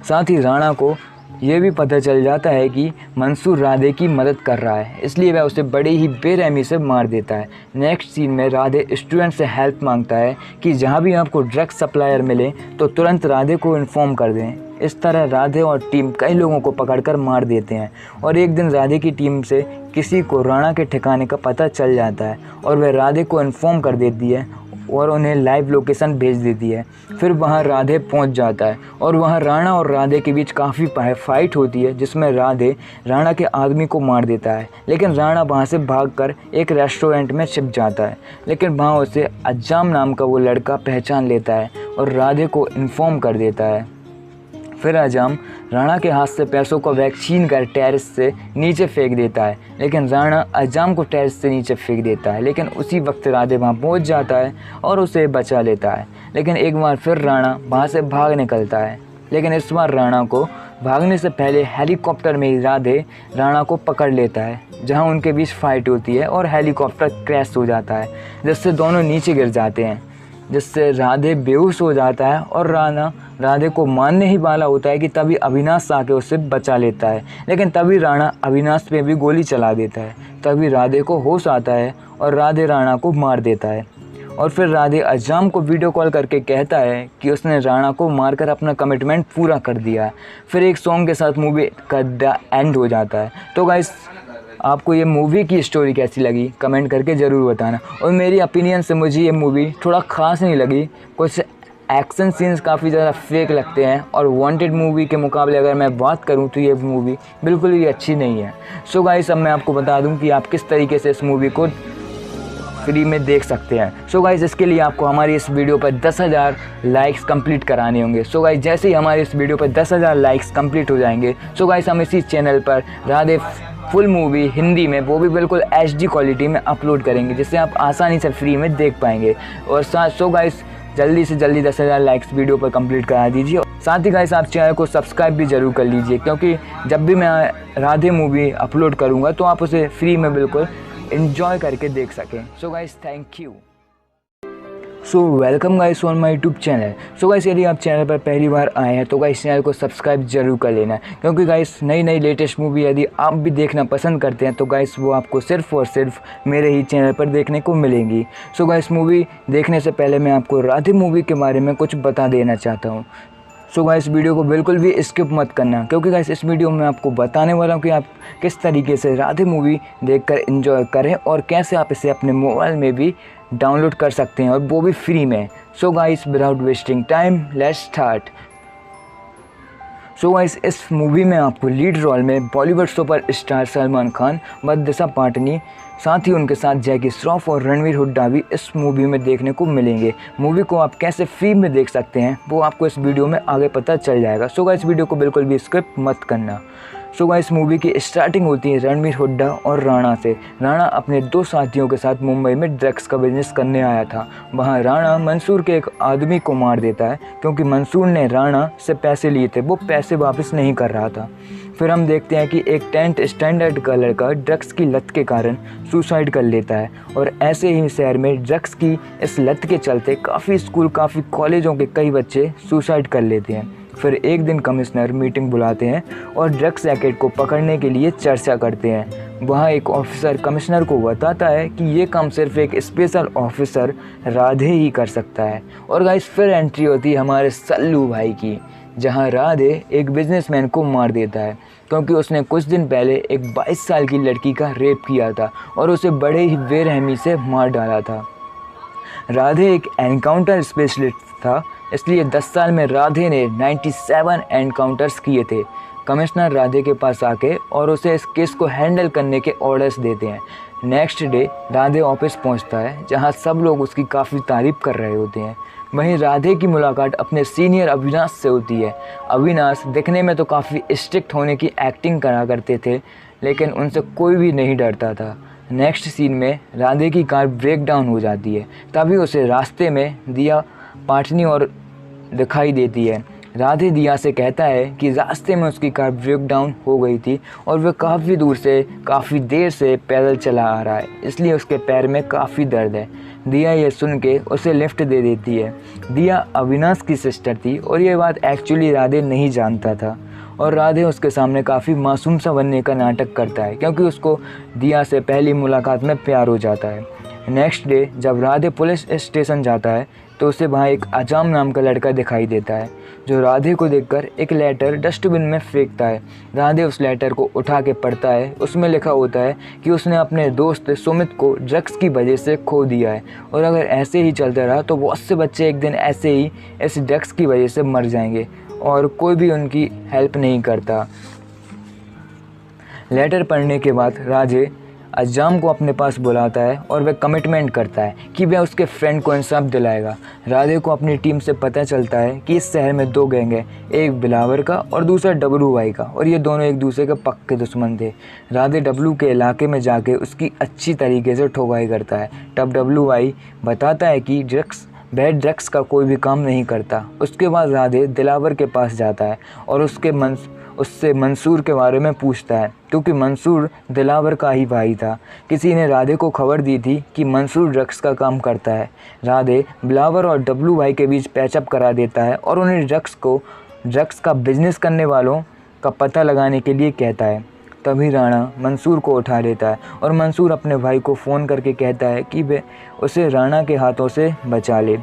साथ ही राणा को ये भी पता चल जाता है कि मंसूर राधे की मदद कर रहा है, इसलिए वह उसे बड़े ही बेरहमी से मार देता है। नेक्स्ट सीन में राधे स्टूडेंट से हेल्प मांगता है कि जहाँ भी आपको ड्रग सप्लायर मिले तो तुरंत राधे को इन्फॉर्म कर दें। इस तरह राधे और टीम कई लोगों को पकड़कर मार देते हैं और एक दिन राधे की टीम से किसी को राणा के ठिकाने का पता चल जाता है और वह राधे को इन्फॉर्म कर देती है और उन्हें लाइव लोकेशन भेज देती है। फिर वहां राधे पहुंच जाता है और वहां राणा और राधे के बीच काफ़ी फाइट होती है जिसमें राधे राणा के आदमी को मार देता है, लेकिन राणा वहां से भागकर एक रेस्टोरेंट में छिप जाता है। लेकिन वहां उसे अज्जाम नाम का वो लड़का पहचान लेता है और राधे को इन्फॉर्म कर देता है। फिर अजाम राणा के हाथ से पैसों को बैग छीन कर टेरेस से नीचे फेंक देता है, लेकिन राणा अजाम को टेरेस से नीचे फेंक देता है। लेकिन उसी वक्त राधे वहां पहुंच जाता है और उसे बचा लेता है। लेकिन एक बार फिर राणा वहां से भाग निकलता है, लेकिन इस बार राणा को भागने से पहले हेलीकॉप्टर में ही राधे राणा को पकड़ लेता है, जहां उनके बीच फाइट होती है और हेलीकॉप्टर क्रैश हो जाता है जिससे दोनों नीचे गिर जाते हैं, जिससे राधे बेहोश हो जाता है और राणा राधे को मारने ही वाला होता है कि तभी अविनाश आके उससे बचा लेता है। लेकिन तभी राणा अविनाश पे भी गोली चला देता है। तभी राधे को होश आता है और राधे राणा को मार देता है। और फिर राधे अज्जाम को वीडियो कॉल करके कहता है कि उसने राणा को मारकर अपना कमिटमेंट पूरा कर दिया। फिर एक सॉन्ग के साथ मूवी का एंड हो जाता है। तो गाइस, आपको ये मूवी की स्टोरी कैसी लगी कमेंट करके ज़रूर बताना। और मेरी ओपिनियन से मुझे ये मूवी थोड़ा ख़ास नहीं लगी। कुछ एक्शन सीन्स काफ़ी ज़्यादा फेक लगते हैं और वांटेड मूवी के मुकाबले अगर मैं बात करूं तो ये मूवी बिल्कुल भी अच्छी नहीं है। सो गाइस, अब मैं आपको बता दूं कि आप किस तरीके से इस मूवी को फ्री में देख सकते हैं। सो गाइस, इसके लिए आपको हमारी इस वीडियो पर 10,000 लाइक्स कंप्लीट कराने होंगे। सो गाइस, जैसे ही हमारे इस वीडियो पर 10,000 लाइक्स कंप्लीट हो जाएंगे, सो गाइस हम इसी चैनल पर राधे फुल मूवी हिंदी में, वो भी बिल्कुल HD क्वालिटी में अपलोड करेंगे, जिससे आप आसानी से फ्री में देख पाएंगे। और सो गाइस, जल्दी से जल्दी 10,000 लाइक्स वीडियो पर कंप्लीट करा दीजिए। साथ ही गाइस, आप चैनल को सब्सक्राइब भी जरूर कर लीजिए, क्योंकि जब भी मैं राधे मूवी अपलोड करूंगा तो आप उसे फ्री में बिल्कुल एंजॉय करके देख सकें। So guys, thank you. So welcome guys on my YouTube channel. So guys यदि आप चैनल पर पहली बार आए हैं तो गाइस चैनल को सब्सक्राइब जरूर कर लेना, क्योंकि गाइस नई नई लेटेस्ट मूवी यदि आप भी देखना पसंद करते हैं तो गाइस वो आपको सिर्फ और सिर्फ मेरे ही चैनल पर देखने को मिलेंगी। सो गाइस मूवी देखने से पहले मैं आपको राधे मूवी के बारे में कुछ बता देना चाहता हूँ। सो गाइस वीडियो को बिल्कुल भी स्किप मत करना, क्योंकि गाइस इस वीडियो में आपको बताने वाला हूँ कि आप किस तरीके से राधे मूवी देखकर एंजॉय करें और कैसे आप इसे अपने मोबाइल में भी डाउनलोड कर सकते हैं, और वो भी फ्री में। So guys without wasting time let's start. So guys इस मूवी में आपको लीड रोल में बॉलीवुड सुपर स्टार सलमान खान व दिशा पाटनी, साथ ही उनके साथ जैकी श्रॉफ और रणवीर हुड्डा भी इस मूवी में देखने को मिलेंगे। मूवी को आप कैसे फ्री में देख सकते हैं वो आपको इस वीडियो में आगे पता चल जाएगा। सो गाइस वीडियो को बिल्कुल भी स्किप मत करना। सो गाइस मूवी की स्टार्टिंग होती है रणवीर हुड्डा और राणा से। राणा अपने दो साथियों के साथ मुंबई में ड्रग्स का बिजनेस करने आया था। वहाँ राणा मंसूर के एक आदमी को मार देता है, क्योंकि मंसूर ने राणा से पैसे लिए थे, वो पैसे वापस नहीं कर रहा था। फिर हम देखते हैं कि एक 10th स्टैंडर्ड का लड़का ड्रग्स की लत के कारण सुसाइड कर लेता है, और ऐसे ही शहर में ड्रग्स की इस लत के चलते काफ़ी स्कूल, काफ़ी कॉलेजों के कई बच्चे सुसाइड कर लेते हैं। फिर एक दिन कमिश्नर मीटिंग बुलाते हैं और ड्रग्स रैकेट को पकड़ने के लिए चर्चा करते हैं। वहाँ एक ऑफिसर कमिश्नर को बताता है कि ये काम सिर्फ एक स्पेशल ऑफिसर राधे ही कर सकता है। और गाइस फिर एंट्री होती है हमारे सल्लू भाई की, जहाँ राधे एक बिजनेसमैन को मार देता है, क्योंकि उसने कुछ दिन पहले एक 22 साल की लड़की का रेप किया था और उसे बड़े ही बेरहमी से मार डाला था। राधे एक एनकाउंटर स्पेशलिस्ट था, इसलिए 10 साल में राधे ने 97 एनकाउंटर्स किए थे। कमिश्नर राधे के पास आके और उसे इस केस को हैंडल करने के ऑर्डर्स देते हैं। नेक्स्ट डे राधे ऑफिस पहुंचता है, जहां सब लोग उसकी काफ़ी तारीफ कर रहे होते हैं। वहीं राधे की मुलाकात अपने सीनियर अविनाश से होती है। अविनाश दिखने में तो काफ़ी स्ट्रिक्ट होने की एक्टिंग करा करते थे, लेकिन उनसे कोई भी नहीं डरता था। नेक्स्ट सीन में राधे की कार ब्रेक डाउन हो जाती है, तभी उसे रास्ते में दिया पाटनी और दिखाई देती है। राधे दिया से कहता है कि रास्ते में उसकी कार ब्रेक डाउन हो गई थी और वह काफ़ी दूर से काफ़ी देर से पैदल चला आ रहा है, इसलिए उसके पैर में काफ़ी दर्द है। दिया ये सुन के उसे लिफ्ट दे देती है। दिया अविनाश की सिस्टर थी और ये बात एक्चुअली राधे नहीं जानता था, और राधे उसके सामने काफ़ी मासूम सा बनने का नाटक करता है, क्योंकि उसको दिया से पहली मुलाकात में प्यार हो जाता है। नेक्स्ट डे जब राधे पुलिस स्टेशन जाता है तो उसे वहाँ एक अजाम नाम का लड़का दिखाई देता है, जो राधे को देखकर एक लेटर डस्टबिन में फेंकता है। राधे उस लेटर को उठा के पढ़ता है। उसमें लिखा होता है कि उसने अपने दोस्त सुमित को ड्रग्स की वजह से खो दिया है, और अगर ऐसे ही चलता रहा तो बहुत से बच्चे एक दिन ऐसे ही इस ड्रग्स की वजह से मर जाएंगे, और कोई भी उनकी हेल्प नहीं करता। लेटर पढ़ने के बाद राधे अज्जाम को अपने पास बुलाता है और वह कमिटमेंट करता है कि वह उसके फ्रेंड को इंसाफ दिलाएगा। राधे को अपनी टीम से पता चलता है कि इस शहर में 2 गैंग हैं, एक बिलावर का और दूसरा डब्लू वाई का, और ये दोनों एक दूसरे के पक्के दुश्मन थे। राधे डब्लू के इलाके में जाके उसकी अच्छी तरीके से ठोकाई करता है। तब डब्लू वाई बताता है कि ड्रग्स का कोई भी काम नहीं करता। उसके बाद राधे दिलावर के पास जाता है और उससे मंसूर के बारे में पूछता है, क्योंकि मंसूर दिलावर का ही भाई था। किसी ने राधे को खबर दी थी कि मंसूर ड्रग्स का काम करता है। राधे बिलावर और डब्लू भाई के बीच पैचअप करा देता है और उन्हें ड्रग्स का बिजनेस करने वालों का पता लगाने के लिए कहता है। तभी राणा मंसूर को उठा लेता है और मंसूर अपने भाई को फ़ोन करके कहता है कि वे उसे राणा के हाथों से बचा ले।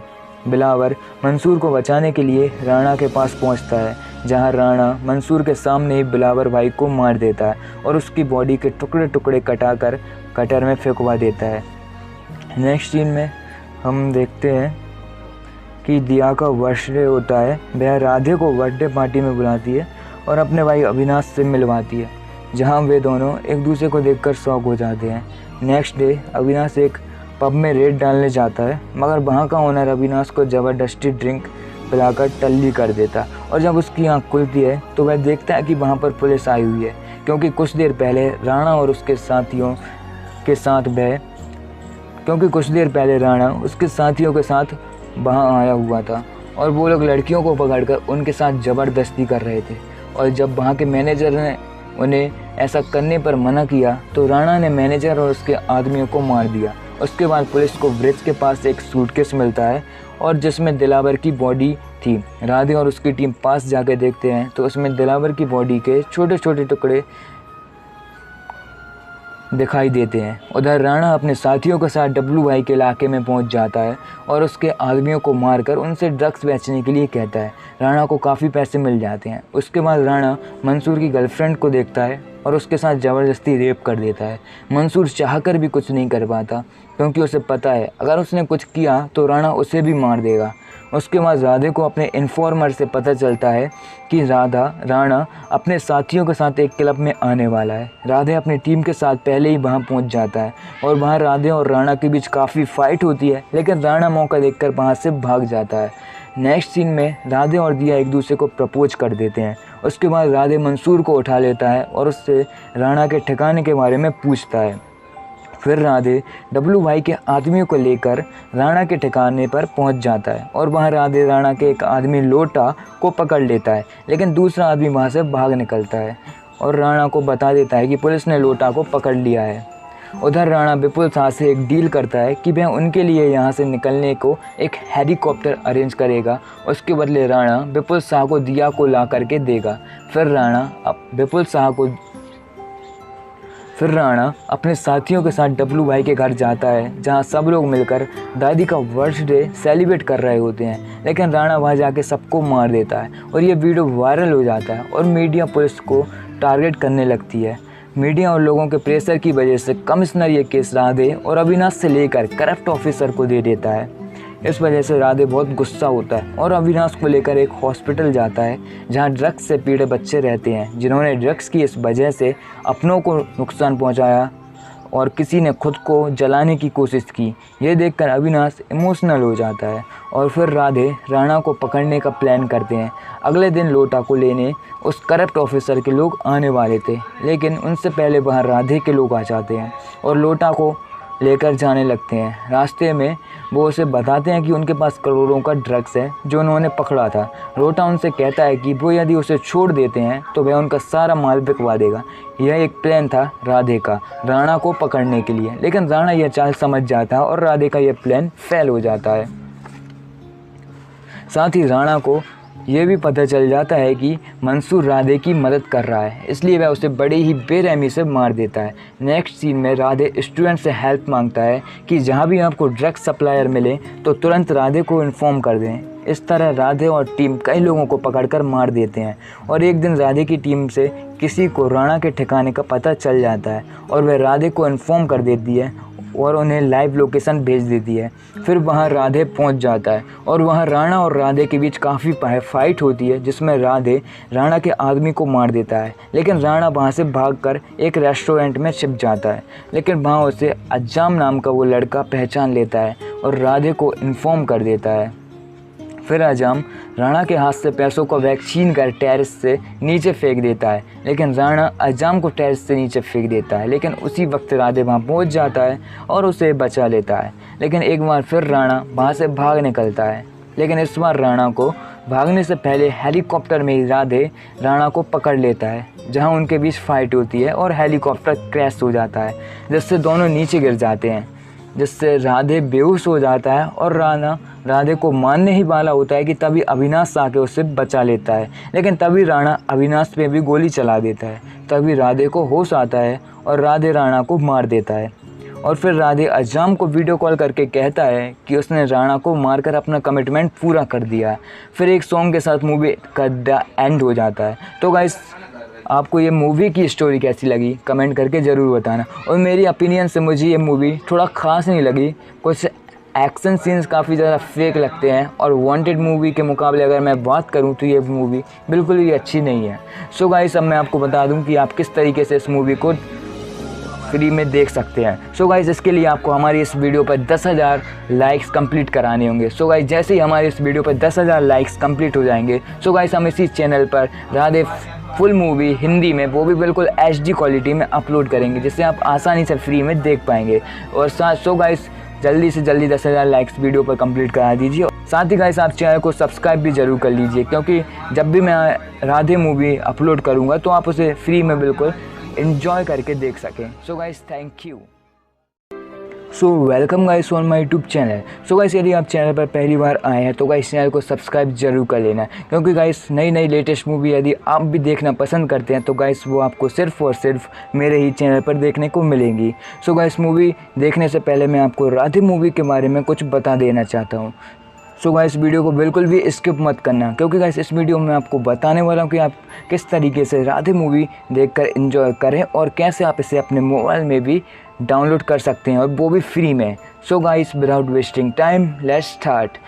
बिलावर मंसूर को बचाने के लिए राणा के पास पहुंचता है, जहां राणा मंसूर के सामने ही बिलावर भाई को मार देता है और उसकी बॉडी के टुकड़े टुकड़े कटाकर कटर में फेंकवा देता है। नेक्स्ट सीन में हम देखते हैं कि दिया का बर्थडे होता है। वह राधे को बर्थडे पार्टी में बुलाती है और अपने भाई अविनाश से मिलवाती है, जहां वे दोनों एक दूसरे को देखकर शॉक हो जाते हैं। नेक्स्ट डे अविनाश एक पब में रेड डालने जाता है, मगर वहाँ का ओनर अविनाश को ज़बरदस्ती ड्रिंक पिलाकर टल्ली कर देता, और जब उसकी आँख खुलती है तो वह देखता है कि वहाँ पर पुलिस आई हुई है, क्योंकि कुछ देर पहले राणा उसके साथियों के साथ वहाँ आया हुआ था, और वो लोग लड़कियों को पकड़कर उनके साथ ज़बरदस्ती कर रहे थे। और जब वहाँ के मैनेजर ने उन्हें ऐसा करने पर मना किया तो राणा ने मैनेजर और उसके आदमियों को मार दिया, उसके बाद पुलिस को ब्रिज के पास एक सूटकेस मिलता है और जिसमें दिलावर की बॉडी थी। राधे और उसकी टीम पास जाके देखते हैं तो उसमें दिलावर की बॉडी के छोटे छोटे टुकड़े दिखाई देते हैं। उधर राणा अपने साथियों के साथ डब्लू भाई के इलाके में पहुंच जाता है और उसके आदमियों को मारकर उनसे ड्रग्स बेचने के लिए कहता है। राणा को काफ़ी पैसे मिल जाते हैं। उसके बाद राणा मंसूर की गर्लफ्रेंड को देखता है और उसके साथ ज़बरदस्ती रेप कर देता है। मंसूर चाहकर भी कुछ नहीं कर पाता क्योंकि उसे पता है अगर उसने कुछ किया तो राणा उसे भी मार देगा। उसके बाद राधे को अपने इन्फॉर्मर से पता चलता है कि राणा अपने साथियों के साथ एक क्लब में आने वाला है। राधे अपनी टीम के साथ पहले ही वहां पहुंच जाता है और वहां राधे और राणा के बीच काफ़ी फाइट होती है, लेकिन राणा मौका देखकर वहां से भाग जाता है। नेक्स्ट सीन में राधे और दिया एक दूसरे को प्रपोज कर देते हैं। उसके बाद राधे मंसूर को उठा लेता है और उससे राणा के ठिकाने के बारे में पूछता है। फिर राधे डब्लू भाई के आदमियों को लेकर राणा के ठिकाने पर पहुंच जाता है और वहां राधे राणा के एक आदमी लोटा को पकड़ लेता है, लेकिन दूसरा आदमी वहां से भाग निकलता है और राणा को बता देता है कि पुलिस ने लोटा को पकड़ लिया है। उधर राणा विपुल शाह से एक डील करता है कि वह उनके लिए यहाँ से निकलने को एक हेलीकॉप्टर अरेंज करेगा। उसके बदले राणा विपुल शाह को दिया को ला करके देगा। फिर राणा अपने साथियों के साथ डब्लू भाई के घर जाता है जहां सब लोग मिलकर दादी का बर्थडे सेलिब्रेट कर रहे होते हैं, लेकिन राणा वहां जाके सबको मार देता है और ये वीडियो वायरल हो जाता है और मीडिया पुलिस को टारगेट करने लगती है। मीडिया और लोगों के प्रेशर की वजह से कमिश्नर ये केस राधे और अविनाश से लेकर करप्ट ऑफिसर को दे देता है। इस वजह से राधे बहुत गुस्सा होता है और अविनाश को लेकर एक हॉस्पिटल जाता है जहां ड्रग्स से पीड़ित बच्चे रहते हैं जिन्होंने ड्रग्स की इस वजह से अपनों को नुकसान पहुंचाया और किसी ने खुद को जलाने की कोशिश की। ये देखकर अविनाश इमोशनल हो जाता है और फिर राधे राणा को पकड़ने का प्लान करते हैं। अगले दिन लोटा को लेने उस करप्ट ऑफिसर के लोग आने वाले थे, लेकिन उनसे पहले वहाँ राधे के लोग आ जाते हैं और लोटा को लेकर जाने लगते हैं। रास्ते में वो उसे बताते हैं कि उनके पास करोड़ों का ड्रग्स है जो उन्होंने पकड़ा था। लोटा उनसे कहता है कि वो यदि उसे छोड़ देते हैं तो वह उनका सारा माल बिकवा देगा। यह एक प्लान था राधे का राणा को पकड़ने के लिए, लेकिन राणा यह चाल समझ जाता है और राधे का यह प्लान फेल हो जाता है। साथ ही राणा को यह भी पता चल जाता है कि मंसूर राधे की मदद कर रहा है, इसलिए वह उसे बड़े ही बेरहमी से मार देता है। नेक्स्ट सीन में राधे स्टूडेंट से हेल्प मांगता है कि जहां भी आपको ड्रग सप्लायर मिले तो तुरंत राधे को इन्फॉर्म कर दें। इस तरह राधे और टीम कई लोगों को पकड़कर मार देते हैं और एक दिन राधे की टीम से किसी को राणा के ठिकाने का पता चल जाता है और वह राधे को इन्फॉर्म कर देती है और उन्हें लाइव लोकेशन भेज देती है। फिर वहां राधे पहुंच जाता है और वहां राणा और राधे के बीच काफ़ी फाइट होती है जिसमें राधे राणा के आदमी को मार देता है, लेकिन राणा वहां से भागकर एक रेस्टोरेंट में छिप जाता है। लेकिन वहां उसे अज्जाम नाम का वो लड़का पहचान लेता है और राधे को इन्फॉर्म कर देता है। फिर अज्जाम राणा के हाथ से पैसों का बैग छीन कर टेरेस से नीचे फेंक देता है, लेकिन राणा अज्जाम को टेरेस से नीचे फेंक देता है। लेकिन उसी वक्त राधे वहां पहुंच जाता है और उसे बचा लेता है। लेकिन एक बार फिर राणा वहां से भाग निकलता है, लेकिन इस बार राणा को भागने से पहले हेलीकॉप्टर में ही राधे राणा को पकड़ लेता है, जहां उनके बीच फाइट होती है और हेलीकॉप्टर क्रैश हो जाता है जिससे दोनों नीचे गिर जाते हैं, जिससे राधे बेहोश हो जाता है और राणा राधे को मारने ही वाला होता है कि तभी अविनाश आके उसे बचा लेता है। लेकिन तभी राणा अविनाश पे भी गोली चला देता है। तभी राधे को होश आता है और राधे राणा को मार देता है और फिर राधे अज्जाम को वीडियो कॉल करके कहता है कि उसने राणा को मारकर अपना कमिटमेंट पूरा कर दिया है। फिर एक सॉन्ग के साथ मूवी का एंड हो जाता है। तो गाइस, आपको ये मूवी की स्टोरी कैसी लगी कमेंट करके ज़रूर बताना। और मेरी ओपिनियन से मुझे ये मूवी थोड़ा ख़ास नहीं लगी। कुछ एक्शन सीन्स काफ़ी ज़्यादा फेक लगते हैं और वांटेड मूवी के मुकाबले अगर मैं बात करूं तो ये मूवी बिल्कुल भी अच्छी नहीं है। सो गाइस, अब मैं आपको बता दूं कि आप किस तरीके से इस मूवी को फ्री में देख सकते हैं। सो गाइस, इसके लिए आपको हमारी इस वीडियो पर 10,000 लाइक्स कंप्लीट कराने होंगे। सो गाइस, जैसे ही हमारे इस वीडियो पर 10,000 लाइक्स कंप्लीट हो जाएंगे, सो गाइस हम इसी चैनल पर राधे फुल मूवी हिंदी में, वो भी बिल्कुल HD क्वालिटी में अपलोड करेंगे, जिससे आप आसानी से फ्री में देख पाएंगे। और सो गाइस, जल्दी से जल्दी 10,000 लाइक्स वीडियो पर कंप्लीट करा दीजिए। साथ ही गाइस, आप चैनल को सब्सक्राइब भी ज़रूर कर लीजिए, क्योंकि जब भी मैं राधे मूवी अपलोड करूँगा तो आप उसे फ्री में बिल्कुल एंजॉय करके देख सकें। So guys, thank you. So welcome guys on my YouTube channel. So guys यदि आप चैनल पर पहली बार आए हैं तो गाइस चैनल को सब्सक्राइब जरूर कर लेना, क्योंकि गाइस नई नई लेटेस्ट मूवी यदि आप भी देखना पसंद करते हैं तो गाइस वो आपको सिर्फ और सिर्फ मेरे ही चैनल पर देखने को मिलेंगी। सो गाइस मूवी देखने से पहले मैं आपको राधे मूवी के बारे में कुछ बता देना चाहता हूँ। सो गाइस वीडियो को बिल्कुल भी स्किप मत करना, क्योंकि गाइस इस वीडियो में आपको बताने वाला हूँ कि आप किस तरीके से राधे मूवी देखकर एंजॉय करें और कैसे आप इसे अपने मोबाइल में भी डाउनलोड कर सकते हैं, और वो भी फ्री में। So guys without wasting time let's start.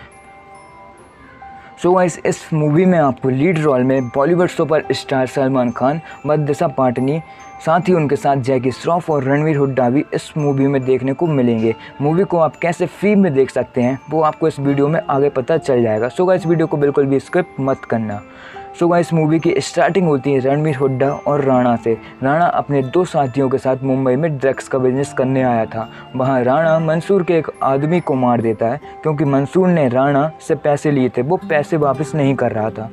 So guys इस मूवी में आपको लीड रोल में बॉलीवुड सुपर स्टार सलमान खान व दिशा पाटनी, साथ ही उनके साथ जैकी श्रॉफ और रणवीर हुड्डा भी इस मूवी में देखने को मिलेंगे। मूवी को आप कैसे फ्री में देख सकते हैं वो आपको इस वीडियो में आगे पता चल जाएगा। सो गाइस वीडियो को बिल्कुल भी स्किप मत करना। सो गाइस मूवी की स्टार्टिंग होती है रणवीर हुड्डा और राणा से। राणा अपने दो साथियों के साथ मुंबई में ड्रग्स का बिजनेस करने आया था। वहाँ राणा मंसूर के एक आदमी को मार देता है, क्योंकि मंसूर ने राणा से पैसे लिए थे, वो पैसे वापस नहीं कर रहा था।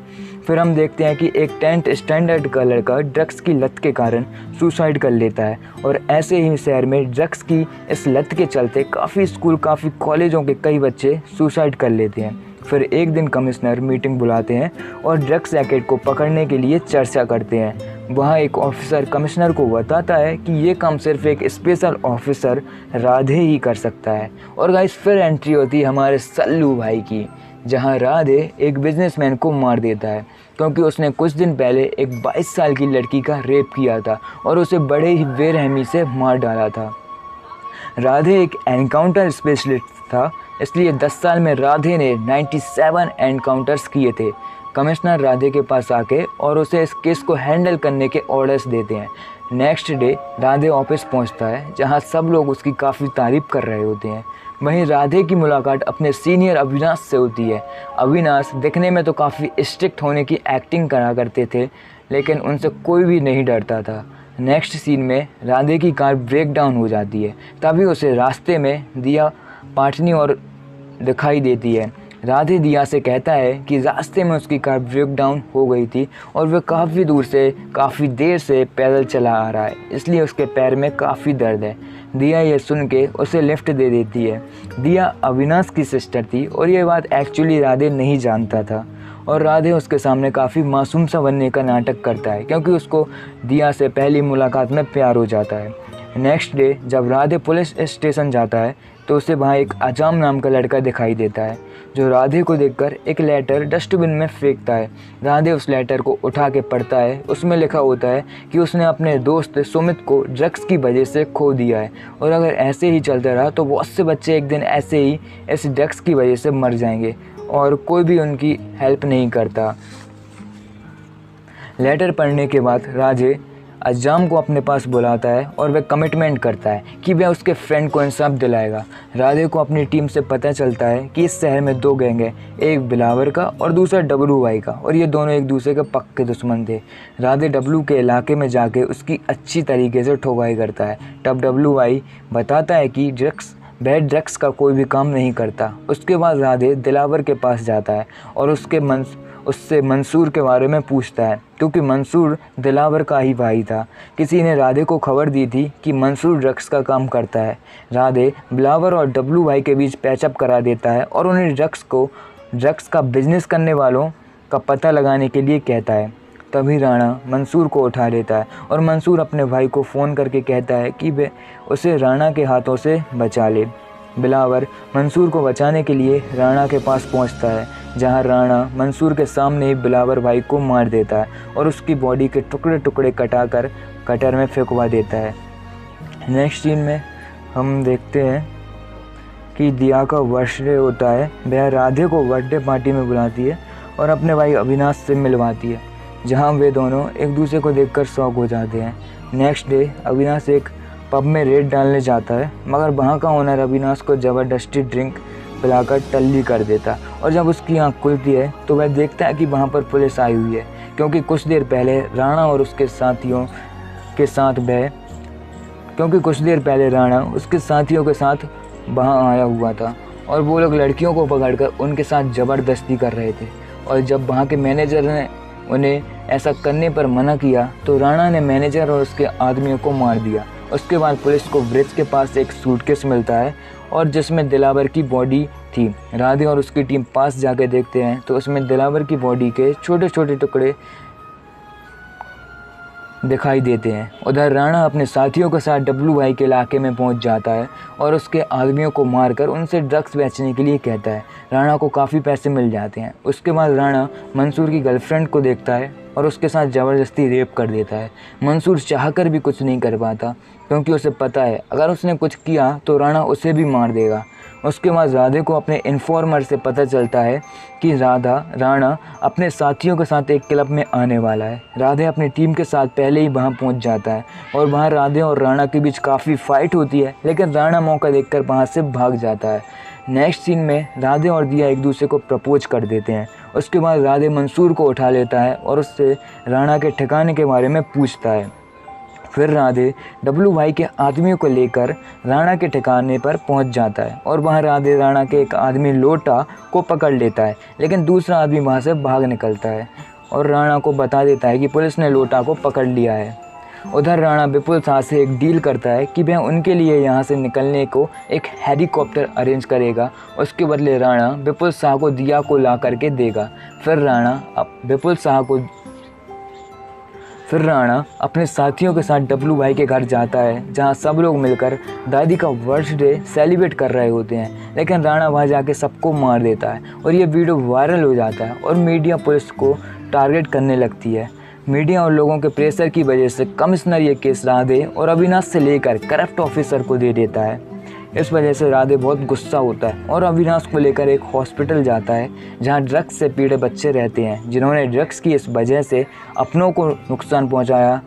फिर हम देखते हैं कि एक 10th स्टैंडर्ड का लड़का ड्रग्स की लत के कारण सुसाइड कर लेता है, और ऐसे ही शहर में ड्रग्स की इस लत के चलते काफ़ी स्कूल, काफ़ी कॉलेजों के कई बच्चे सुसाइड कर लेते हैं। फिर एक दिन कमिश्नर मीटिंग बुलाते हैं और ड्रग्स रैकेट को पकड़ने के लिए चर्चा करते हैं। वहाँ एक ऑफिसर कमिश्नर को बताता है कि ये काम सिर्फ एक स्पेशल ऑफिसर राधे ही कर सकता है। और गाइस फिर एंट्री होती है हमारे सल्लू भाई की, जहाँ राधे एक बिजनेसमैन को मार देता है, क्योंकि उसने कुछ दिन पहले एक 22 साल की लड़की का रेप किया था और उसे बड़े ही बेरहमी से मार डाला था। राधे एक एनकाउंटर स्पेशलिस्ट था, इसलिए 10 साल में राधे ने 97 एनकाउंटर्स किए थे। कमिश्नर राधे के पास आके और उसे इस केस को हैंडल करने के ऑर्डर्स देते हैं। नेक्स्ट डे राधे ऑफिस पहुंचता है, जहां सब लोग उसकी काफ़ी तारीफ कर रहे होते हैं। वहीं राधे की मुलाकात अपने सीनियर अविनाश से होती है। अविनाश दिखने में तो काफ़ी स्ट्रिक्ट होने की एक्टिंग करा करते थे, लेकिन उनसे कोई भी नहीं डरता था। नेक्स्ट सीन में राधे की कार ब्रेक डाउन हो जाती है, तभी उसे रास्ते में दिया पाटनी और दिखाई देती है। राधे दिया से कहता है कि रास्ते में उसकी कार ब्रेक डाउन हो गई थी और वह काफ़ी दूर से काफ़ी देर से पैदल चला आ रहा है, इसलिए उसके पैर में काफ़ी दर्द है। दिया ये सुन के उसे लिफ्ट दे देती है। दिया अविनाश की सिस्टर थी और ये बात एक्चुअली राधे नहीं जानता था, और राधे उसके सामने काफ़ी मासूम सा बनने का नाटक करता है, क्योंकि उसको दिया से पहली मुलाकात में प्यार हो जाता है। नेक्स्ट डे जब राधे पुलिस स्टेशन जाता है तो उसे वहाँ एक अजाम नाम का लड़का दिखाई देता है, जो राधे को देखकर एक लेटर डस्टबिन में फेंकता है। राधे उस लेटर को उठा के पढ़ता है। उसमें लिखा होता है कि उसने अपने दोस्त सुमित को ड्रग्स की वजह से खो दिया है, और अगर ऐसे ही चलता रहा तो बहुत से बच्चे एक दिन ऐसे ही इस ड्रग्स की वजह से मर जाएंगे, और कोई भी उनकी हेल्प नहीं करता। लेटर पढ़ने के बाद राधे अज्जाम को अपने पास बुलाता है और वह कमिटमेंट करता है कि वह उसके फ्रेंड को इंसाफ दिलाएगा। राधे को अपनी टीम से पता चलता है कि इस शहर में 2 गैंग हैं, एक बिलावर का और दूसरा डब्लू वाई का, और ये दोनों एक दूसरे के पक्के दुश्मन थे। राधे डब्लू के इलाके में जाके उसकी अच्छी तरीके से ठोकाई करता है। तब डब्लू वाई बताता है कि ड्रग्स का कोई भी काम नहीं करता। उसके बाद राधे दिलावर के पास जाता है और उससे मंसूर के बारे में पूछता है, क्योंकि मंसूर दिलावर का ही भाई था। किसी ने राधे को खबर दी थी कि मंसूर ड्रग्स का काम करता है। राधे बिलावर और डब्लू भाई के बीच पैचअप करा देता है और उन्हें ड्रग्स का बिजनेस करने वालों का पता लगाने के लिए कहता है। तभी राणा मंसूर को उठा लेता है और मंसूर अपने भाई को फ़ोन करके कहता है कि वे उसे राणा के हाथों से बचा ले। बिलावर मंसूर को बचाने के लिए राणा के पास पहुंचता है, जहां राणा मंसूर के सामने ही बिलावर भाई को मार देता है और उसकी बॉडी के टुकड़े टुकड़े कटाकर कटर में फेंकवा देता है। नेक्स्ट सीन में हम देखते हैं कि दिया का बर्थडे होता है। वह राधे को बर्थडे पार्टी में बुलाती है और अपने भाई अविनाश से मिलवाती है, जहां वे दोनों एक दूसरे को देखकर शॉक हो जाते हैं। नेक्स्ट डे अविनाश एक पब में रेड डालने जाता है, मगर वहाँ का ओनर अविनाश को ज़बरदस्ती ड्रिंक पिलाकर टल्ली कर देता, और जब उसकी आँख खुलती है तो वह देखता है कि वहाँ पर पुलिस आई हुई है, क्योंकि कुछ देर पहले राणा उसके साथियों के साथ वहाँ आया हुआ था, और वो लोग लड़कियों को पकड़कर उनके साथ ज़बरदस्ती कर रहे थे। और जब वहाँ के मैनेजर ने उन्हें ऐसा करने पर मना किया तो राणा ने मैनेजर और उसके आदमियों को मार दिया। उसके बाद पुलिस को ब्रिज के पास एक सूटकेस मिलता है और जिसमें दिलावर की बॉडी थी। राधे और उसकी टीम पास जाके देखते हैं तो उसमें दिलावर की बॉडी के छोटे छोटे टुकड़े दिखाई देते हैं। उधर राणा अपने साथियों के साथ डब्लू भाई के इलाके में पहुंच जाता है और उसके आदमियों को मारकर उनसे ड्रग्स बेचने के लिए कहता है। राणा को काफ़ी पैसे मिल जाते हैं। उसके बाद राणा मंसूर की गर्लफ्रेंड को देखता है और उसके साथ ज़बरदस्ती रेप कर देता है। मंसूर चाहकर भी कुछ नहीं कर पाता क्योंकि उसे पता है अगर उसने कुछ किया तो राणा उसे भी मार देगा। उसके बाद राधे को अपने इन्फॉर्मर से पता चलता है कि राणा अपने साथियों के साथ एक क्लब में आने वाला है। राधे अपनी टीम के साथ पहले ही वहां पहुंच जाता है और वहां राधे और राणा के बीच काफ़ी फाइट होती है, लेकिन राणा मौका देखकर वहां से भाग जाता है। नेक्स्ट सीन में राधे और दिया एक दूसरे को प्रपोज कर देते हैं। उसके बाद राधे मंसूर को उठा लेता है और उससे राणा के ठिकाने के बारे में पूछता है। फिर राधे डब्लू भाई के आदमियों को लेकर राणा के ठिकाने पर पहुंच जाता है और वहां राधे राणा के एक आदमी लोटा को पकड़ लेता है, लेकिन दूसरा आदमी वहां से भाग निकलता है और राणा को बता देता है कि पुलिस ने लोटा को पकड़ लिया है। उधर राणा विपुल शाह से एक डील करता है कि वह उनके लिए यहाँ से निकलने को एक हेलीकॉप्टर अरेंज करेगा। उसके बदले राणा विपुल शाह को दिया को ला करके देगा। फिर राणा अपने साथियों के साथ डब्लू भाई के घर जाता है जहाँ सब लोग मिलकर दादी का बर्थडे सेलिब्रेट कर रहे होते हैं, लेकिन राणा वहाँ जाके सबको मार देता है और ये वीडियो वायरल हो जाता है और मीडिया पुलिस को टारगेट करने लगती है। मीडिया और लोगों के प्रेशर की वजह से कमिश्नर ये केस राधे और अविनाश से लेकर करप्ट ऑफिसर को दे देता है। इस वजह से राधे बहुत गुस्सा होता है और अविनाश को लेकर एक हॉस्पिटल जाता है जहां ड्रग्स से पीड़ित बच्चे रहते हैं जिन्होंने ड्रग्स की इस वजह से अपनों को नुकसान पहुंचाया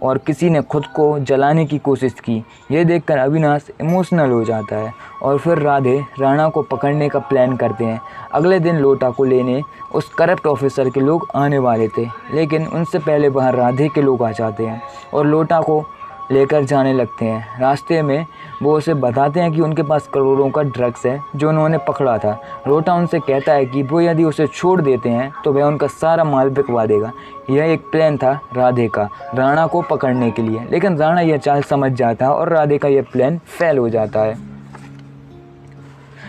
और किसी ने खुद को जलाने की कोशिश की। ये देखकर अविनाश इमोशनल हो जाता है और फिर राधे राणा को पकड़ने का प्लान करते हैं। अगले दिन लोटा को लेने उस करप्ट ऑफिसर के लोग आने वाले थे, लेकिन उनसे पहले वहाँ राधे के लोग आ जाते हैं और लोटा को लेकर जाने लगते हैं। रास्ते में वो उसे बताते हैं कि उनके पास करोड़ों का ड्रग्स है जो उन्होंने पकड़ा था। लोटा उनसे कहता है कि वो यदि उसे छोड़ देते हैं तो वह उनका सारा माल बिकवा देगा। यह एक प्लान था राधे का राणा को पकड़ने के लिए, लेकिन राणा यह चाल समझ जाता है और राधे का यह प्लान फेल हो जाता है।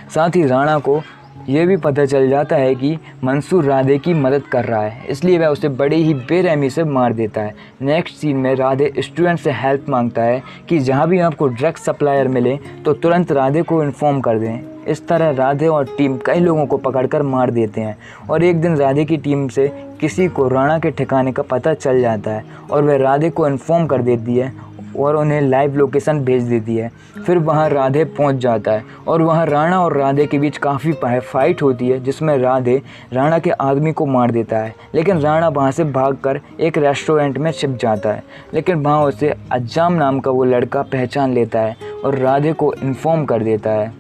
साथ ही राणा को ये भी पता चल जाता है कि मंसूर राधे की मदद कर रहा है, इसलिए वह उसे बड़े ही बेरहमी से मार देता है। नेक्स्ट सीन में राधे स्टूडेंट से हेल्प मांगता है कि जहाँ भी आपको ड्रग्स सप्लायर मिले तो तुरंत राधे को इन्फॉर्म कर दें। इस तरह राधे और टीम कई लोगों को पकड़कर मार देते हैं और एक दिन राधे की टीम से किसी को राणा के ठिकाने का पता चल जाता है और वह राधे को इन्फॉर्म कर देती है और उन्हें लाइव लोकेशन भेज देती है। फिर वहां राधे पहुंच जाता है और वहां राणा और राधे के बीच काफ़ी फाइट होती है जिसमें राधे राणा के आदमी को मार देता है, लेकिन राणा वहां से भागकर एक रेस्टोरेंट में छिप जाता है। लेकिन वहां उसे अज्जाम नाम का वो लड़का पहचान लेता है और राधे को इन्फॉर्म कर देता है।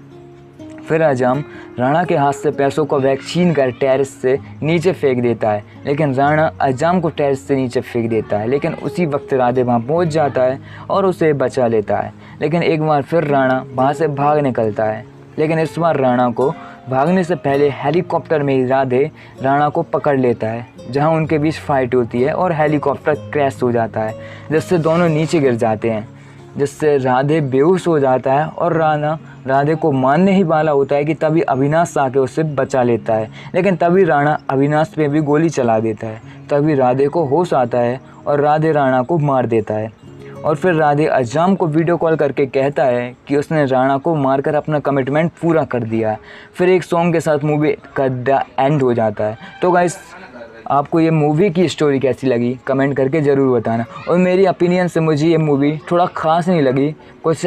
फिर अजाम राणा के हाथ से पैसों को बैग छीन कर टेरेस से नीचे फेंक देता है, लेकिन राणा अजाम को टेरेस से नीचे फेंक देता है। लेकिन उसी वक्त राधे वहाँ पहुँच जाता है और उसे बचा लेता है। लेकिन एक बार फिर राणा वहाँ से भाग निकलता है, लेकिन इस बार राणा को भागने से पहले हेलीकॉप्टर में ही राधे राणा को पकड़ लेता है, जहाँ उनके बीच फाइट होती है और हेलीकॉप्टर क्रैश हो जाता है जिससे दोनों नीचे गिर जाते हैं, जिससे राधे बेहोश हो जाता है और राणा राधे को मारने ही वाला होता है कि तभी अविनाश आके उससे बचा लेता है। लेकिन तभी राणा अविनाश पे भी गोली चला देता है। तभी राधे को होश आता है और राधे राणा को मार देता है। और फिर राधे अज्जाम को वीडियो कॉल करके कहता है कि उसने राणा को मारकर अपना कमिटमेंट पूरा कर दिया। फिर एक सॉन्ग के साथ मूवी का एंड हो जाता है। तो गाइस, आपको ये मूवी की स्टोरी कैसी लगी कमेंट करके ज़रूर बताना। और मेरी ओपिनियन से मुझे ये मूवी थोड़ा ख़ास नहीं लगी। कुछ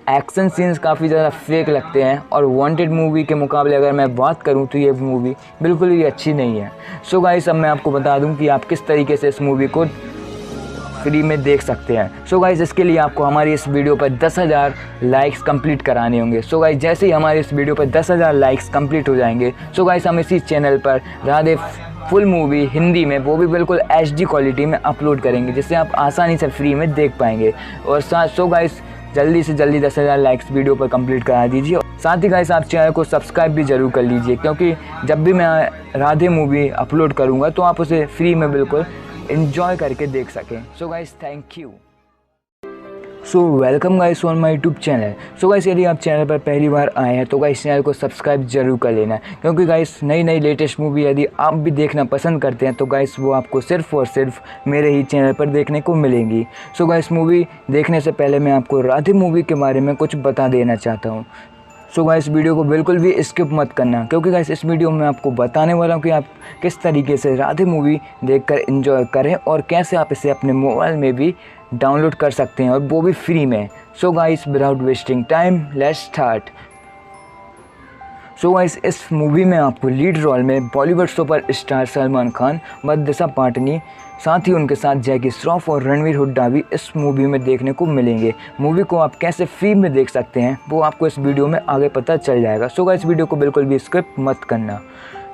एक्शन सीन्स काफ़ी ज़्यादा फेक लगते हैं और वांटेड मूवी के मुकाबले अगर मैं बात करूं तो ये मूवी बिल्कुल भी अच्छी नहीं है। सो गाइस, अब मैं आपको बता दूं कि आप किस तरीके से इस मूवी को फ्री में देख सकते हैं। सो गाइस, इसके लिए आपको हमारी इस वीडियो पर 10,000 लाइक्स कंप्लीट कराने होंगे। सो गाइस, जैसे ही हमारे इस वीडियो पर 10,000 लाइक्स कंप्लीट हो जाएंगे, सो गाइस हम इसी चैनल पर राधे फुल मूवी हिंदी में, वो भी बिल्कुल HD क्वालिटी में अपलोड करेंगे, जिससे आप आसानी से फ्री में देख पाएंगे। और सो गाइस, जल्दी से जल्दी 10,000 लाइक्स वीडियो पर कंप्लीट करा दीजिए। साथ ही गाइस, आप चैनल को सब्सक्राइब भी ज़रूर कर लीजिए, क्योंकि जब भी मैं राधे मूवी अपलोड करूँगा तो आप उसे फ्री में बिल्कुल एंजॉय करके देख सकें। So guys, thank you. So welcome guys on my YouTube channel. So guys यदि आप चैनल पर पहली बार आए हैं तो गाइस चैनल को सब्सक्राइब जरूर कर लेना, क्योंकि गाइस नई लेटेस्ट मूवी यदि आप भी देखना पसंद करते हैं तो गाइस वो आपको सिर्फ और सिर्फ मेरे ही चैनल पर देखने को मिलेंगी। सो गाइस मूवी देखने से पहले मैं आपको राधे मूवी के बारे में कुछ बता देना चाहता हूँ। सो गाइस वीडियो को बिल्कुल भी स्किप मत करना, क्योंकि गाइस इस वीडियो में आपको बताने वाला हूँ कि आप किस तरीके से राधे मूवी देखकर एंजॉय करें और कैसे आप इसे अपने मोबाइल में भी डाउनलोड कर सकते हैं, और वो भी फ्री में। So guys without wasting time let's start. So guys इस मूवी में आपको लीड रोल में बॉलीवुड सुपर स्टार सलमान खान व दिशा पाटनी, साथ ही उनके साथ जैकी श्रॉफ और रणवीर हुड्डा भी इस मूवी में देखने को मिलेंगे। मूवी को आप कैसे फ्री में देख सकते हैं वो आपको इस वीडियो में आगे पता चल जाएगा। सो गाइस वीडियो को बिल्कुल भी स्किप मत करना।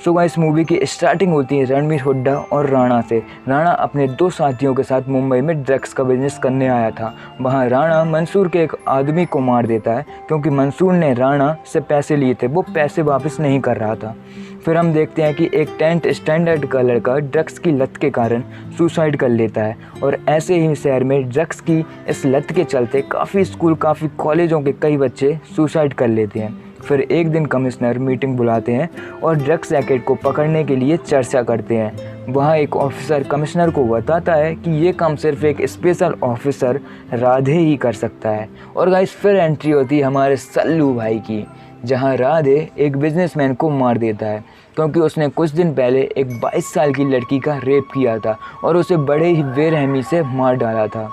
सो गाइस मूवी की स्टार्टिंग होती है रणवीर हुड्डा और राणा से। राणा अपने दो साथियों के साथ मुंबई में ड्रग्स का बिजनेस करने आया था। वहाँ राणा मंसूर के एक आदमी को मार देता है, क्योंकि मंसूर ने राणा से पैसे लिए थे, वो पैसे वापस नहीं कर रहा था। फिर हम देखते हैं कि एक 10th स्टैंडर्ड का लड़का ड्रग्स की लत के कारण सुसाइड कर लेता है, और ऐसे ही शहर में ड्रग्स की इस लत के चलते काफ़ी स्कूल, काफ़ी कॉलेजों के कई बच्चे सुसाइड कर लेते हैं। फिर एक दिन कमिश्नर मीटिंग बुलाते हैं और ड्रग्स रैकेट को पकड़ने के लिए चर्चा करते हैं। वहाँ एक ऑफिसर कमिश्नर को बताता है कि ये काम सिर्फ एक स्पेशल ऑफिसर राधे ही कर सकता है। और गाइस फिर एंट्री होती है हमारे सल्लू भाई की, जहाँ राधे एक बिजनेसमैन को मार देता है, क्योंकि उसने कुछ दिन पहले एक 22 साल की लड़की का रेप किया था और उसे बड़े ही बेरहमी से मार डाला था।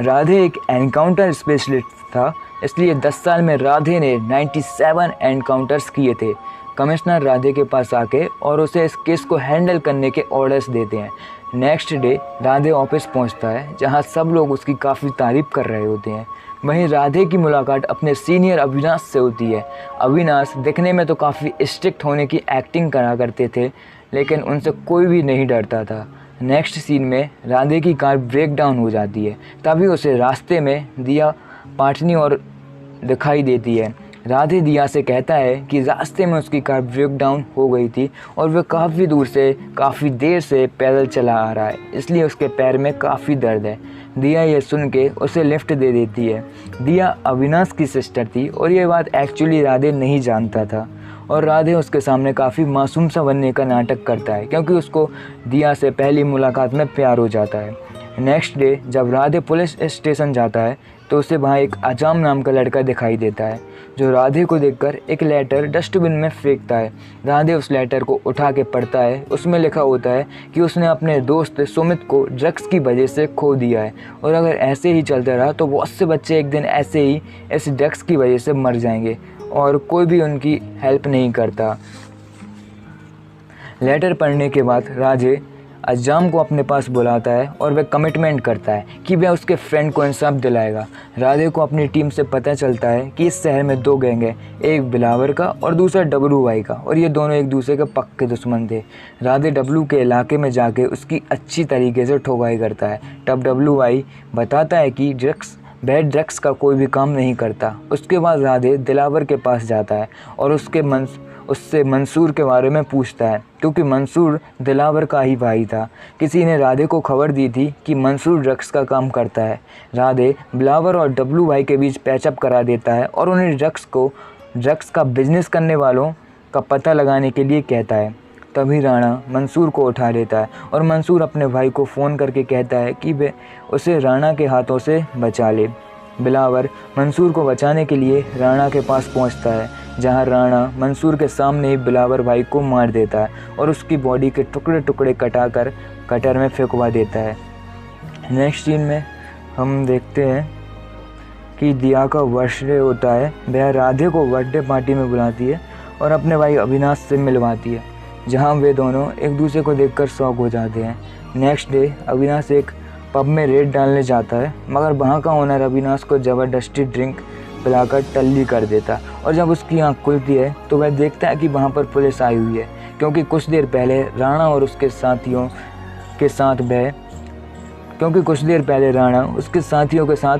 राधे एक एनकाउंटर स्पेशलिस्ट था, इसलिए 10 साल में राधे ने 97 एनकाउंटर्स किए थे। कमिश्नर राधे के पास आके और उसे इस केस को हैंडल करने के ऑर्डर्स देते हैं। नेक्स्ट डे राधे ऑफिस पहुंचता है, जहां सब लोग उसकी काफ़ी तारीफ कर रहे होते हैं। वहीं राधे की मुलाकात अपने सीनियर अविनाश से होती है। अविनाश दिखने में तो काफ़ी स्ट्रिक्ट होने की एक्टिंग करा करते थे, लेकिन उनसे कोई भी नहीं डरता था। नेक्स्ट सीन में राधे की कार ब्रेक डाउन हो जाती है, तभी उसे रास्ते में दिया पाटनी और दिखाई देती है। राधे दिया से कहता है कि रास्ते में उसकी कार ब्रेक डाउन हो गई थी और वह काफ़ी देर से पैदल चला आ रहा है, इसलिए उसके पैर में काफ़ी दर्द है। दिया ये सुन के उसे लिफ्ट दे देती है। दिया अविनाश की सिस्टर थी और ये बात एक्चुअली राधे नहीं जानता था, और राधे उसके सामने काफ़ी मासूम सा बनने का नाटक करता है, क्योंकि उसको दिया से पहली मुलाकात में प्यार हो जाता है। नेक्स्ट डे जब राधे पुलिस स्टेशन जाता है तो उसे वहाँ एक अजाम नाम का लड़का दिखाई देता है, जो राधे को देखकर एक लेटर डस्टबिन में फेंकता है। राधे उस लेटर को उठा के पढ़ता है। उसमें लिखा होता है कि उसने अपने दोस्त सुमित को ड्रग्स की वजह से खो दिया है, और अगर ऐसे ही चलता रहा तो बहुत से बच्चे एक दिन ऐसे ही इस ड्रग्स की वजह से मर जाएंगे, और कोई भी उनकी हेल्प नहीं करता। लेटर पढ़ने के बाद राधे अज्जाम को अपने पास बुलाता है और वह कमिटमेंट करता है कि वह उसके फ्रेंड को इंसाफ दिलाएगा। राधे को अपनी टीम से पता चलता है कि इस शहर में 2 गैंग हैं, एक बिलावर का और दूसरा डब्लू वाई का, और ये दोनों एक दूसरे के पक्के दुश्मन थे। राधे डब्लू के इलाके में जाके उसकी अच्छी तरीके से ठोकाई करता है। तब डब्लू वाई बताता है कि ड्रग्स का कोई भी काम नहीं करता। उसके बाद राधे दिलावर के पास जाता है और उससे मंसूर के बारे में पूछता है, क्योंकि मंसूर दिलावर का ही भाई था। किसी ने राधे को खबर दी थी कि मंसूर ड्रग्स का काम करता है। राधे बिलावर और डब्लू भाई के बीच पैचअप करा देता है और उन्हें ड्रग्स का बिजनेस करने वालों का पता लगाने के लिए कहता है। तभी राणा मंसूर को उठा लेता है और मंसूर अपने भाई को फ़ोन करके कहता है कि वे उसे राणा के हाथों से बचा ले। बिलावर मंसूर को बचाने के लिए राणा के पास पहुंचता है, जहां राणा मंसूर के सामने ही बिलावर भाई को मार देता है और उसकी बॉडी के टुकड़े टुकड़े कटाकर कटर में फेंकवा देता है। नेक्स्ट सीन में हम देखते हैं कि दिया का बर्थडे होता है। वह राधे को बर्थडे पार्टी में बुलाती है और अपने भाई अविनाश से मिलवाती है, जहां वे दोनों एक दूसरे को देखकर शॉक हो जाते हैं। नेक्स्ट डे अविनाश एक पब में रेड डालने जाता है, मगर वहाँ का ओनर अविनाश को ज़बरदस्ती ड्रिंक पिलाकर टल्ली कर देता, और जब उसकी आँख खुलती है तो वह देखता है कि वहाँ पर पुलिस आई हुई है, क्योंकि कुछ देर पहले राणा उसके साथियों के साथ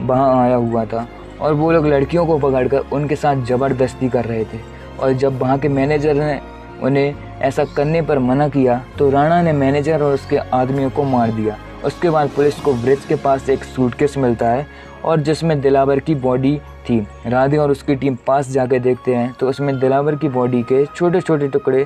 वहाँ आया हुआ था, और वो लोग लड़कियों को पकड़कर उनके साथ ज़बरदस्ती कर रहे थे। और जब वहाँ के मैनेजर ने उन्हें ऐसा करने पर मना किया तो राणा ने मैनेजर और उसके आदमियों को मार दिया, उसके बाद पुलिस को ब्रिज के पास एक सूटकेस मिलता है और जिसमें दिलावर की बॉडी थी। राधे और उसकी टीम पास जाके देखते हैं तो उसमें दिलावर की बॉडी के छोटे छोटे टुकड़े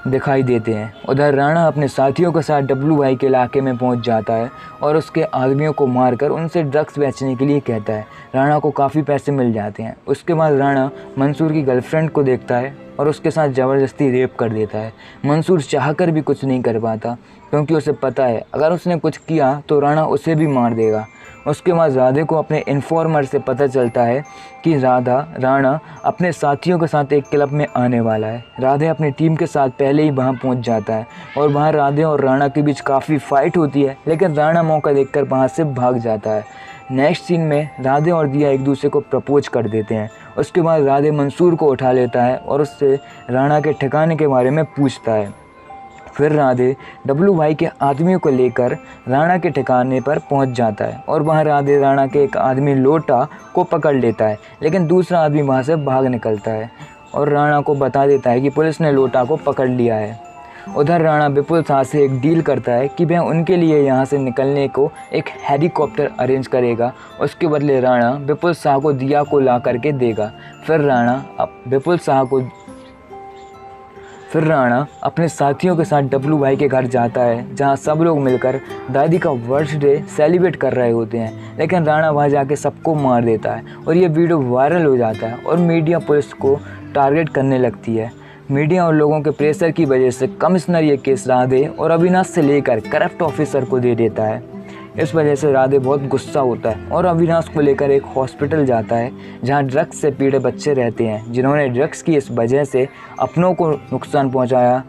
दिखाई देते हैं। उधर राणा अपने साथियों के साथ WY के इलाके में पहुंच जाता है और उसके आदमियों को मारकर उनसे ड्रग्स बेचने के लिए कहता है। राणा को काफ़ी पैसे मिल जाते हैं। उसके बाद राणा मंसूर की गर्लफ्रेंड को देखता है और उसके साथ ज़बरदस्ती रेप कर देता है। मंसूर चाहकर भी कुछ नहीं कर पाता क्योंकि उसे पता है अगर उसने कुछ किया तो राणा उसे भी मार देगा। उसके बाद राधे को अपने इन्फॉर्मर से पता चलता है कि राणा अपने साथियों के साथ एक क्लब में आने वाला है। राधे अपनी टीम के साथ पहले ही वहां पहुंच जाता है और वहां राधे और राणा के बीच काफ़ी फाइट होती है, लेकिन राणा मौका देखकर वहां से भाग जाता है। नेक्स्ट सीन में राधे और दिया एक दूसरे को प्रपोज कर देते हैं। उसके बाद राधे मंसूर को उठा लेता है और उससे राणा के ठिकाने के बारे में पूछता है। फिर राधे WY के आदमियों को लेकर राणा के ठिकाने पर पहुंच जाता है और वहां राधे राणा के एक आदमी लोटा को पकड़ लेता है, लेकिन दूसरा आदमी वहां से भाग निकलता है और राणा को बता देता है कि पुलिस ने लोटा को पकड़ लिया है। उधर राणा विपुल शाह से एक डील करता है कि वह उनके लिए यहाँ से निकलने को एक हेलीकॉप्टर अरेंज करेगा। उसके बदले राणा विपुल शाह को दिया को ला करके देगा। फिर राणा अपने साथियों के साथ WY के घर जाता है जहां सब लोग मिलकर दादी का बर्थडे सेलिब्रेट कर रहे होते हैं, लेकिन राणा वहां जाके सबको मार देता है और ये वीडियो वायरल हो जाता है और मीडिया पुलिस को टारगेट करने लगती है। मीडिया और लोगों के प्रेशर की वजह से कमिश्नर ये केस राधे और अविनाश से लेकर करप्ट ऑफिसर को दे देता है। इस वजह से राधे बहुत गुस्सा होता है और अविनाश को लेकर एक हॉस्पिटल जाता है जहां ड्रग्स से पीड़ित बच्चे रहते हैं जिन्होंने ड्रग्स की इस वजह से अपनों को नुकसान पहुंचाया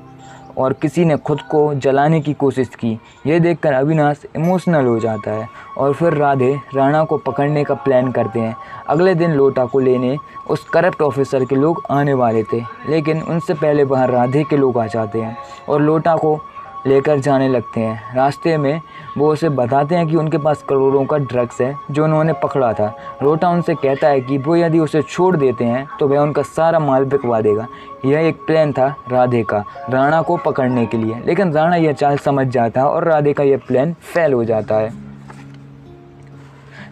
और किसी ने खुद को जलाने की कोशिश की। ये देखकर अविनाश इमोशनल हो जाता है और फिर राधे राणा को पकड़ने का प्लान करते हैं। अगले दिन लोटा को लेने उस करप्ट ऑफिसर के लोग आने वाले थे, लेकिन उनसे पहले वहाँ राधे के लोग आ जाते हैं और लोटा को लेकर जाने लगते हैं। रास्ते में वो उसे बताते हैं कि उनके पास करोड़ों का ड्रग्स है जो उन्होंने पकड़ा था। लोटा उनसे कहता है कि वो यदि उसे छोड़ देते हैं तो वह उनका सारा माल बिकवा देगा। यह एक प्लान था राधे का राणा को पकड़ने के लिए, लेकिन राणा यह चाल समझ जाता है और राधे का यह प्लान फेल हो जाता है।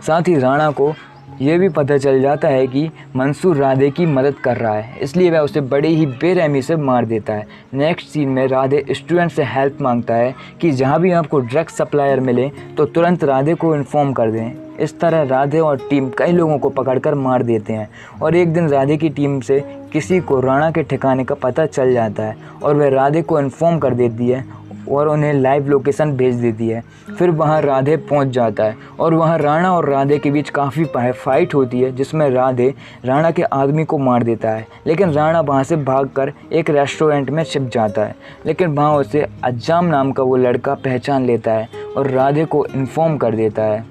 साथ ही राणा को ये भी पता चल जाता है कि मंसूर राधे की मदद कर रहा है, इसलिए वह उसे बड़े ही बेरहमी से मार देता है। नेक्स्ट सीन में राधे स्टूडेंट से हेल्प मांगता है कि जहाँ भी आपको ड्रग्स सप्लायर मिले तो तुरंत राधे को इन्फॉर्म कर दें। इस तरह राधे और टीम कई लोगों को पकड़कर मार देते हैं और एक दिन राधे की टीम से किसी को राणा के ठिकाने का पता चल जाता है और वह राधे को इन्फॉर्म कर देती है और उन्हें लाइव लोकेशन भेज देती है। फिर वहां राधे पहुंच जाता है और वहां राणा और राधे के बीच काफ़ी फाइट होती है जिसमें राधे राणा के आदमी को मार देता है, लेकिन राणा वहां से भागकर एक रेस्टोरेंट में छिप जाता है। लेकिन वहां उसे अज्जाम नाम का वो लड़का पहचान लेता है और राधे को इन्फॉर्म कर देता है।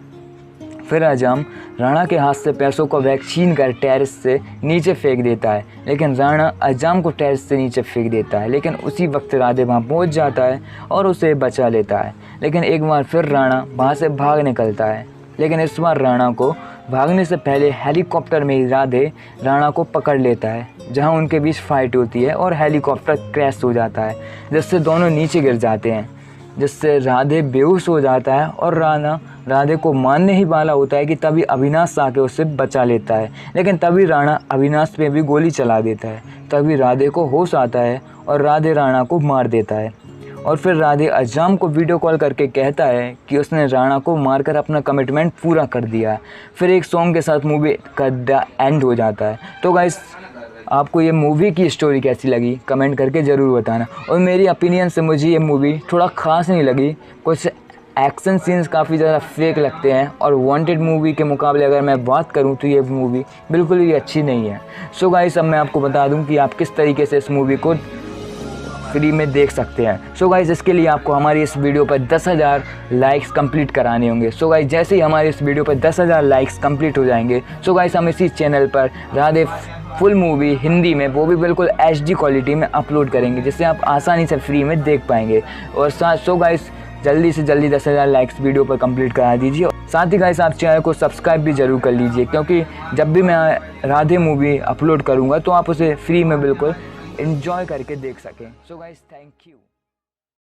फिर अज्जाम राणा के हाथ से पैसों को बैग छीन कर टेरेस से नीचे फेंक देता है, लेकिन राणा अज्जाम को टेरेस से नीचे फेंक देता है। लेकिन उसी वक्त राधे वहां पहुंच जाता है और उसे बचा लेता है। लेकिन एक बार फिर राणा वहां से भाग निकलता है, लेकिन इस बार राणा को भागने से पहले हेलीकॉप्टर में ही राधे राणा को पकड़ लेता है, जहां उनके बीच फाइट होती है और हेलीकॉप्टर क्रैश हो जाता है जिससे दोनों नीचे गिर जाते हैं, जिससे राधे बेहोश हो जाता है और राणा राधे को मारने ही वाला होता है कि तभी अविनाश आके उससे बचा लेता है। लेकिन तभी राणा अविनाश पे भी गोली चला देता है। तभी राधे को होश आता है और राधे राणा को मार देता है और फिर राधे अज्जाम को वीडियो कॉल करके कहता है कि उसने राणा को मारकर अपना कमिटमेंट पूरा कर दिया। फिर एक सॉन्ग के साथ मूवी का एंड हो जाता है। तो गाइस, आपको ये मूवी की स्टोरी कैसी लगी कमेंट करके ज़रूर बताना। और मेरी ओपिनियन से मुझे ये मूवी थोड़ा ख़ास नहीं लगी। कुछ एक्शन सीन्स काफ़ी ज़्यादा फेक लगते हैं और वांटेड मूवी के मुकाबले अगर मैं बात करूं तो ये मूवी बिल्कुल भी अच्छी नहीं है। सो गाइस, अब मैं आपको बता दूं कि आप किस तरीके से इस मूवी को फ्री में देख सकते हैं। सो गाइस, इसके लिए आपको हमारी इस वीडियो पर 10,000 लाइक्स कंप्लीट कराने होंगे। सो गाइस, जैसे ही हमारे इस वीडियो पर 10,000 लाइक्स कंप्लीट हो जाएंगे, सो गाइस हम इसी चैनल पर राधे फुल मूवी हिंदी में, वो भी बिल्कुल HD क्वालिटी में अपलोड करेंगे, जिससे आप आसानी से फ्री में देख पाएंगे। और सो गाइस, जल्दी से जल्दी 10,000 लाइक्स वीडियो पर कंप्लीट करा दीजिए। साथ ही गाइस, आप चैनल को सब्सक्राइब भी ज़रूर कर लीजिए, क्योंकि जब भी मैं राधे मूवी अपलोड करूँगा तो आप उसे फ्री में बिल्कुल एंजॉय करके देख सकें। So guys, thank you.